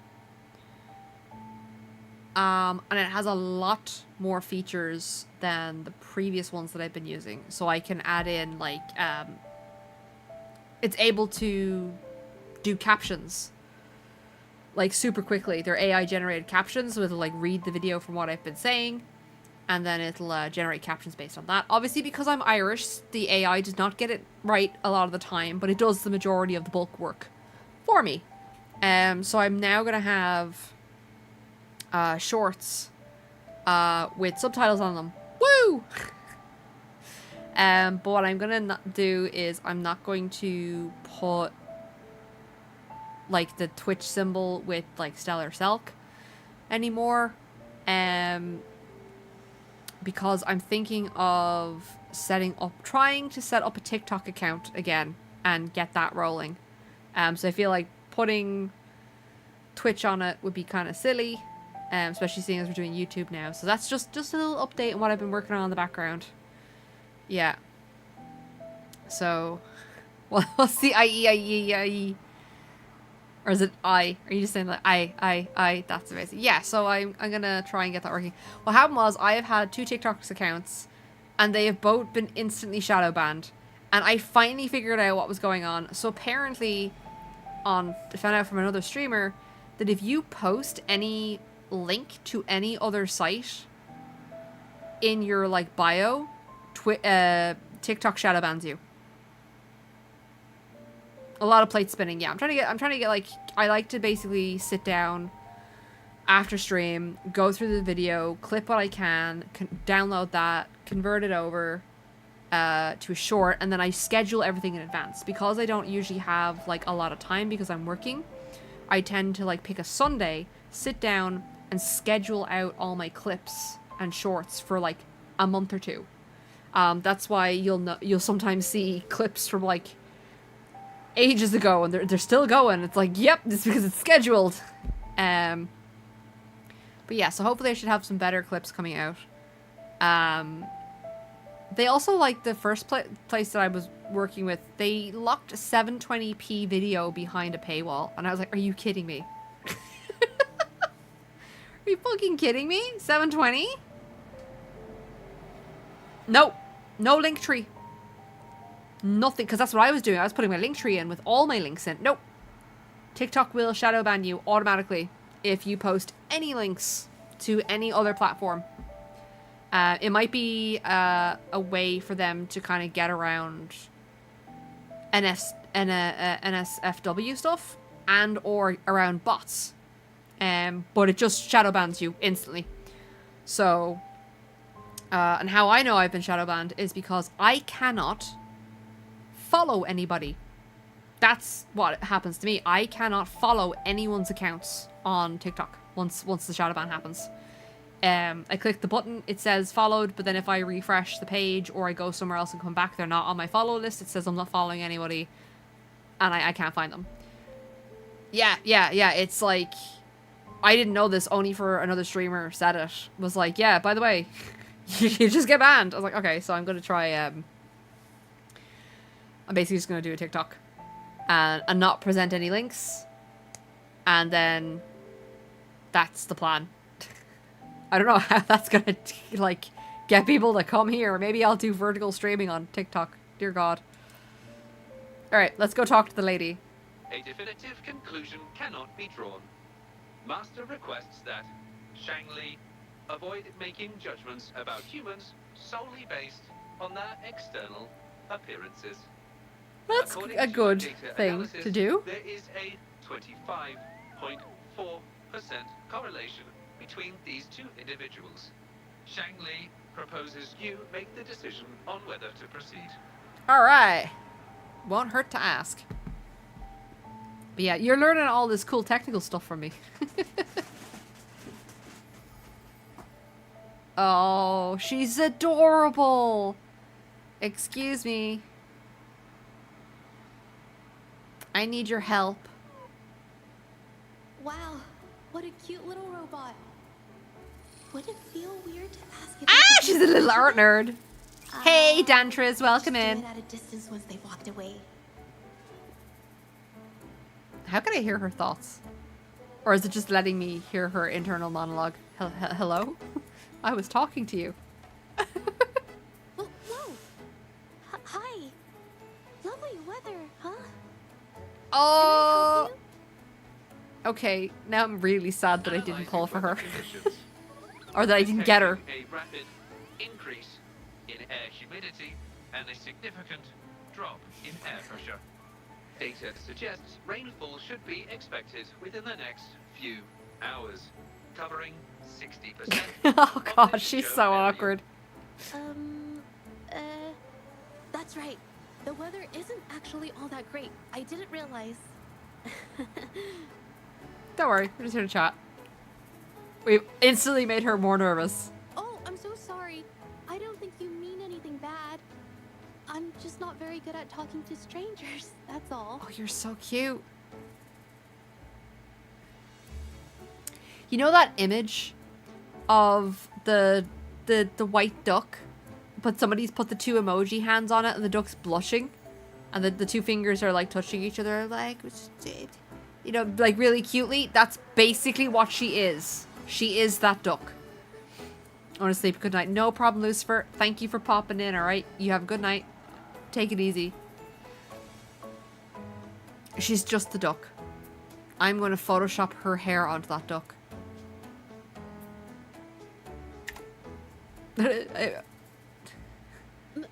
And it has a lot more features than the previous ones that I've been using. So I can add in, like, it's able to do captions. Like, super quickly. They're AI-generated captions, so it'll, like, read the video from what I've been saying. and then it'll generate captions based on that. Obviously, because I'm Irish, the AI does not get it right a lot of the time, but it does the majority of the bulk work for me. So I'm now gonna have shorts with subtitles on them. Woo! But what I'm gonna do is I'm not going to put like the Twitch symbol with like Stellar Selk anymore. Because I'm thinking of trying to set up a TikTok account again and get that rolling. So I feel like putting Twitch on it would be kind of silly, especially seeing as we're doing YouTube now. So that's just a little update on what I've been working on in the background. Yeah. So, well, what's the IE? Or is it I? Are you just saying like I? That's amazing. Yeah, so I'm gonna try and get that working. What happened was I have had 2 TikTok accounts and they have both been instantly shadow banned. And I finally figured out what was going on. So apparently I found out from another streamer that if you post any link to any other site in your like bio, TikTok shadow bans you. A lot of plate spinning. Yeah, I'm trying to get like, I like to basically sit down after stream, go through the video, clip what I can download that, convert it over to a short, and then I schedule everything in advance. Because I don't usually have like a lot of time because I'm working, I tend to like pick a Sunday, sit down and schedule out all my clips and shorts for like a month or 2. That's why you'll sometimes see clips from like ages ago and they're still going. It's like, yep, it's because it's scheduled. But yeah, so hopefully I should have some better clips coming out. They also, like, the first place that I was working with, they locked a 720p video behind a paywall, and I was like, are you kidding me? Are you fucking kidding me? 720? Nope. No link tree. Nothing, because that's what I was doing. I was putting my link tree in with all my links in. Nope. TikTok will shadow ban you automatically if you post any links to any other platform. It might be a way for them to kind of get around NSFW stuff and or around bots. But it just shadow bans you instantly. So, and how I know I've been shadow banned is because I cannot follow anybody. That's what happens to me. I cannot follow anyone's accounts on TikTok once the shadow ban happens. I click the button, it says followed, but then if I refresh the page or I go somewhere else and come back, they're not on my follow list. It says I'm not following anybody and I can't find them. Yeah. It's like, I didn't know this, only for another streamer said it. Was like, yeah, by the way, you just get banned. I was like, okay, so I'm going to try, I'm basically just going to do a TikTok and not present any links. And then that's the plan. I don't know how that's gonna, like, get people to come here. Maybe I'll do vertical streaming on TikTok. Dear God. Alright, let's go talk to the lady. A definitive conclusion cannot be drawn. Master requests that Shangli avoid making judgments about humans solely based on their external appearances. That's According a to good data thing analysis, to do. There is a 25.4% correlation between these 2 individuals. Shangli proposes you make the decision on whether to proceed. Alright. Won't hurt to ask. But yeah, you're learning all this cool technical stuff from me. Oh, she's adorable. Excuse me. I need your help. Wow, what a cute little robot. Would it feel weird to ask if She's a little art nerd. Hey, Dantriz, welcome in. At a distance once they walked away. How can I hear her thoughts? Or is it just letting me hear her internal monologue? Hello? I was talking to you. Whoa. Hi. Lovely weather, huh? Oh. Okay, now I'm really sad that I didn't call for her. Or that I didn't get her. A rapid increase in air humidity, and a significant drop in air pressure. Data suggests rainfall should be expected within the next few hours, covering 60%. Oh god, she's so awkward. That's right. The weather isn't actually all that great. I didn't realize. Don't worry, we're just here to chat. We instantly made her more nervous. Oh, I'm so sorry. I don't think you mean anything bad. I'm just not very good at talking to strangers, that's all. Oh, you're so cute. You know that image of the white duck? But somebody's put the 2 emoji hands on it and the duck's blushing. And the 2 fingers are like touching each other like, you know, like really cutely. That's basically what she is. She is that duck. I want to sleep. Good night. No problem, Lucifer. Thank you for popping in, alright? You have a good night. Take it easy. She's just the duck. I'm going to Photoshop her hair onto that duck.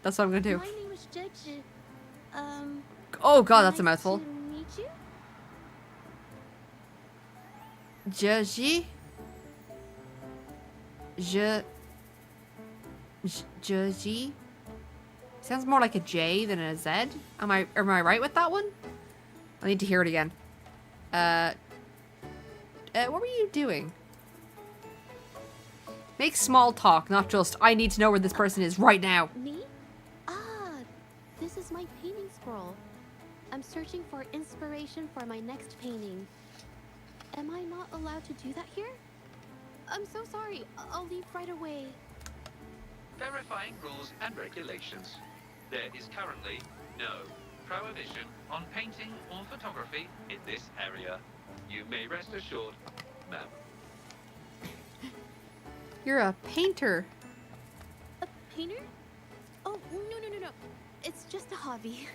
That's what I'm going to do. My name is Zhazhi. Oh god, that's a nice mouthful. to meet you. Zhazhi? Zhazhi? Sounds more like a J than a Z. Am I right with that one? I need to hear it again. What were you doing? Make small talk, not just, I need to know where this person is right now. Me? Ah, this is my painting scroll. I'm searching for inspiration for my next painting. Am I not allowed to do that here? I'm so sorry. I'll leave right away. Verifying rules and regulations. There is currently no prohibition on painting or photography in this area. You may rest assured, ma'am. You're a painter. A painter? Oh, no. It's just a hobby.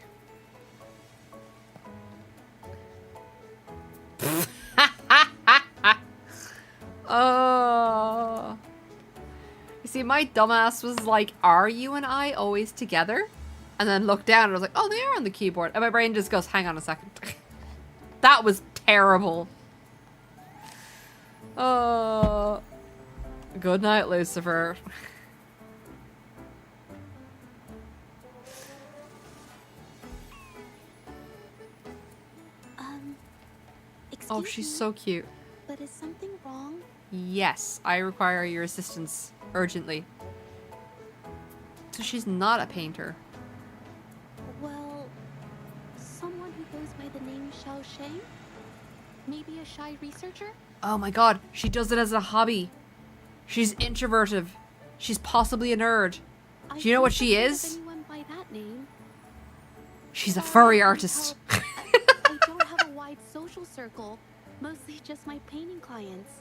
Oh. You see, my dumbass was like, are you and I always together? And then looked down and I was like, oh, they are on the keyboard. And my brain just goes, hang on a second. That was terrible. Oh. Good night, Lucifer. Oh, she's me, so cute. But is something wrong? Yes, I require your assistance urgently. So she's not a painter. Well, someone who goes by the name Xiao Sheng? Maybe a shy researcher? Oh my god, she does it as a hobby. She's introverted. She's possibly a nerd. Do you know what she is? Anyone by that name. She's a furry artist. I don't have a wide social circle. Mostly just my painting clients.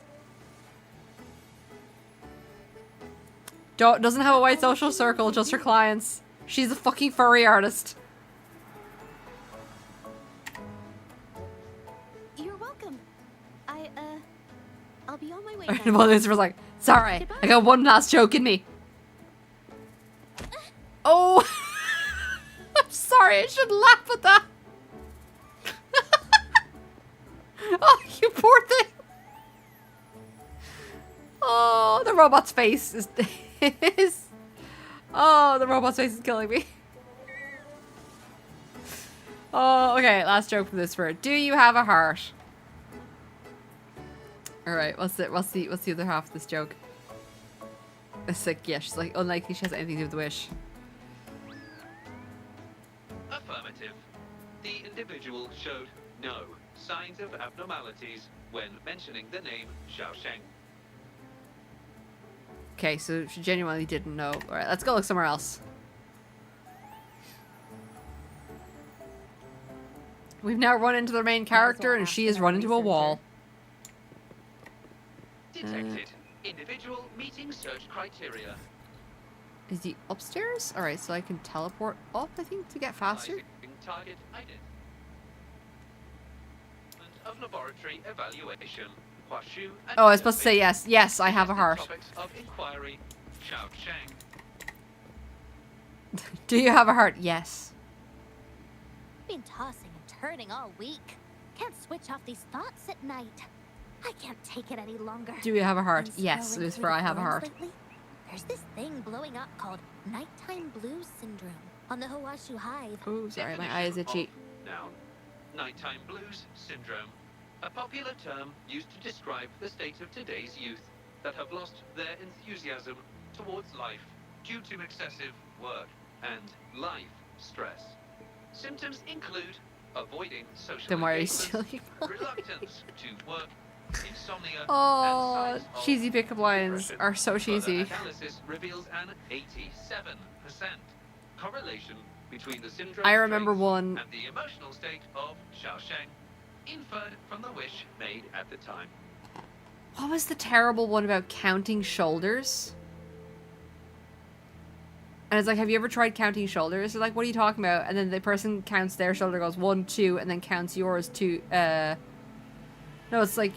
Doesn't have a wide social circle, just her clients. She's a fucking furry artist. You're welcome. I'll be on my way. Well, Lucifer's like, sorry, I got one last joke in me. Oh! I'm sorry, I shouldn't laugh at that. Oh, you poor thing. Oh, the robot's face is... Oh, the robot's face is killing me. Oh, okay, last joke from this word. Do you have a heart? Alright, what's the other half of this joke? It's like, yeah, she's like, unlikely she has anything to do with the wish. Affirmative. The individual showed no signs of abnormalities when mentioning the name Xiao Sheng. Okay, so she genuinely didn't know. Alright, let's go look somewhere else. We've now run into the main character and she has run into a wall. Detected. Individual meeting search criteria. Is he upstairs? Alright, so I can teleport up, I think, to get faster. Target identified. Of laboratory evaluation. Oh, I was supposed to say yes. Yes, I have a heart. Topics of inquiry. Xiao Sheng. Do you have a heart? Yes. Been tossing and turning all week. Can't switch off these thoughts at night. I can't take it any longer. Do you have a heart? Been Yes, scrolling Lucifer, through the I have a forums heart. lately. There's this thing blowing up called nighttime blues syndrome on the Hawashu Hive. Oh, sorry, my Definition eye is itchy. of Noun. Nighttime blues syndrome. A popular term used to describe the state of today's youth that have lost their enthusiasm towards life due to excessive work and life stress. Symptoms include avoiding social Then why are you engagements, still reluctance to work, insomnia, Oh, and signs of cheesy pickup lines depression. are so Further cheesy. analysis reveals an 87% correlation between the syndrome I remember traits one. and the emotional state of Xiaosheng, inferred from the wish made at the time. What was the terrible one about counting shoulders? And it's like, have you ever tried counting shoulders? They're like, what are you talking about? And then the person counts their shoulder, goes 1, 2, and then counts yours 2. No, it's like,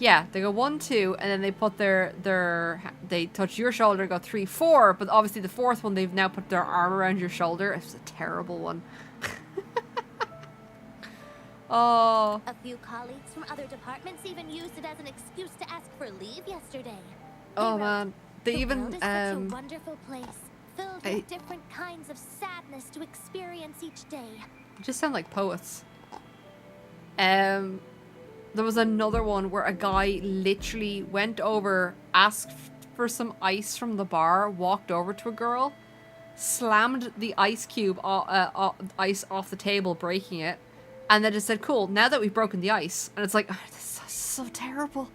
yeah, they go 1, 2, and then they put they touch your shoulder and go 3, 4. But obviously the fourth one, they've now put their arm around your shoulder. It's a terrible one. Oh. A few colleagues from other departments even used it as an excuse to ask for leave yesterday. Oh man, they "The even world is such a wonderful place, filled with different kinds of sadness to experience each day." just sound like poets. There was another one where a guy literally went over, asked for some ice from the bar, walked over to a girl, slammed the ice cube ice off the table, breaking it, and then just said, "Cool, now that we've broken the ice." And it's like, oh, this is so terrible.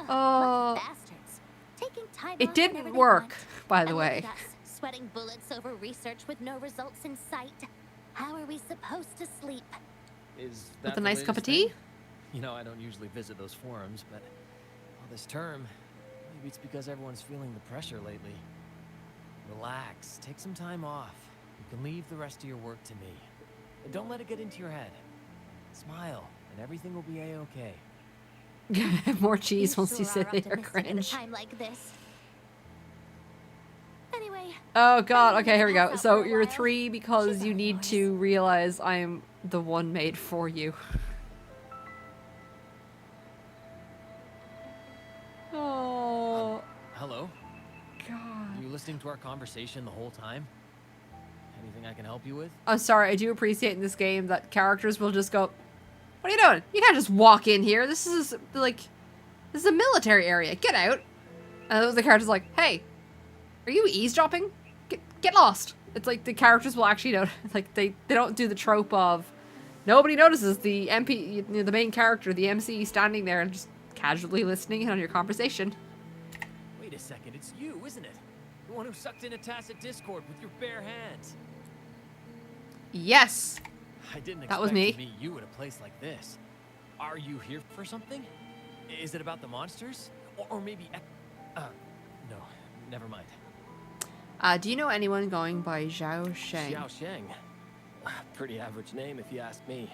Oh, Bastards. Taking time it off didn't whenever they work, want. by the And way. look at us, sweating bullets over research with no results in sight. How are we supposed to sleep? Is With that a the nice cup of latest tea? thing? You know, I don't usually visit those forums, but all this term, maybe it's because everyone's feeling the pressure lately. Relax, take some time off. You can leave the rest of your work to me. And don't let it get into your head. Smile, and everything will be a-okay. More cheese once you sure sit are there, optimistic at a cringe. time like this. Anyway. Oh god, I'm okay, here we gonna go. pass out So for a you're while. 3 because She's you our need voice. to realize I'm the one made for you. Oh Hello? god. You listening to our conversation the whole time? Anything I can help you with? I'm sorry, I do appreciate in this game that characters will just go, "What are you doing? You can't just walk in here. This is like, this is a military area. Get out." And the character's like, "Hey, are you eavesdropping? Get lost." It's like the characters will actually know, like they don't do the trope of nobody notices the MP, you know, the main character, the MC standing there and just casually listening in on your conversation. Wait a second, it's you, isn't it? The one who sucked in a tacit discord with your bare hands. Yes. I didn't That expect was me. to meet you at a place like this. Are you here for something? Is it about the monsters? Or maybe... no, never mind. Do you know anyone going by Zhao Sheng? Xiao Sheng. Pretty average name if you ask me.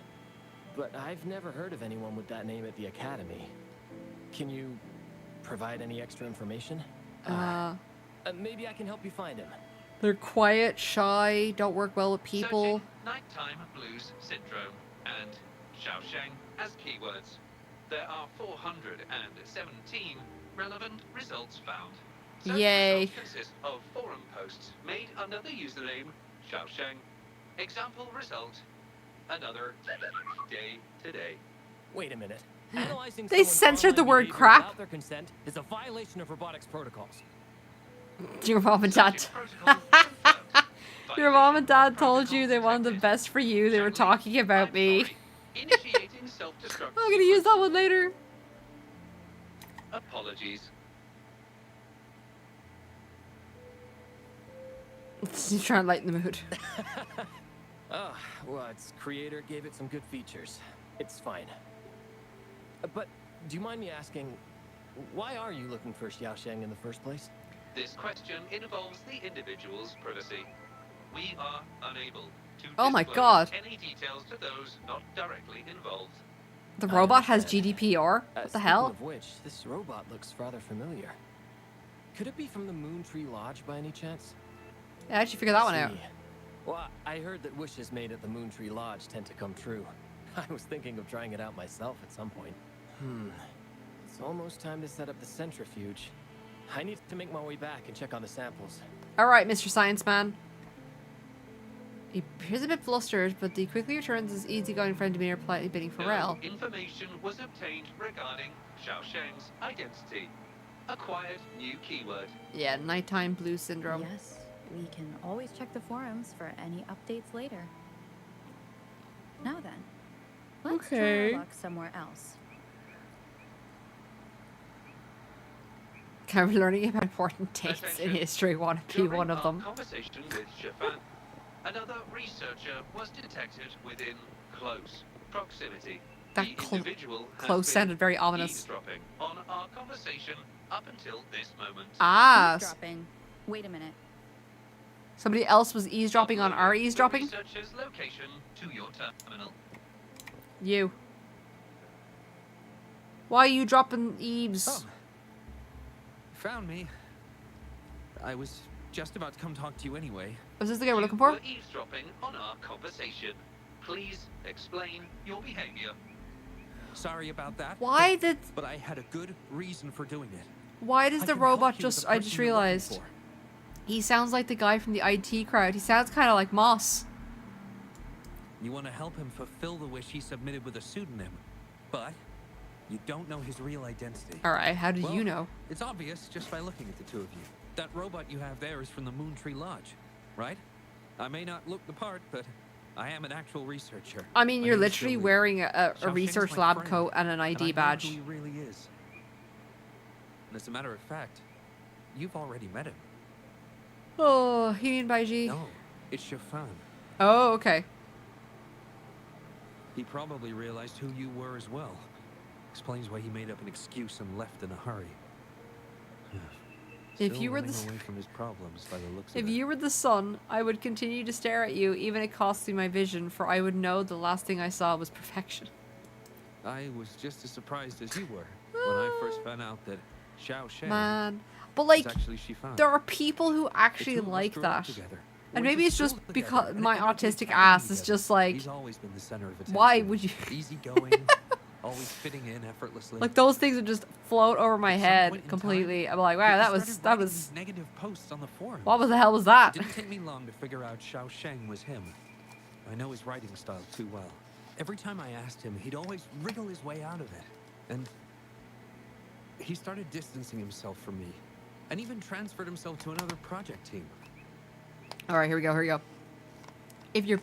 But I've never heard of anyone with that name at the academy. Can you provide any extra information? Maybe I can help you find him. They're quiet, shy, don't work well with people. Searching nighttime blues syndrome and Xiaosheng as keywords. There are 417 relevant results found. Search Yay. results consist of forum posts made under the username Xiaosheng. Example result: another day today. Wait a minute. Analyzing They someone's censored the online word behavior crap. without their consent is a violation of robotics protocols. Your mom and dad. Your mom and dad told you they wanted the best for you. They were talking about me. Initiating self-destruct. I'm gonna use that one later. Apologies. Just trying to lighten the mood. Ah, well, its creator gave it some good features. It's fine. But do you mind me asking, why are you looking for Xiaosheng in the first place? This question involves the individual's privacy. We are unable to Oh my disclose God. any details to those not directly involved. The I robot has understand. GDPR? What the Speaking hell? of which, this robot looks rather familiar. Could it be from the Moon Tree Lodge by any chance? I actually figured that one out. Well, I heard that wishes made at the Moon Tree Lodge tend to come true. I was thinking of trying it out myself at some point. It's almost time to set up the centrifuge. I need to make my way back and check on the samples. All right, Mr. Science Man. He appears a bit flustered, but he quickly returns his easygoing friend demeanor, politely bidding farewell. No information was obtained regarding Xiao Sheng's identity. Acquired new keyword. Yeah, nighttime blues syndrome. Yes, we can always check the forums for any updates later. Now then, let's try our luck somewhere else. Kind of learning about important dates in history. Want to be During one of our them. Conversation with Shifan, another researcher was detected within close proximity. That The individual has close been sounded very ominous. eavesdropping on our conversation up until this moment. Ah, Eavesdropping. Wait a minute. somebody else was eavesdropping on our eavesdropping? The researcher's location to your terminal. You. Why are you dropping eaves? Oh. Found me. I was just about to come talk to you anyway. Is this the guy we're looking You for? were eavesdropping on our conversation. Please explain your behavior. Sorry about that. Why did... But I had a good reason for doing it. Why does I the can robot help you with just... the I person just you're looking realized. for. He sounds like the guy from the IT crowd. He sounds kind of like Moss. You want to help him fulfill the wish he submitted with a pseudonym, but you don't know his real identity. Alright, how did you know? It's obvious just by looking at the two of you. That robot you have there is from the Moon Tree Lodge, right? I may not look the part, but I am an actual researcher. I mean, My you're name is literally Zhazhi. wearing a Xiao Sheng's research my lab friend, coat and an and I ID know badge. who he really is. And as a matter of fact, you've already met him. Oh, you mean Baiji? No, it's Shifan. Oh, okay. He probably realized who you were as well. Explains why he made up an excuse and left in a hurry. If Still you were running the... away from his problems by the looks If of it. you were the sun, I would continue to stare at you, even it costing my vision, for I would know the last thing I saw was perfection. I was just as surprised as you were when I first found out that Xiao Sheng Man. But is like, actually Shifan. there are people who The actually two of us like grew up that. together. And Went maybe to it's just school together, because and my ended up in autistic academy ass is together. just like, He's always been the center of attention. why would you... Easygoing, always fitting in effortlessly. Like, those things would just float over my At some head point in completely. time, I'm like, wow, he that started was... writing these negative posts on the forum. What the hell was that? It didn't take me long to figure out Xiao Sheng was him. I know his writing style too well. Every time I asked him, he'd always wriggle his way out of it. And he started distancing himself from me, and even transferred himself to another project team. All right, here we go, here we go. If you're...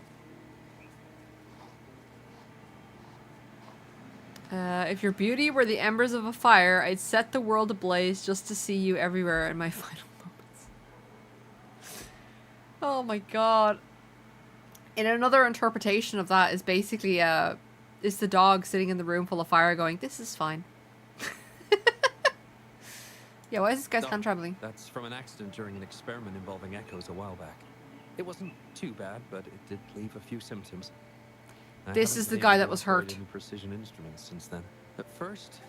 if your beauty were the embers of a fire, I'd set the world ablaze just to see you everywhere in my final moments. Oh my god. And another interpretation of that is basically, is the dog sitting in the room full of fire going, this is fine. Yeah, why is this guy's hand traveling? That's from an accident during an experiment involving echoes a while back. It wasn't too bad, but it did leave a few symptoms. I This haven't is the been guy able that to was operate hurt. any precision instruments since then. At first,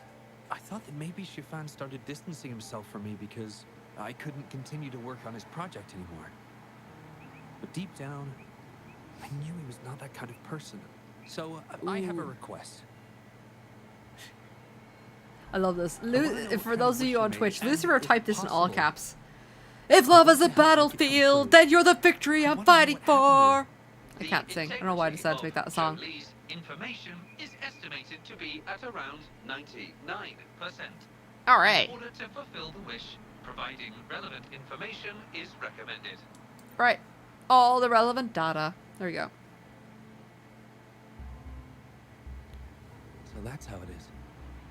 I thought that maybe Shifan started distancing himself from me because I couldn't continue to work on his project anymore. But deep down, I knew he was not that kind of person. So I have a request. I love this. wanna know what For kind those of of you wish on you Twitch, made, Lucifer and if typed this in all possible, caps. If love is a I'd help you to come battlefield, true. then you're the victory I'm wanna know fighting what happened for. I can't sing. I don't know why I decided to make that a song. Jolie's information is estimated to be at around 99%. Alright. In order to fulfill the wish, providing relevant information is recommended. Right. All the relevant data. There we go. So that's how it is.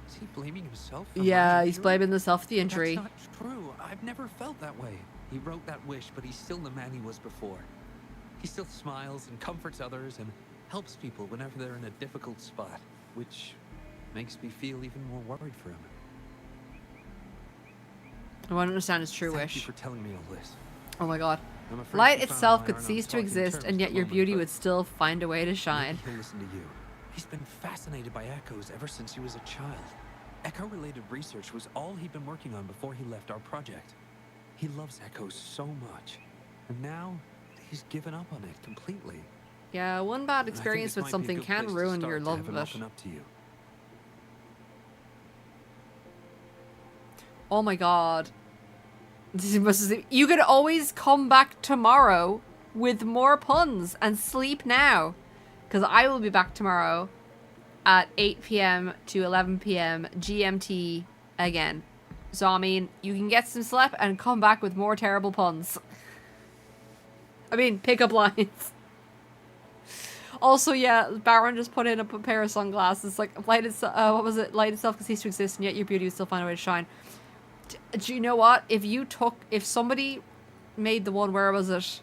Is he blaming himself? For Yeah, my he's injury? blaming himself for the injury. That's not true. I've never felt that way. He wrote that wish, but he's still the man he was before. He still smiles and comforts others and helps people whenever they're in a difficult spot, which makes me feel even more worried for him. I want to understand his true Thank you wish. for telling me all this. Oh my god. I'm afraid Light Shifan and itself I could aren't on cease to talking exist, terms and at yet the your moment, beauty but would still find a way to maybe shine. he'll listen to you. He's been fascinated by echoes ever since he was a child. Echo-related research was all he'd been working on before he left our project. He loves Echoes so much. And now, he's given up on it completely. Yeah, one bad And I think experience this with might be a something good can place to ruin start your to love have of him it. open up to you. Oh my god. You could always come back tomorrow with more puns and sleep now. Because I will be back tomorrow at 8 p.m. to 11 p.m. GMT again. So, I mean, you can get some sleep and come back with more terrible puns. I mean, pickup lines. Also, yeah, Baron just put in a pair of sunglasses. Like, what was it? Light itself can cease to exist, and yet your beauty will still find a way to shine. Do you know what? If somebody made the one, where was it?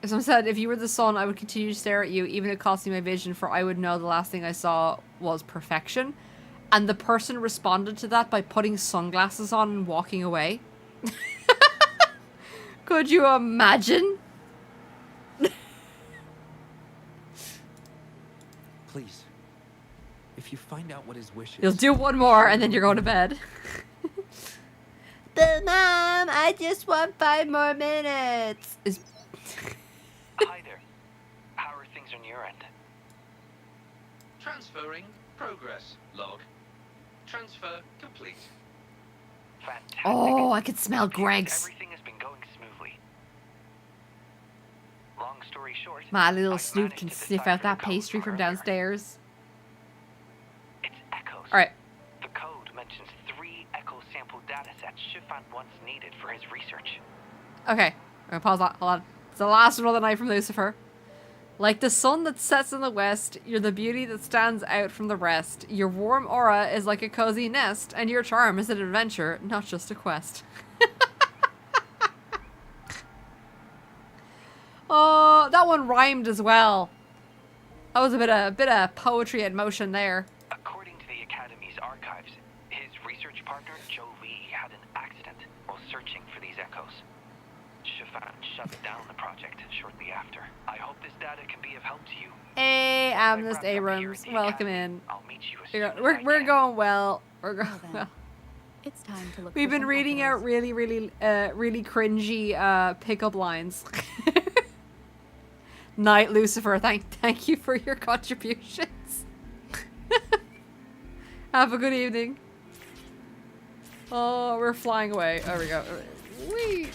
If someone said, if you were the sun, I would continue to stare at you, even if it cost me my vision, for I would know the last thing I saw was perfection. And the person responded to that by putting sunglasses on and walking away. Could you imagine? Please, if you find out what his wish is... You'll do one more and then you're going to bed. But Mom, I just want 5 more minutes. Hi there. How are things on your end? Transferring progress log. Transfer complete. Fantastic. Oh, I could smell Greg's. Everything has been going smoothly. Long story short, My little I've Snoop managed can to sniff decipher out that the code pastry for from earlier. downstairs. It's echoes. Alright. The code mentions 3 echo sample datasets Shifan once needed for his research. Okay. I'm gonna pause that. Hold on. It's the last one of the night from Lucifer. Like the sun that sets in the west, you're the beauty that stands out from the rest. Your warm aura is like a cozy nest, and your charm is an adventure, not just a quest. Oh, that one rhymed as well. That was a bit of poetry in motion there. According to the Academy's archives, his research partner, Joe Lee, had an accident while searching for these echoes. Shifan shut down the project shortly after. I hope this data can be of help to you. Hey, Amnesty Abrams, welcome in. We're going well. We're going well. It's time to look. We've for been some reading echoes. out really cringy pickup lines. Night, Lucifer. Thank you for your contributions. Have a good evening. Oh, we're flying away. There we go. Whee!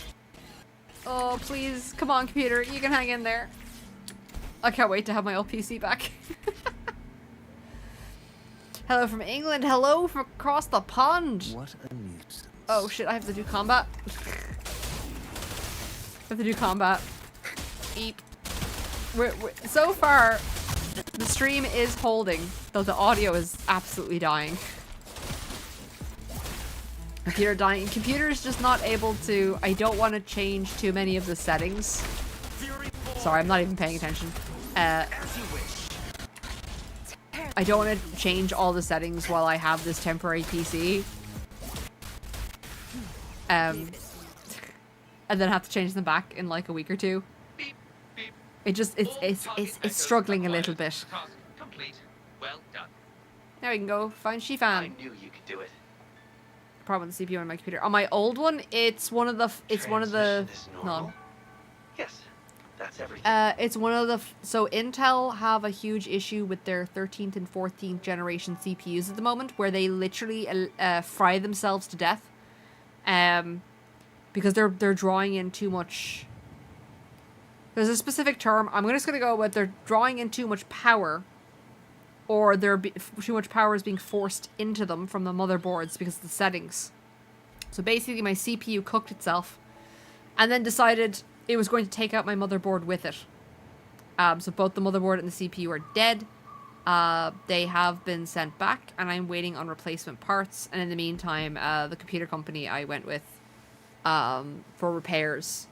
Oh, please. Come on, computer. You can hang in there. I can't wait to have my old PC back. Hello from England. Hello from across the pond. What a nuisance. Oh, shit. I have to do combat. I have to do combat. Eep. So far, the stream is holding, though the audio is absolutely dying. Computer dying. Computer's just not able to... I don't want to change too many of the settings. Sorry, I'm not even paying attention. I don't want to change all the settings while I have this temporary PC. And then have to change them back in like a week or two. It just, it's struggling a little bit. Task complete. Well done. Now we can go find Shifan. I knew you could do it. Problem with the CPU on my computer. On my old one, it's one of the, Transmission is normal? Yes, that's everything. it's one of the, so Intel have a huge issue with their 13th and 14th generation CPUs at the moment, where they literally fry themselves to death. Because they're drawing in too much. There's a specific term. I'm just going to go with they're drawing in too much power, or too much power is being forced into them from the motherboards because of the settings. So basically my CPU cooked itself and then decided it was going to take out my motherboard with it. So both the motherboard and the CPU are dead. They have been sent back and I'm waiting on replacement parts. And in the meantime, the computer company I went with for repairs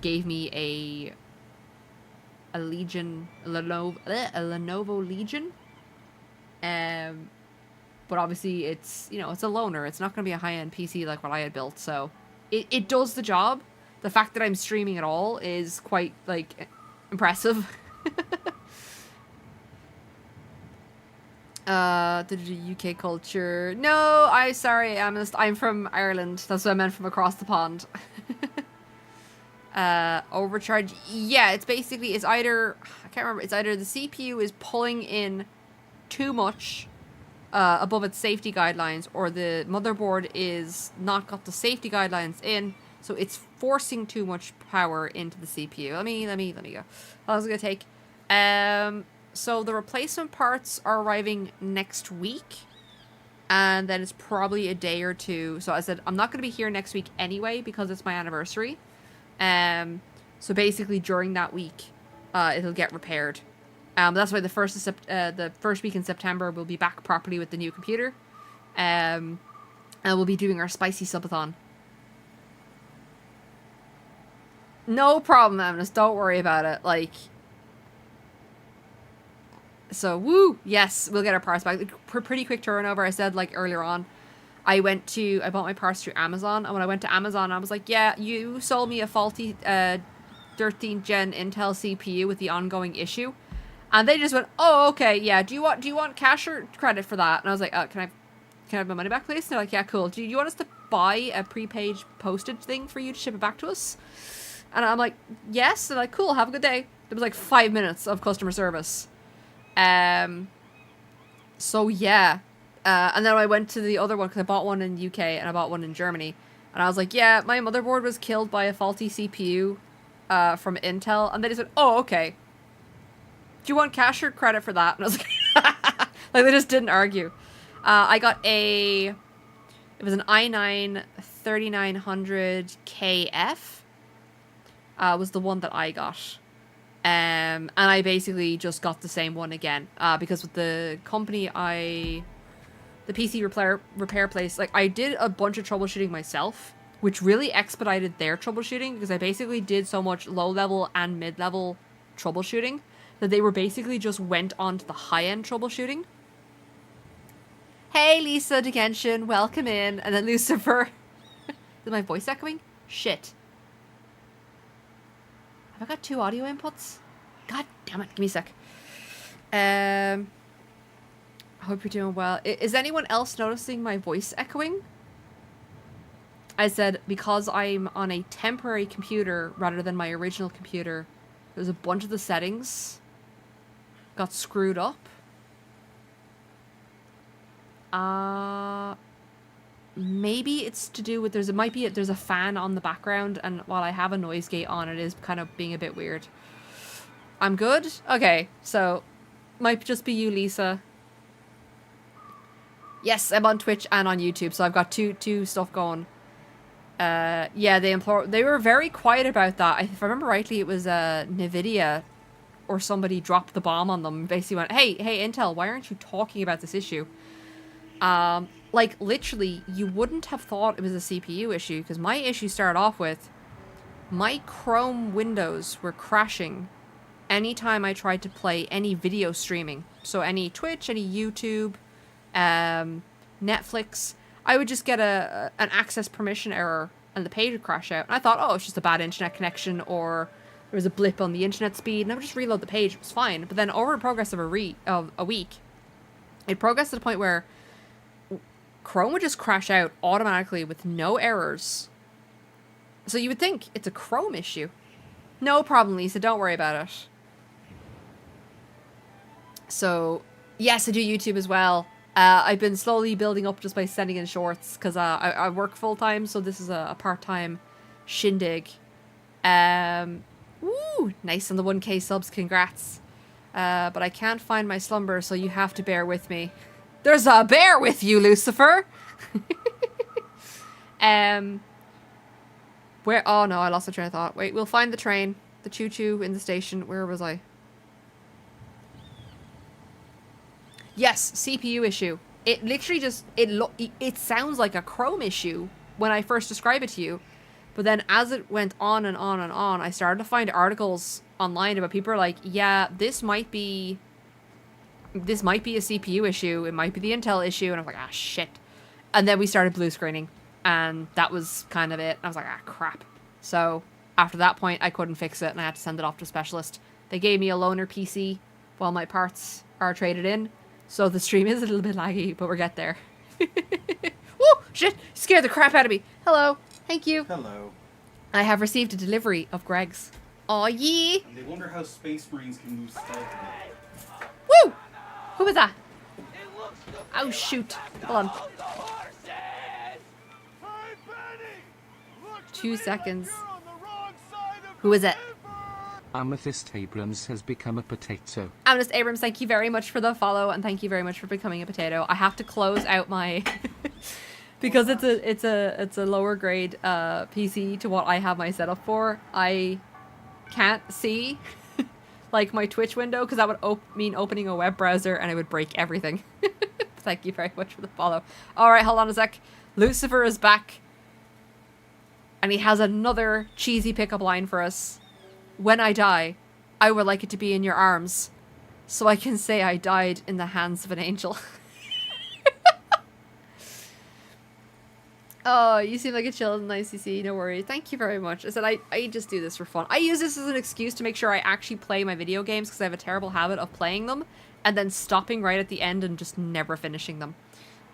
gave me a Lenovo Legion. But obviously it's, it's a loaner. It's not going to be a high-end PC like what I had built. So it does the job. The fact that I'm streaming at all is quite, like, impressive. The UK culture. No, I'm from Ireland. That's what I meant, from across the pond. Overcharge. Yeah, it's either, I can't remember, it's either the CPU is pulling in too much above its safety guidelines, or the motherboard is not got the safety guidelines in, so it's forcing too much power into the CPU. Let me go. How long is it gonna take? So the replacement parts are arriving next week, and then it's probably a day or two. So I said I'm not gonna be here next week anyway because it's my anniversary. So basically during that week, it'll get repaired. That's why the first week in September we'll be back properly with the new computer. And we'll be doing our spicy subathon. No problem, Amnes. Don't worry about it. Like, so woo, yes, we'll get our parts back. Pretty quick turnover. I said like earlier on, I bought my parts through Amazon, and when I went to Amazon, I was like, yeah, you sold me a faulty 13th gen Intel CPU with the ongoing issue. And they just went, oh, okay, yeah, do you want cash or credit for that? And I was like, can I have my money back, please? And they're like, yeah, cool. Do you want us to buy a prepaid postage thing for you to ship it back to us? And I'm like, yes. They're like, cool, have a good day. It was like 5 minutes of customer service. So yeah. And then I went to the other one, because I bought one in the UK and I bought one in Germany. And I was like, yeah, my motherboard was killed by a faulty CPU from Intel. And they just went, oh, okay. Do you want cash or credit for that? And I was like, like, they just didn't argue. I got it was an i9 3900 KF. Was the one that I got. And I basically just got the same one again. Because with the company the PC repair place, like, I did a bunch of troubleshooting myself, which really expedited their troubleshooting, because I basically did so much low-level and mid-level troubleshooting that they were basically just went on to the high-end troubleshooting. Hey, Lisa DeGenshin, welcome in. And then Lucifer. Is my voice echoing? Shit. Have I got 2 audio inputs? God damn it. Give me a sec. I hope you're doing well. Is anyone else noticing my voice echoing? I said, because I'm on a temporary computer rather than my original computer, there's a bunch of the settings got screwed up. Maybe it's to do with, there's a fan on the background, and while I have a noise gate on, it is kind of being a bit weird. I'm good? Okay, so might just be you, Lisa. Yes, I'm on Twitch and on YouTube, so I've got two stuff going. Yeah, they were very quiet about that. If I remember rightly, it was Nvidia or somebody dropped the bomb on them and basically went, hey Intel, why aren't you talking about this issue? Like, literally, you wouldn't have thought it was a CPU issue, because my issue started off with my Chrome windows were crashing anytime I tried to play any video streaming. So any Twitch, any YouTube, Netflix, I would just get an access permission error and the page would crash out. And I thought, oh, it's just a bad internet connection, or there was a blip on the internet speed, and I would just reload the page. It was fine. But then over the progress of a week, it progressed to the point where Chrome would just crash out automatically with no errors. So you would think it's a Chrome issue. No problem, Lisa. Don't worry about it. So, yes, I do YouTube as well. I've been slowly building up just by sending in shorts, because I work full-time, so this is a part-time shindig. Woo! Nice on the 1K subs. Congrats. But I can't find my slumber, so you have to bear with me. There's a bear with you, Lucifer! Where? Oh no, I lost the train of thought. Wait, we'll find the train. The choo-choo in the station. Where was I? Yes, CPU issue. It literally just, it sounds like a Chrome issue when I first describe it to you. But then as it went on and on and on, I started to find articles online about people are like, yeah, this might be a CPU issue. It might be the Intel issue. And I was like, ah, shit. And then we started blue screening. And that was kind of it. I was like, ah, crap. So after that point, I couldn't fix it. And I had to send it off to a specialist. They gave me a loaner PC while my parts are traded in. So the stream is a little bit laggy, but we're getting there. Woo! Shit! Scared the crap out of me. Hello. Thank you. Hello. I have received a delivery of Greg's. Aw, yeah. And they wonder how Space Marines can move stealthily. Woo! Who was that? Oh, shoot. Hold on. 2 seconds. Who is it? Amethyst Abrams has become a potato. Amethyst Abrams, thank you very much for the follow, and thank you very much for becoming a potato. I have to close out my because it's a lower grade PC to what I have my setup for. I can't see like my Twitch window because that would mean opening a web browser and it would break everything. Thank you very much for the follow. All right, hold on a sec. Lucifer is back, and he has another cheesy pickup line for us. When I die, I would like it to be in your arms, so I can say I died in the hands of an angel. Oh, you seem like a chill and nice CC. No worries. Thank you very much. I said I just do this for fun. I use this as an excuse to make sure I actually play my video games because I have a terrible habit of playing them and then stopping right at the end and just never finishing them.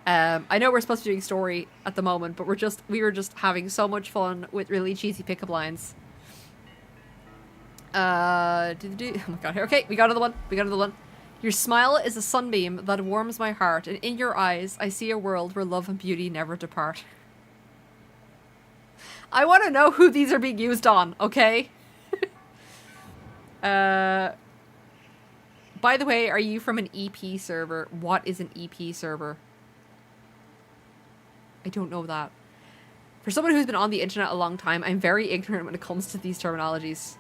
I know we're supposed to be doing story at the moment, but we were just having so much fun with really cheesy pickup lines. Oh my god, okay, we got another one. Your smile is a sunbeam that warms my heart, and in your eyes I see a world where love and beauty never depart. I want to know who these are being used on, okay? By the way, are you from an EP server? What is an EP server? I don't know that. For someone who's been on the internet a long time, I'm very ignorant when it comes to these terminologies.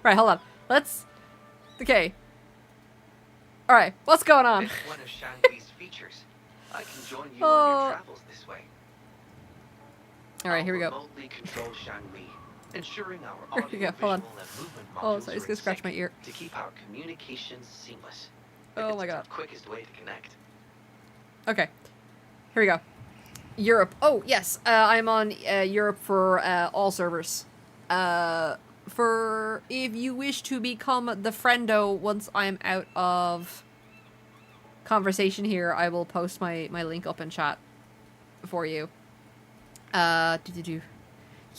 Right, hold on. Okay. Alright, what's going on? It's one of Shangri's features. I can join you on your travels this way. Alright, here we go. Remotely control Shangri, ensuring our Here we go, audio, hold on. visual, and movement Oh, modules sorry, it's are gonna in scratch sync my ear. to keep our communications seamless. Oh my god. It's the quickest way to connect. Okay. Here we go. Europe. Oh, yes. I'm on Europe for all servers. For if you wish to become the friendo once I'm out of conversation here, I will post my link up in chat for you. Yeah,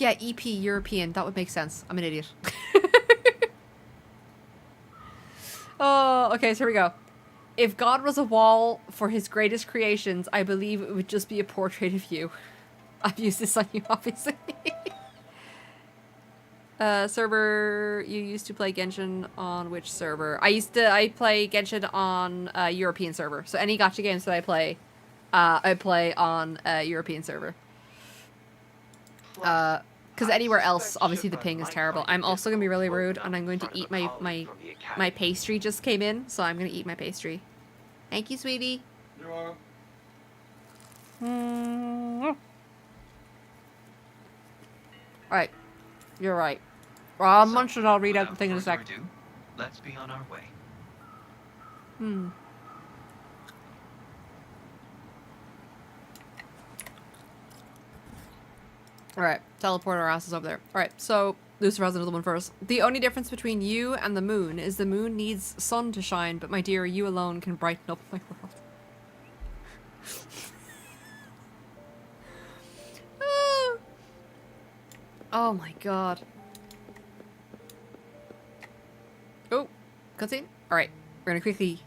EP European. That would make sense. I'm an idiot. Oh, okay, so here we go. If God was a wall for his greatest creations, I believe it would just be a portrait of you. I've used this on you, obviously. Server, you used to play Genshin on which server? I play Genshin on a European server. So any gacha games that I play on a European server. Because anywhere else, obviously the ping is terrible. I'm also going to be really rude, and I'm going to eat my pastry just came in, so I'm going to eat my pastry. Thank you, sweetie. You're welcome. Alright. You're right. Well, I'm munching, I'll read out the thing in a sec. Let's be on our way. Alright, teleport our asses over there. Alright, so Lucifer has another one first. The only difference between you and the moon is the moon needs sun to shine, but my dear, you alone can brighten up my world. Oh my god. Oh, cutscene? Alright, we're gonna quickly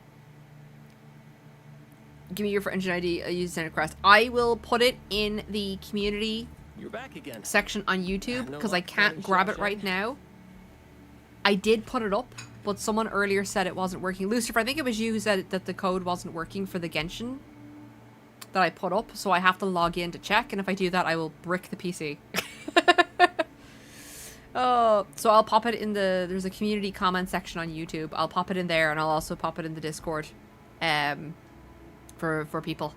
give me your engine ID, use standard request. I will put it in the community You're back again. section on YouTube because I can't grab it right now. I did put it up, but someone earlier said it wasn't working. Lucifer, I think it was you who said that the code wasn't working for the Genshin that I put up, so I have to log in to check, and if I do that, I will brick the PC. Oh, so I'll pop it in there's a community comment section on YouTube. I'll pop it in there, and I'll also pop it in the Discord, for people.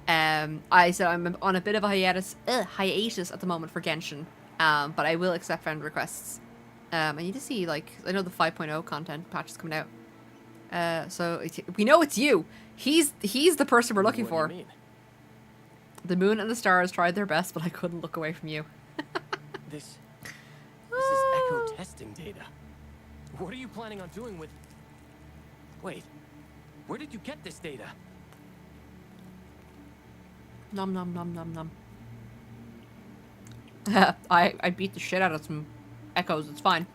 I said I'm on a bit of a hiatus at the moment for Genshin, but I will accept friend requests. I need to see, like, I know the 5.0 content patch is coming out. So we know it's you. He's the person we're looking for. The moon and the stars tried their best, but I couldn't look away from you. This is echo testing data. What are you planning on doing with... Wait, where did you get this data? Nom nom nom nom nom. I beat the shit out of some echoes, it's fine.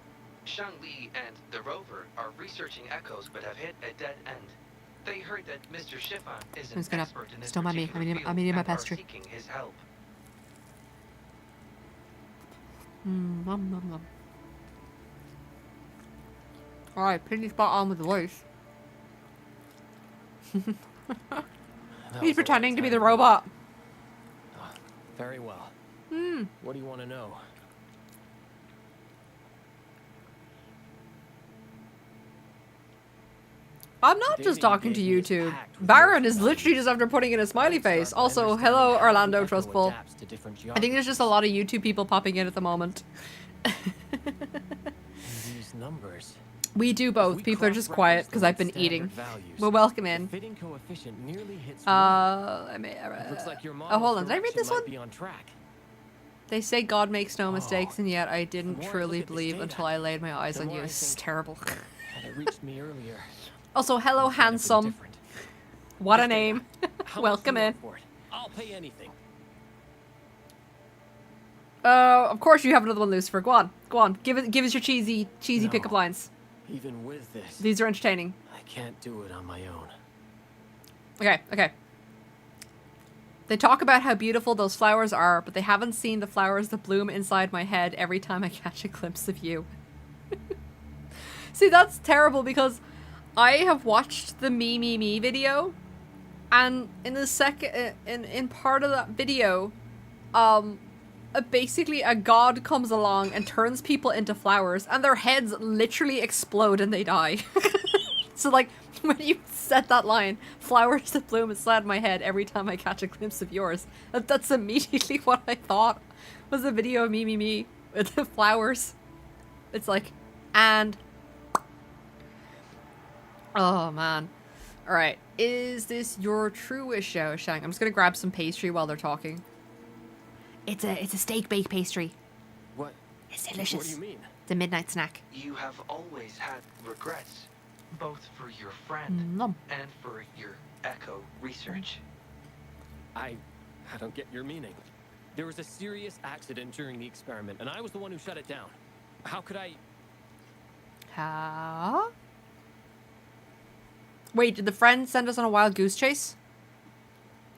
Shangli and the rover are researching echoes but have hit a dead end. They heard that Mr. Chiffon is an expert in this particular field I'm eating my and are pastry. seeking his help. Nom nom nom. Alright, pretty spot on with the voice. He's pretending to be the robot. Oh, very well. What do you want to know? I'm not just talking to YouTube. Baron is literally just after putting in a smiley face. Also, hello Orlando Trustful. I think there's just a lot of YouTube people popping in at the moment. These numbers. We do both. People are just quiet because I've been eating. Well, welcome in. Oh, hold on. Did I read this one? They say God makes no mistakes, and yet I didn't truly believe until I laid my eyes on you. This is terrible. Also, hello, handsome. What a name. Welcome in. I'll pay anything. Of course you have another one, Lucifer. Go on. Go on. Give us your cheesy pickup lines. Even with this, these are entertaining. I can't do it on my own. Okay. They talk about how beautiful those flowers are, but they haven't seen the flowers that bloom inside my head every time I catch a glimpse of you. See, that's terrible because I have watched the me video, and in the second, in part of that video, basically a god comes along and turns people into flowers, and their heads literally explode and they die. So like, when you said that line, flowers that bloom inside my head every time I catch a glimpse of yours, that's immediately what I thought was a video of me with the flowers. It's like, and... Oh man. Alright, is this your true wish, Xiao Shang? I'm just gonna grab some pastry while they're talking. It's a steak bake pastry. What? It's delicious. What do you mean? It's a midnight snack. You have always had regrets, both for your friend and for your echo research. I don't get your meaning. There was a serious accident during the experiment, and I was the one who shut it down. How could I... How? Wait, did the friend send us on a wild goose chase?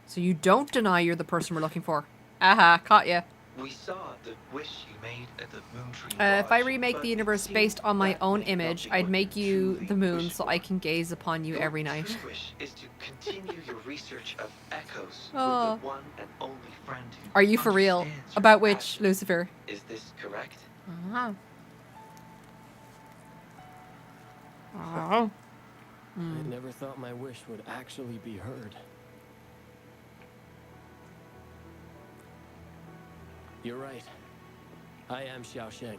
So you don't deny you're the person we're looking for. Aha, caught ya. We saw the wish you made at the Moon Tree if I Lodge, remake the universe based on my own image, I'd make you the moon so I can gaze upon you every night. Your wish is to continue your research of echoes Oh. with the one and only friend who Are you for real? understands your About which, passion. Lucifer? Is this correct? Oh. Oh. I never thought my wish would actually be heard. You're right. I am Xiao Sheng.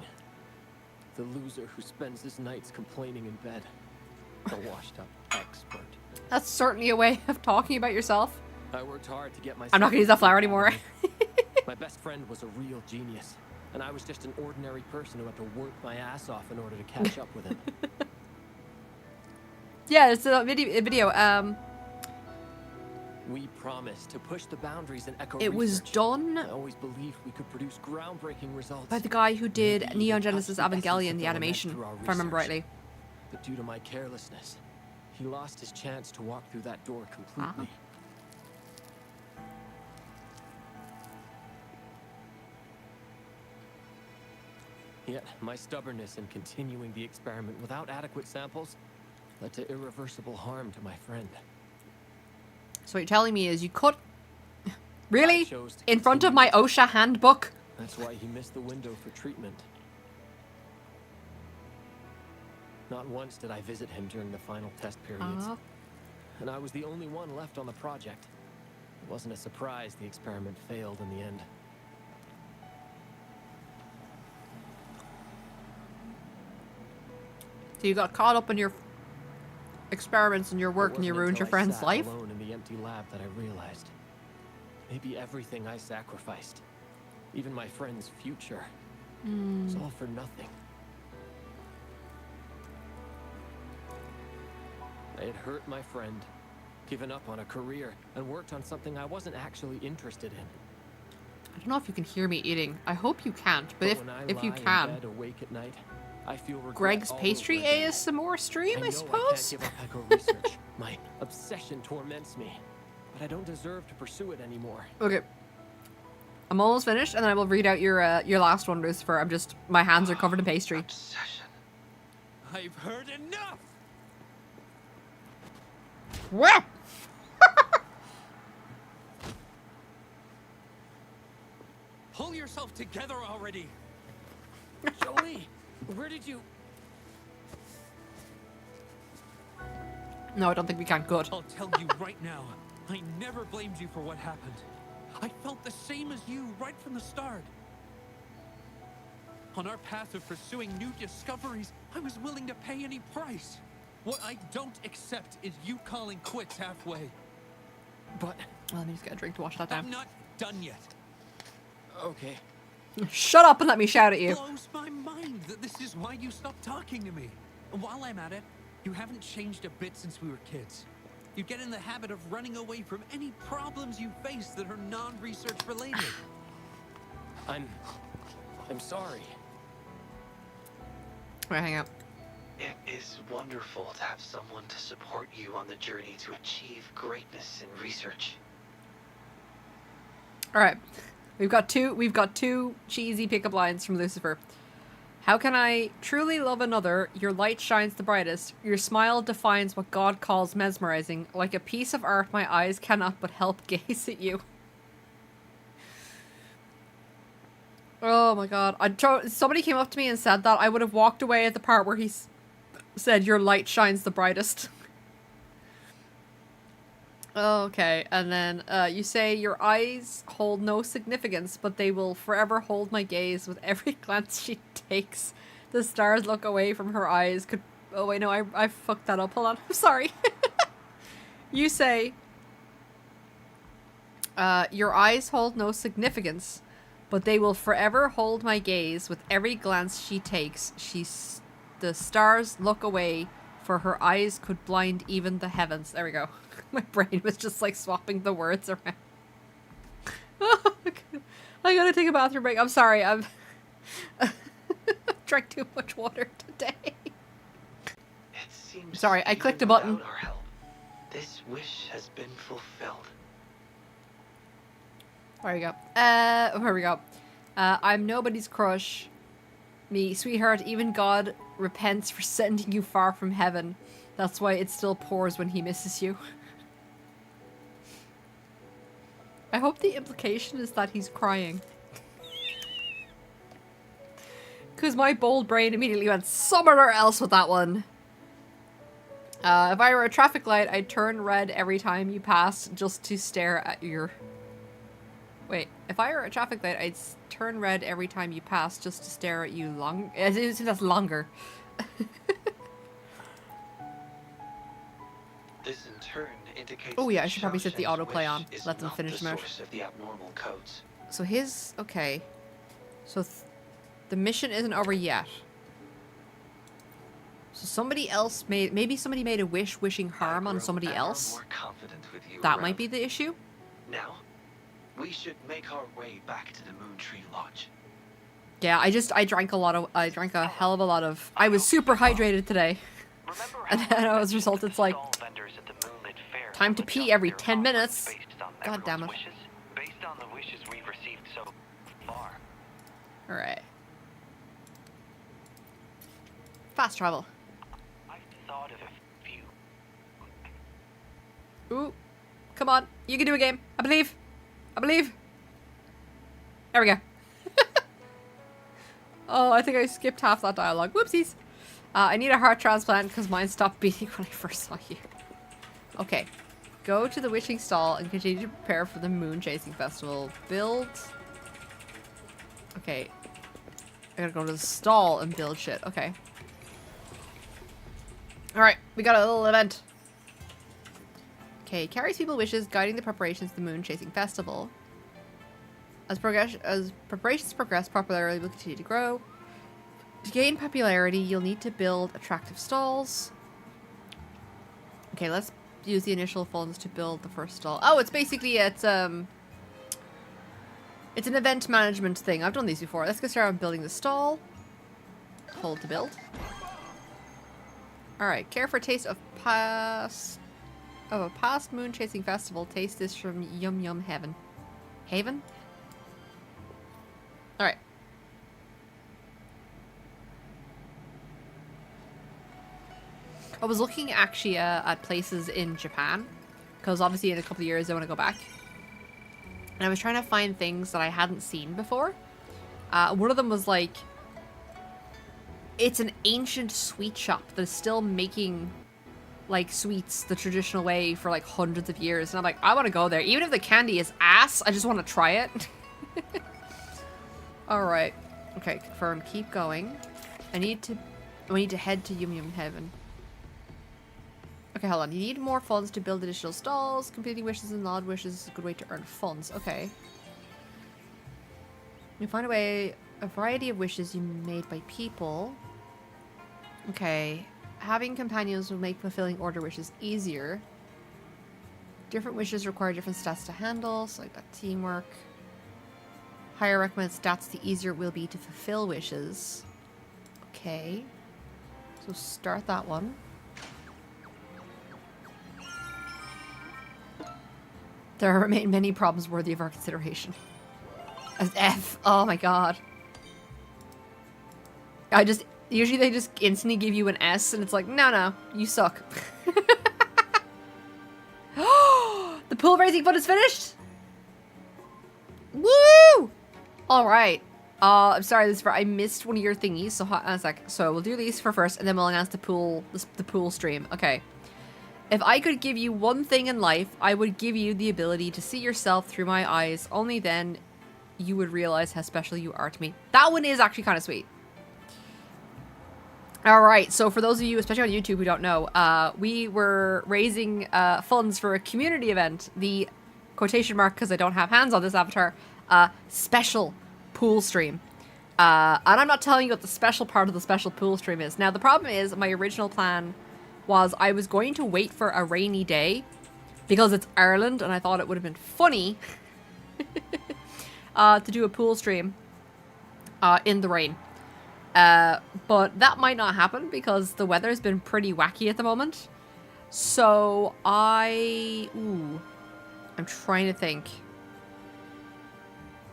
The loser who spends his nights complaining in bed. The washed-up expert. That's certainly a way of talking about yourself. I worked hard to get myself... I'm not gonna use that flower anymore. My best friend was a real genius, and I was just an ordinary person who had to work my ass off in order to catch up with him. Yeah, it's a video. We promised to push the boundaries in echo It was research. done I always believed we could produce groundbreaking results. by the guy who did Maybe Neon even Genesis touch the essence Evangelion, of the element animation, through our if I remember research. rightly. But due to my carelessness, he lost his chance to walk through that door completely. Yet, my stubbornness in continuing the experiment without adequate samples led to irreversible harm to my friend. So what you're telling me is you could... Really? In front of my OSHA handbook? That's why he missed the window for treatment. Not once did I visit him during the final test periods. And I was the only one left on the project. It wasn't a surprise the experiment failed in the end. So you got caught up in your experiments and your work and you ruined your friend's life? Alone in the empty lab that I realized. Maybe everything I sacrificed, even my friend's future, was all for nothing. I had hurt my friend, given up on a career, and worked on something I wasn't actually interested in. I don't know if you can hear me eating. I hope you can't, but if you in can. bed awake at night, I feel regret Greg's all Pastry over again. ASMR stream, I I suppose? can't give up echo research. My obsession torments me, but I don't deserve to pursue it anymore. Okay. I'm almost finished, and then I will read out your last one, Lucifer. My hands are covered in pastry. Obsession. I've heard enough! What? Pull yourself together already! Jolie, where did you... No, I don't think we can. Good. I'll tell you right now, I never blamed you for what happened. I felt the same as you right from the start. On our path of pursuing new discoveries, I was willing to pay any price. What I don't accept is you calling quits halfway. But... Well, let me just get a drink to wash that down. I'm not done yet. Okay. Shut up and let me shout at you. It blows my mind that this is why you stopped talking to me. And while I'm at it, you haven't changed a bit since we were kids. You get in the habit of running away from any problems you face that are non-research related. I'm sorry. Alright, hang out. It is wonderful to have someone to support you on the journey to achieve greatness in research. Alright. We've got two cheesy pickup lines from Lucifer. How can I truly love another? Your light shines the brightest. Your smile defines what God calls mesmerizing. Like a piece of art, my eyes cannot but help gaze at you. Oh my god. Somebody came up to me and said that. I would have walked away at the part where he said, your light shines the brightest. Okay, and then you say, your eyes hold no significance, but they will forever hold my gaze with every glance she takes. The stars look away from her eyes. Oh wait, no, I fucked that up. Hold on, I'm sorry. You say, your eyes hold no significance, but they will forever hold my gaze with every glance she takes. The stars look away, for her eyes could blind even the heavens. There we go. My brain was just like swapping the words around. Oh, I gotta take a bathroom break. I'm sorry. I've drank too much water today. It seems sorry, I clicked a even button. without our help, this wish has been fulfilled. There we go. Here we go. I'm nobody's crush. Me, sweetheart, even God repents for sending you far from heaven. That's why it still pours when he misses you. I hope the implication is that he's crying. Because my bold brain immediately went somewhere else with that one. If I were a traffic light, I'd turn red every time you pass just to stare at your... Wait, if I were a traffic light, I'd turn red every time you pass just to stare at you long... That's longer. This in turn indicates Oh yeah, I should probably set the Zhazhi's autoplay on. wish is Let them not finish the them out. source of the abnormal codes. So his... Okay. So the mission isn't over yet. So somebody else made... Maybe somebody made a wish wishing harm on somebody else? More confident with you That around. might be the issue? Now, we should make our way back to the Moon Tree Lodge. Yeah, I drank a hell of a lot of... I was super hydrated today. And then as a result, it's like... Time to pee every 10 minutes. God damn it. Based on the wishes we've received so far. Alright. Fast travel. I've thought of a few. Ooh. Come on. You can do a game. I believe. I believe. There we go. Oh, I think I skipped half that dialogue. Whoopsies. I need a heart transplant because mine stopped beating when I first saw you. Okay. Go to the witching stall and continue to prepare for the moon chasing festival. Build. Okay. I gotta go to the stall and build shit. Okay. Alright, we got a little event. Okay, carries people wishes, guiding the preparations to the moon chasing festival. As preparations progress, popularity will continue to grow. To gain popularity, you'll need to build attractive stalls. Okay, let's use the initial funds to build the first stall. Oh, it's basically, it's an event management thing. I've done these before. Let's get started on building the stall. Hold to build. Alright, care for a taste of a past moon chasing festival. Taste this from Yum Yum Heaven. Haven? Alright. I was looking actually at places in Japan, because obviously in a couple of years I want to go back. And I was trying to find things that I hadn't seen before. One of them was like, it's an ancient sweet shop that is still making like sweets the traditional way for like hundreds of years. And I'm like, I want to go there. Even if the candy is ass, I just want to try it. Alright. Okay, confirm. Keep going. We need to head to Yum Yum Heaven. Okay, hold on. You need more funds to build additional stalls. Completing wishes and odd wishes is a good way to earn funds. Okay. You find a variety of wishes you made by people. Okay. Having companions will make fulfilling order wishes easier. Different wishes require different stats to handle, so like that teamwork. Higher recommended stats, the easier it will be to fulfill wishes. Okay. So start that one. There remain many problems worthy of our consideration. As F. Oh my god. Usually they just instantly give you an S and it's like, no, you suck. The pool raising fund is finished? Woo! Alright. I'm sorry, I missed one of your thingies, so hang on a sec. So we'll do these for first and then we'll announce the pool stream. Okay. If I could give you one thing in life, I would give you the ability to see yourself through my eyes. Only then you would realize how special you are to me. That one is actually kind of sweet. Alright, so for those of you, especially on YouTube who don't know, we were raising funds for a community event. The quotation mark, because I don't have hands on this avatar, special pool stream. And I'm not telling you what the special part of the special pool stream is. Now, the problem is, my original plan was I was going to wait for a rainy day because it's Ireland and I thought it would have been funny to do a pool stream in the rain. But that might not happen because the weather's been pretty wacky at the moment. So I'm trying to think.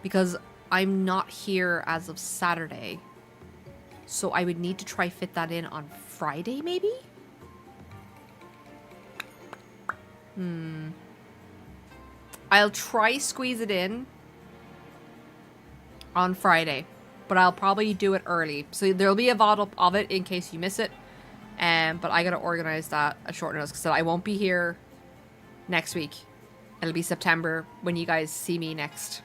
Because I'm not here as of Saturday. So I would need to try fit that in on Friday maybe? I'll try squeeze it in on Friday, but I'll probably do it early. So there'll be a VOD up of it in case you miss it. But I gotta organize that at short notice because I won't be here next week. It'll be September when you guys see me next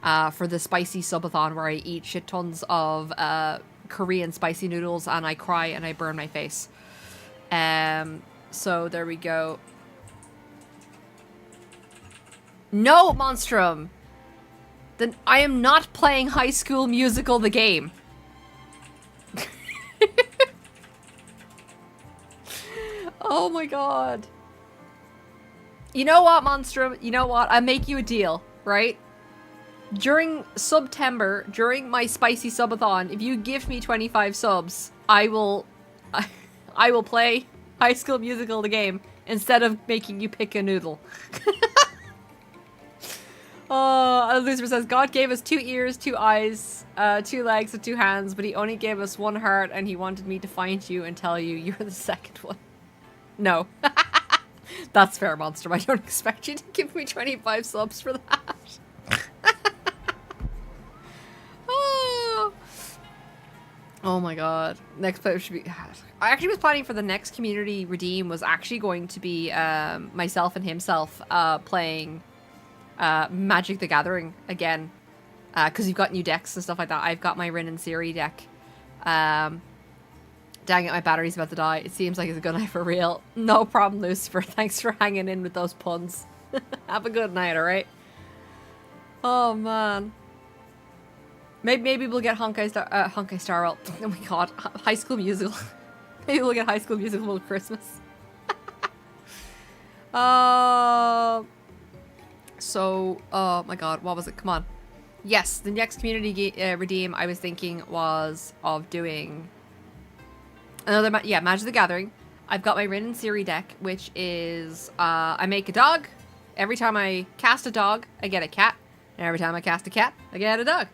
for the spicy subathon where I eat shit tons of Korean spicy noodles and I cry and I burn my face. So there we go. No, Monstrum! Then I am not playing High School Musical the game. Oh my god. You know what, Monstrum? You know what? I'll make you a deal, right? During September, during my spicy subathon, if you give me 25 subs, I will play High School Musical the instead of making you pick a noodle. Oh, Lucifer says, God gave us 2 ears, 2 eyes, 2 legs, and 2 hands, but he only gave us 1 heart, and he wanted me to find you and tell you you're the second one. No. That's fair, Monster. I don't expect you to give me 25 subs for that. Oh my god. Next play should be... I actually was planning for the next community redeem was actually going to be myself and himself playing Magic the Gathering again. Because you've got new decks and stuff like that. I've got my Rin and Siri deck. Dang it, my battery's about to die. It seems like it's a good night for real. No problem, Lucifer. Thanks for hanging in with those puns. Have a good night, alright? Oh, man. Maybe we'll get Honkai Star Rail. Oh my god. High School Musical. Maybe we'll get High School Musical for Christmas. So, oh my god, what was it? Come on. Yes, the next community redeem I was thinking was of doing another, Magic the Gathering. I've got my Rin and Siri deck, which is, I make a dog. Every time I cast a dog, I get a cat. And every time I cast a cat, I get a dog.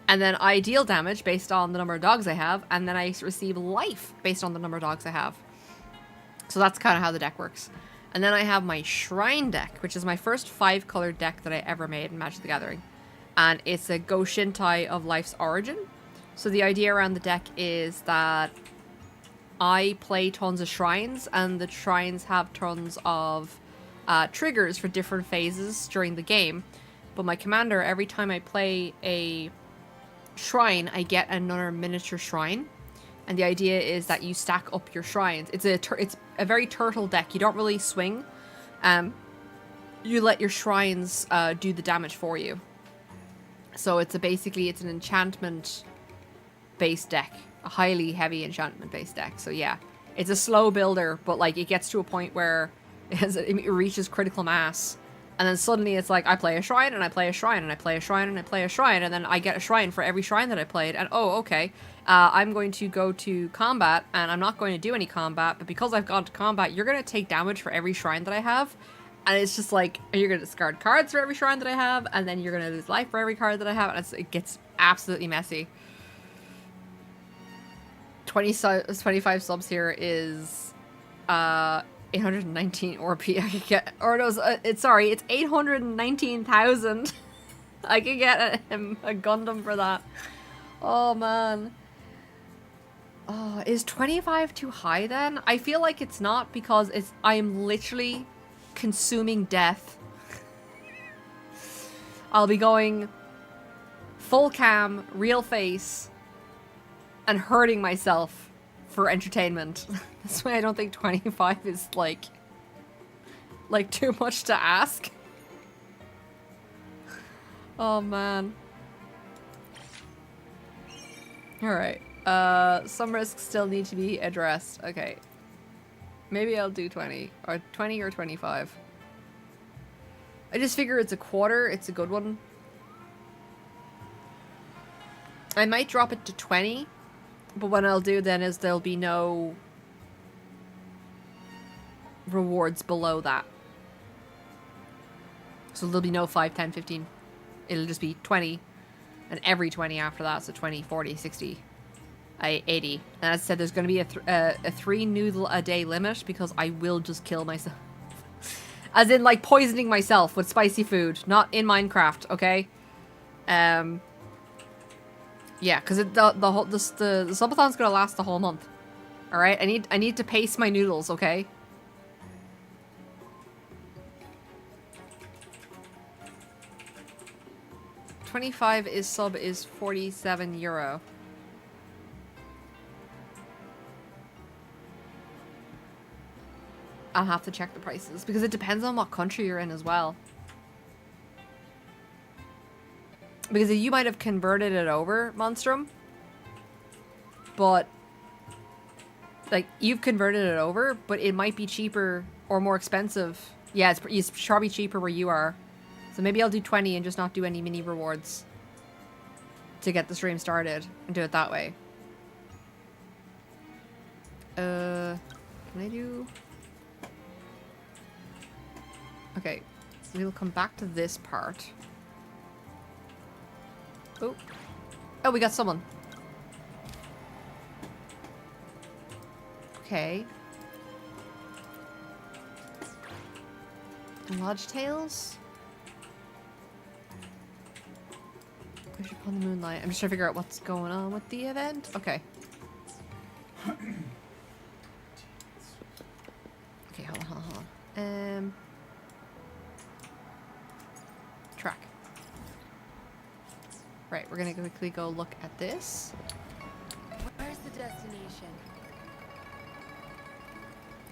And then I deal damage based on the number of dogs I have, and then I receive life based on the number of dogs I have. So that's kind of how the deck works. And then I have my Shrine deck, which is my first 5-colored deck that I ever made in Magic the Gathering. And it's a Go Shintai of Life's Origin. So the idea around the deck is that I play tons of shrines, and the shrines have tons of triggers for different phases during the game. But my commander, every time I play a shrine, I get another miniature shrine. And the idea is that you stack up your shrines. It's a very turtle deck. You don't really swing. You let your shrines do the damage for you. So it's basically an enchantment-based deck. A highly heavy enchantment-based deck. So yeah, it's a slow builder, but like it gets to a point where it reaches critical mass. And then suddenly it's like, I play a shrine, and I play a shrine, and I play a shrine, and I play a shrine, and then I get a shrine for every shrine that I played, and oh, okay, I'm going to go to combat, and I'm not going to do any combat, but because I've gone to combat, you're going to take damage for every shrine that I have, and it's just like, you're going to discard cards for every shrine that I have, and then you're going to lose life for every card that I have, and it gets absolutely messy. 25 subs here is, 819 Orp I could get, or no, it's 819,000. I could get a Gundam for that. Oh man. Oh, is 25 too high then? I feel like it's not, because I am literally consuming death. I'll be going full cam, real face, and hurting myself for entertainment. That's why I don't think 25 is like too much to ask. Oh man. Alright. Some risks still need to be addressed. Okay. Maybe I'll do 20. Or 20 or 25. I just figure it's a quarter. It's a good one. I might drop it to 20. But what I'll do then is there'll be no rewards below that. So there'll be no 5, 10, 15. It'll just be 20. And every 20 after that. So 20, 40, 60, 80. And as I said, there's going to be a 3 noodle a day limit, because I will just kill myself. As in, like, poisoning myself with spicy food. Not in Minecraft, okay? Yeah, because the subathon's gonna last the whole month. All right, I need to pace my noodles, okay? $25 is 47 euro. I'll have to check the prices, because it depends on what country you're in as well. Because you might have converted it over, Monstrum. But, like, you've converted it over, but it might be cheaper or more expensive. Yeah, it's probably cheaper where you are. So maybe I'll do 20 and just not do any mini rewards to get the stream started and do it that way. Can I do... Okay, so we'll come back to this part. Oh. Oh, we got someone. Okay. Lodge Tales? Push upon the moonlight. I'm just trying to figure out what's going on with the event. Okay. Okay, hold on. Track. Right, we're gonna quickly go look at this. Where's the destination?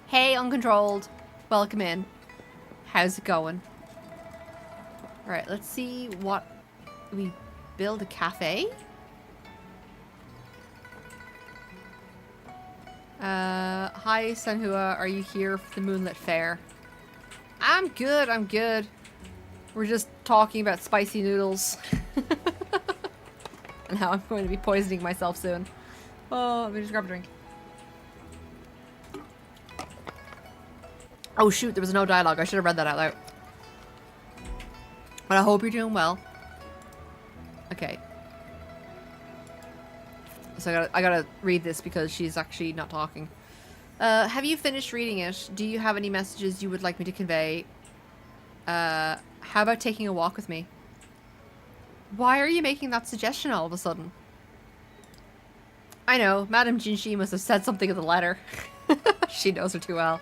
Hey, Uncontrolled. Welcome in. How's it going? Alright, let's see what... We build a cafe? Hi, Sanhua. Are you here for the Moonlit Fair? I'm good, I'm good. We're just talking about spicy noodles. And how I'm going to be poisoning myself soon. Oh, let me just grab a drink. Oh shoot, there was no dialogue. I should have read that out loud. But I hope you're doing well. Okay. So I gotta read this because she's actually not talking. Have you finished reading it? Do you have any messages you would like me to convey? How about taking a walk with me? Why are you making that suggestion all of a sudden? I know, Madame Jinshi must have said something in the letter. She knows her too well.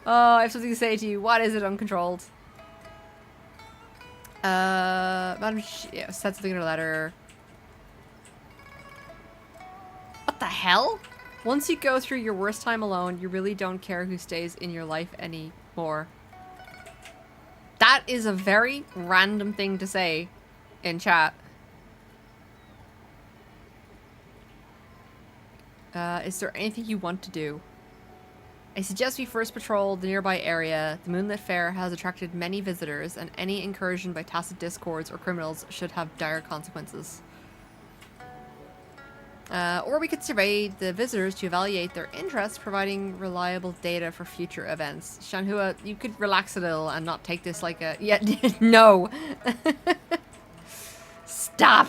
Oh, I have something to say to you. What is it, Uncontrolled? Madame Jinshi said something in her letter. What the hell? Once you go through your worst time alone, you really don't care who stays in your life anymore. That is a very random thing to say in chat. Is there anything you want to do? I suggest we first patrol the nearby area. The Moonlit Fair has attracted many visitors, and any incursion by tacit discords or criminals should have dire consequences. Or we could survey the visitors to evaluate their interests, providing reliable data for future events. Shanhua, you could relax a little and not take this like a... Yeah, no! Stop!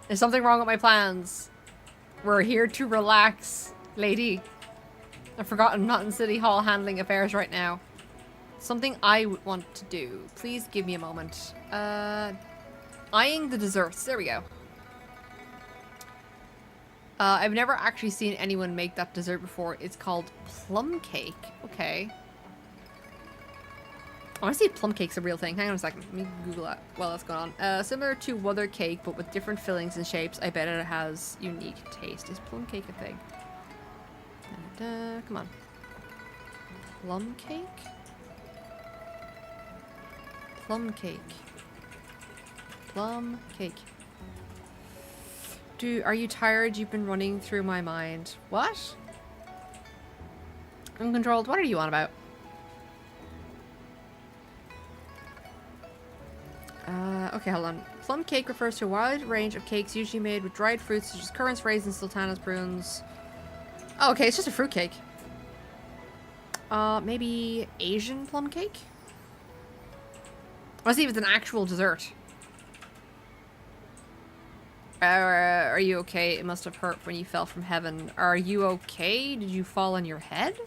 There's something wrong with my plans. We're here to relax, lady. I've forgotten I'm not in City Hall handling affairs right now. Something I would want to do. Please give me a moment. Eyeing the desserts. There we go. I've never actually seen anyone make that dessert before. It's called plum cake. Okay. I want to see if plum cake's a real thing. Hang on a second. Let me Google that while that's going on. Similar to Wuthering cake, but with different fillings and shapes. I bet it has unique taste. Is plum cake a thing? Come on. Plum cake? Plum cake. Plum cake. Dude, are you tired? You've been running through my mind. What? Uncontrolled? What are you on about? Okay, hold on. Plum cake refers to a wide range of cakes usually made with dried fruits such as currants, raisins, sultanas, prunes. Oh, okay, it's just a fruit cake. Maybe Asian plum cake? Let's see if it's an actual dessert. Are you okay? It must have hurt when you fell from heaven. Are you okay? Did you fall on your head?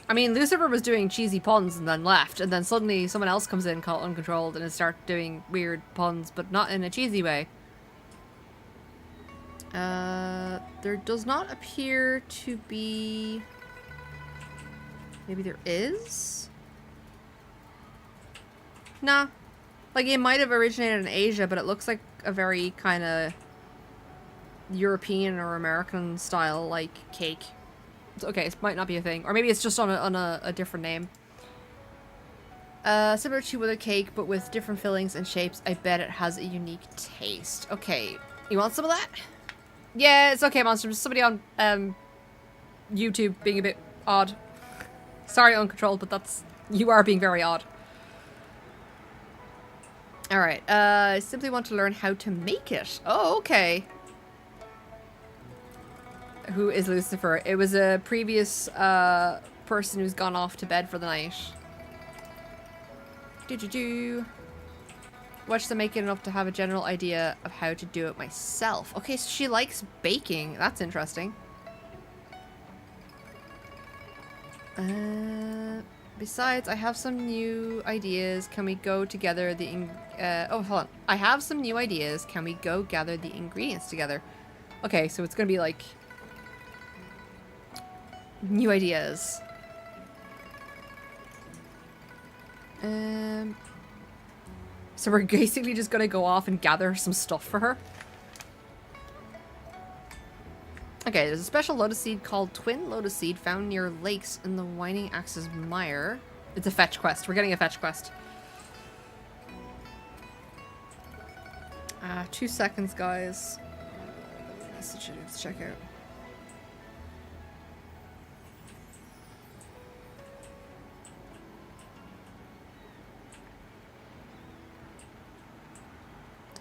I mean, Lucifer was doing cheesy puns and then left, and then suddenly someone else comes in called Uncontrolled and starts doing weird puns, but not in a cheesy way. There does not appear to be... Maybe there is? Nah. Like, it might have originated in Asia, but it looks like a very kind of European or American style, like, cake. Okay, it might not be a thing. Or maybe it's just on a different name. Similar to Wuthering cake, but with different fillings and shapes. I bet it has a unique taste. Okay, you want some of that? Yeah, it's okay, Monster. Just somebody on YouTube being a bit odd. Sorry, Uncontrolled, but that's... You are being very odd. Alright, I simply want to learn how to make it. Oh, okay. Who is Lucifer? It was a previous person who's gone off to bed for the night. Watch them make it enough to have a general idea of how to do it myself. Okay, so she likes baking. That's interesting. Besides, I have some new ideas. Can we go together oh, hold on. I have some new ideas. Can we go gather the ingredients together? Okay, so it's gonna be like... new ideas. So we're basically just gonna go off and gather some stuff for her. Okay, there's a special lotus seed called Twin Lotus Seed found near lakes in the Winding Axe's Mire. It's a fetch quest. We're getting a fetch quest. 2 seconds, guys. Let's check out.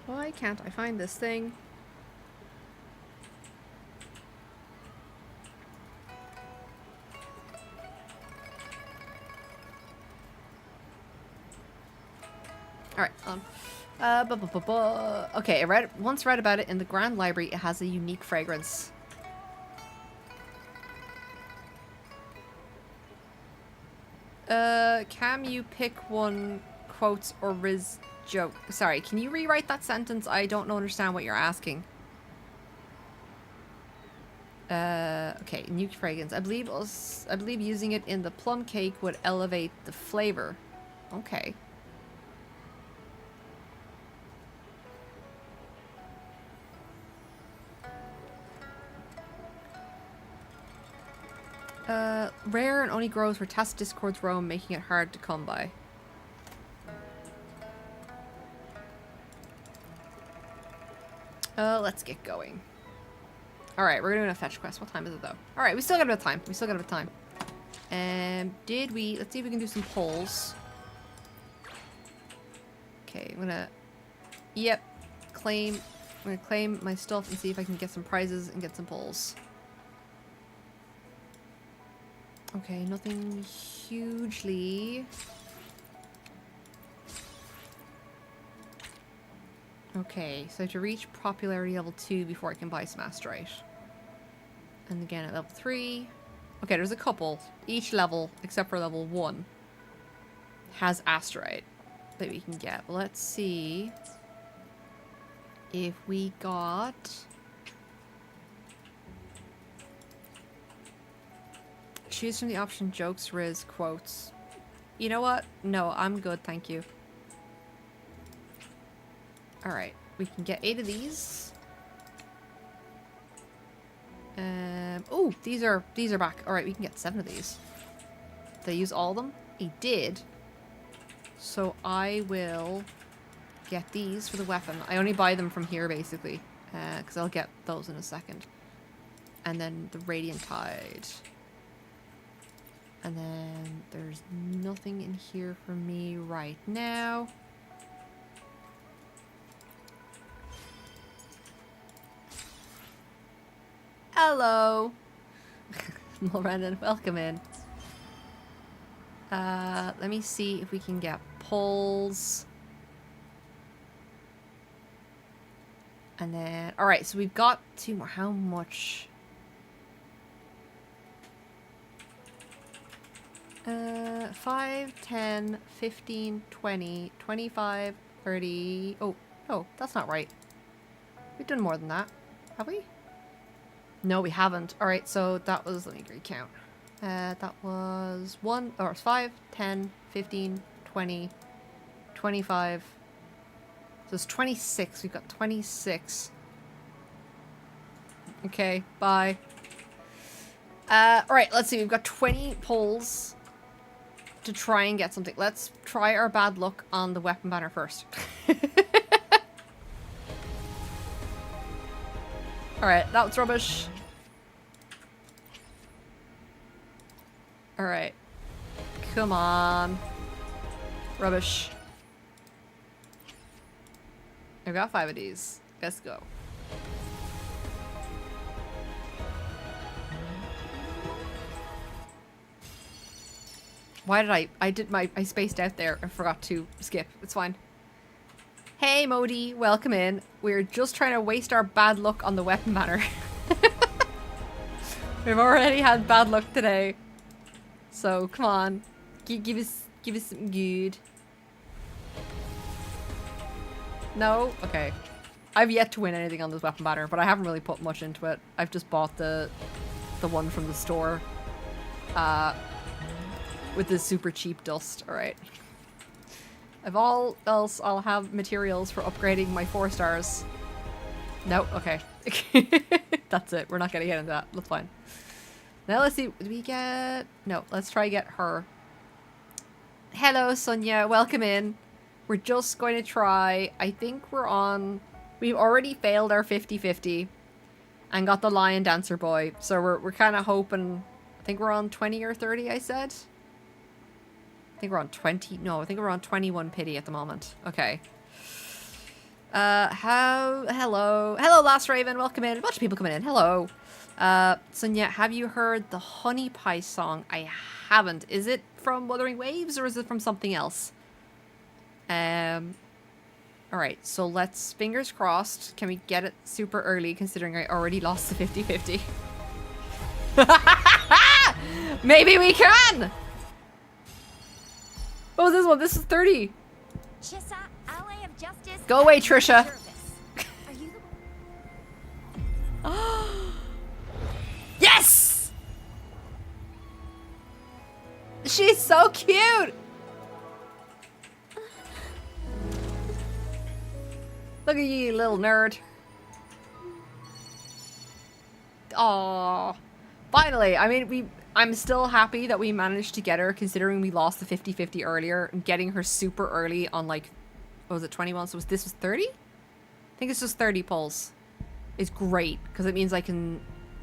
Why can't I find this thing? Alright, okay, I once read about it in the Grand Library. It has a unique fragrance. Can you pick one quotes or Riz joke? Sorry, can you rewrite that sentence? I don't understand what you're asking. Okay, unique fragrance. I believe using it in the plum cake would elevate the flavor. Okay. Rare and only grows where tacit discords roam, making it hard to come by. Let's get going. Alright, we're doing a fetch quest. What time is it though? Alright, we still got a bit of time. We still got a bit of time. Let's see if we can do some polls. Okay, I'm gonna claim my stuff and see if I can get some prizes and get some polls. Okay, nothing hugely. Okay, so to reach popularity level 2 before I can buy some astrite. And again at level 3. Okay, there's a couple. Each level, except for level 1, has astrite that we can get. Well, let's see if we got... Choose from the option jokes, Riz, quotes. You know what? No, I'm good, thank you. Alright, we can get 8 of these. Oh, these are back. Alright, we can get 7 of these. Did I use all of them? I did. So I will get these for the weapon. I only buy them from here, basically. Because I'll get those in a second. And then the Radiant Tide. And then there's nothing in here for me right now. Hello! Brandon, welcome in. Let me see if we can get polls. And then, alright, so we've got 2 more. How much? 5, 10, 15, 20, 25, 30. Oh, no, that's not right. We've done more than that. Have we? No, we haven't. Alright, so that was, let me recount. That was 5, 10, 15, 20, 25. So it's 26. We've got 26. Okay, bye. Alright, let's see. We've got 20 polls to try and get something. Let's try our bad luck on the weapon banner first. Alright, that was rubbish. Alright. Come on. Rubbish. I've got 5 of these. Let's go. Why did I spaced out there and forgot to skip. It's fine. Hey Modi, welcome in. We're just trying to waste our bad luck on the weapon banner. We've already had bad luck today. So come on. Give us some good. No? Okay. I've yet to win anything on this weapon banner, but I haven't really put much into it. I've just bought the one from the store. With the super cheap dust. Alright. If all else, I'll have materials for upgrading my 4 stars. No? Okay. That's it. We're not gonna get into that. That's fine. Now let's see. Did we get... No. Let's try get her. Hello, Sonia. Welcome in. We're just going to try... I think we're on... We've already failed our 50-50. And got the Lion Dancer Boy. So we're kind of hoping... I think we're on 20 or 30, I said. I think we're on 20. No, I think we're on 21 pity at the moment. Okay. Hello, Last Raven, welcome in. A bunch of people coming in. Hello. Sonia, have you heard the Honey Pie song? I haven't. Is it from Wuthering Waves or is it from something else? Alright, so let's, fingers crossed, can we get it super early considering I already lost the 50-50? Maybe we can! What was this one? This is 30. Chissa, ally of justice. Go away, Trisha. Yes! She's so cute! Look at you, little nerd. Aww. Finally, I mean, I'm still happy that we managed to get her, considering we lost the 50-50 earlier, and getting her super early on, like, what was it, 21? So this was 30? I think this was 30 pulls. It's great, because it means I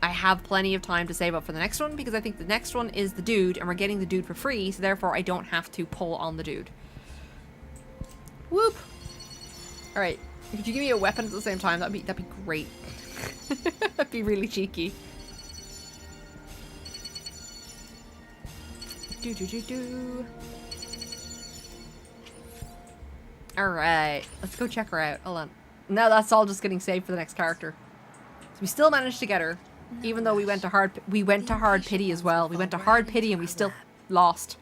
have plenty of time to save up for the next one, because I think the next one is the dude, and we're getting the dude for free, so therefore I don't have to pull on the dude. Whoop! Alright. Could you give me a weapon at the same time? That'd be great. That'd be really cheeky. Alright. Let's go check her out. Hold on. No, that's all just getting saved for the next character. So we still managed to get her. Even though we went to hard pity as well. We went to hard pity and we still lost.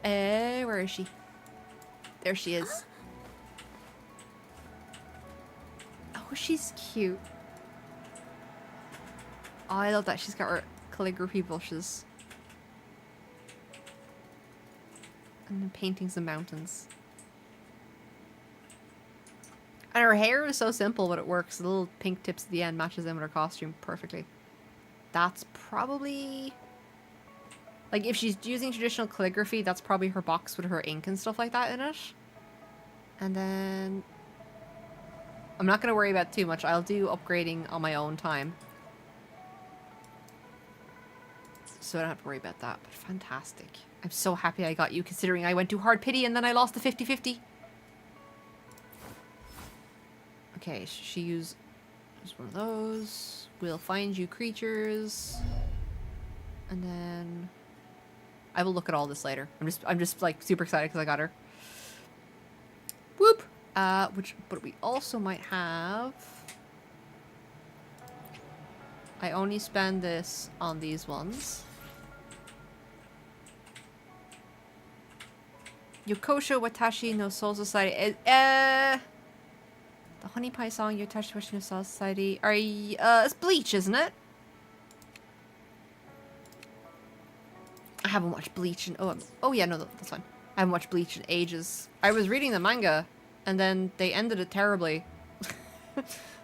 Where is she? There she is. Oh, she's cute. Oh, I love that she's got her calligraphy brushes. And then paintings of mountains. And her hair is so simple, but it works. The little pink tips at the end matches in with her costume perfectly. That's probably... like, if she's using traditional calligraphy, that's probably her box with her ink and stuff like that in it. And then... I'm not going to worry about it too much. I'll do upgrading on my own time. So I don't have to worry about that. But fantastic. I'm so happy I got you, considering I went to hard pity and then I lost the 50-50. Okay, she used one of those. We'll find you creatures. And then... I will look at all this later. I'm just like super excited because I got her. Whoop! But we also might have... I only spend this on these ones. Yokosho Watashi no Soul Society. The Honey Pie song, Yokosho Watashi no Soul Society. It's Bleach, isn't it? I haven't watched Bleach in... Oh yeah, no, that's fine. I haven't watched Bleach in ages. I was reading the manga, and then they ended it terribly.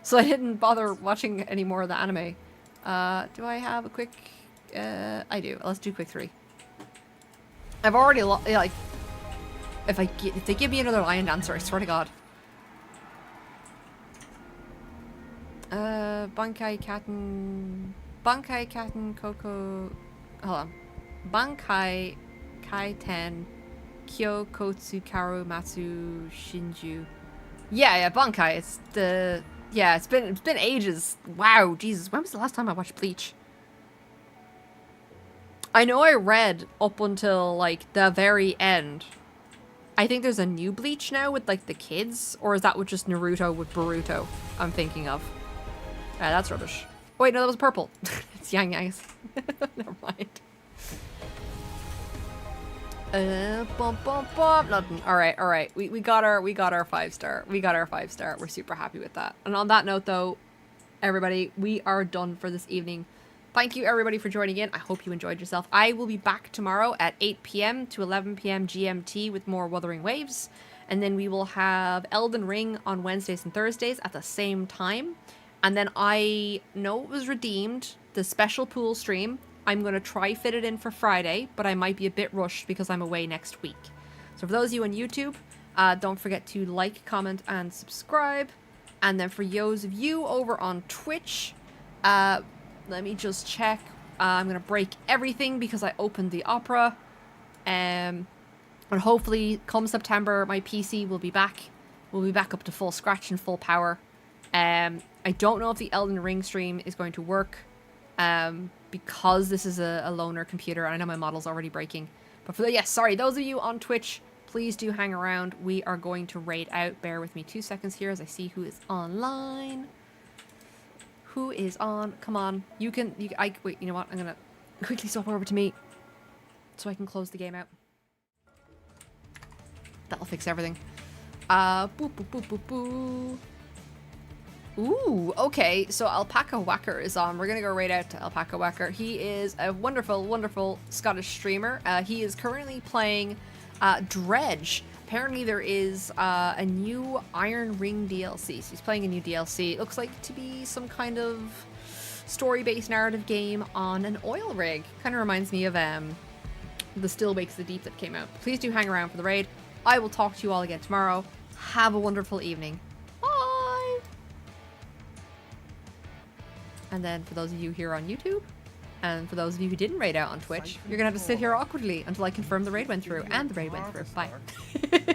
So I didn't bother watching any more of the anime. Do I have a quick... I do. Let's do quick 3. I've already... like... If they give me another lion dancer, I swear to God. Bankai Katen Koko... Hold on. Bankai Kaiten Kyo Kotsu Karu Matsu Shinju. Yeah, Bankai. It's the... Yeah, it's been ages. Wow, Jesus. When was the last time I watched Bleach? I know I read up until, like, the very end. I think there's a new Bleach now with, like, the kids. Or is that with just Naruto with Boruto I'm thinking of? Yeah, that's rubbish. Oh, wait, no, that was purple. It's Yang Yangs. Never mind. Nothing. Alright. We got our 5-star. We got our 5-star. We're super happy with that. And on that note, though, everybody, we are done for this evening. Thank you, everybody, for joining in. I hope you enjoyed yourself. I will be back tomorrow at 8 p.m. to 11 p.m. GMT with more Wuthering Waves. And then we will have Elden Ring on Wednesdays and Thursdays at the same time. And then I know it was redeemed, the special pool stream. I'm going to try fit it in for Friday, but I might be a bit rushed because I'm away next week. So for those of you on YouTube, don't forget to like, comment, and subscribe. And then for those of you over on Twitch, let me just check. I'm going to break everything because I opened the Opera. And hopefully, come September, my PC will be back. we'll be back up to full scratch and full power. I don't know if the Elden Ring stream is going to work because this is a loaner computer, and I know my model's already breaking. But for the, yes, sorry, those of you on Twitch, please do hang around. We are going to raid out. Bear with me 2 seconds here as I see who is online. Who is on? Come on. Wait, you know what? I'm gonna quickly swap over to me so I can close the game out. That'll fix everything. Boop, boop, boop, boop, boop. Ooh, okay. So Alpaca Whacker is on. We're gonna go right out to Alpaca Whacker. He is a wonderful, wonderful Scottish streamer. He is currently playing Dredge. Apparently there is a new Iron Ring DLC. So he's playing a new DLC. It looks like to be some kind of story-based narrative game on an oil rig. Kind of reminds me of the Still Bakes the Deep that came out. Please do hang around for the raid. I will talk to you all again tomorrow. Have a wonderful evening. Bye! And then for those of you here on YouTube, and for those of you who didn't raid out on Twitch, you're gonna have to sit here awkwardly until I confirm the raid went through, and the raid went through. Bye.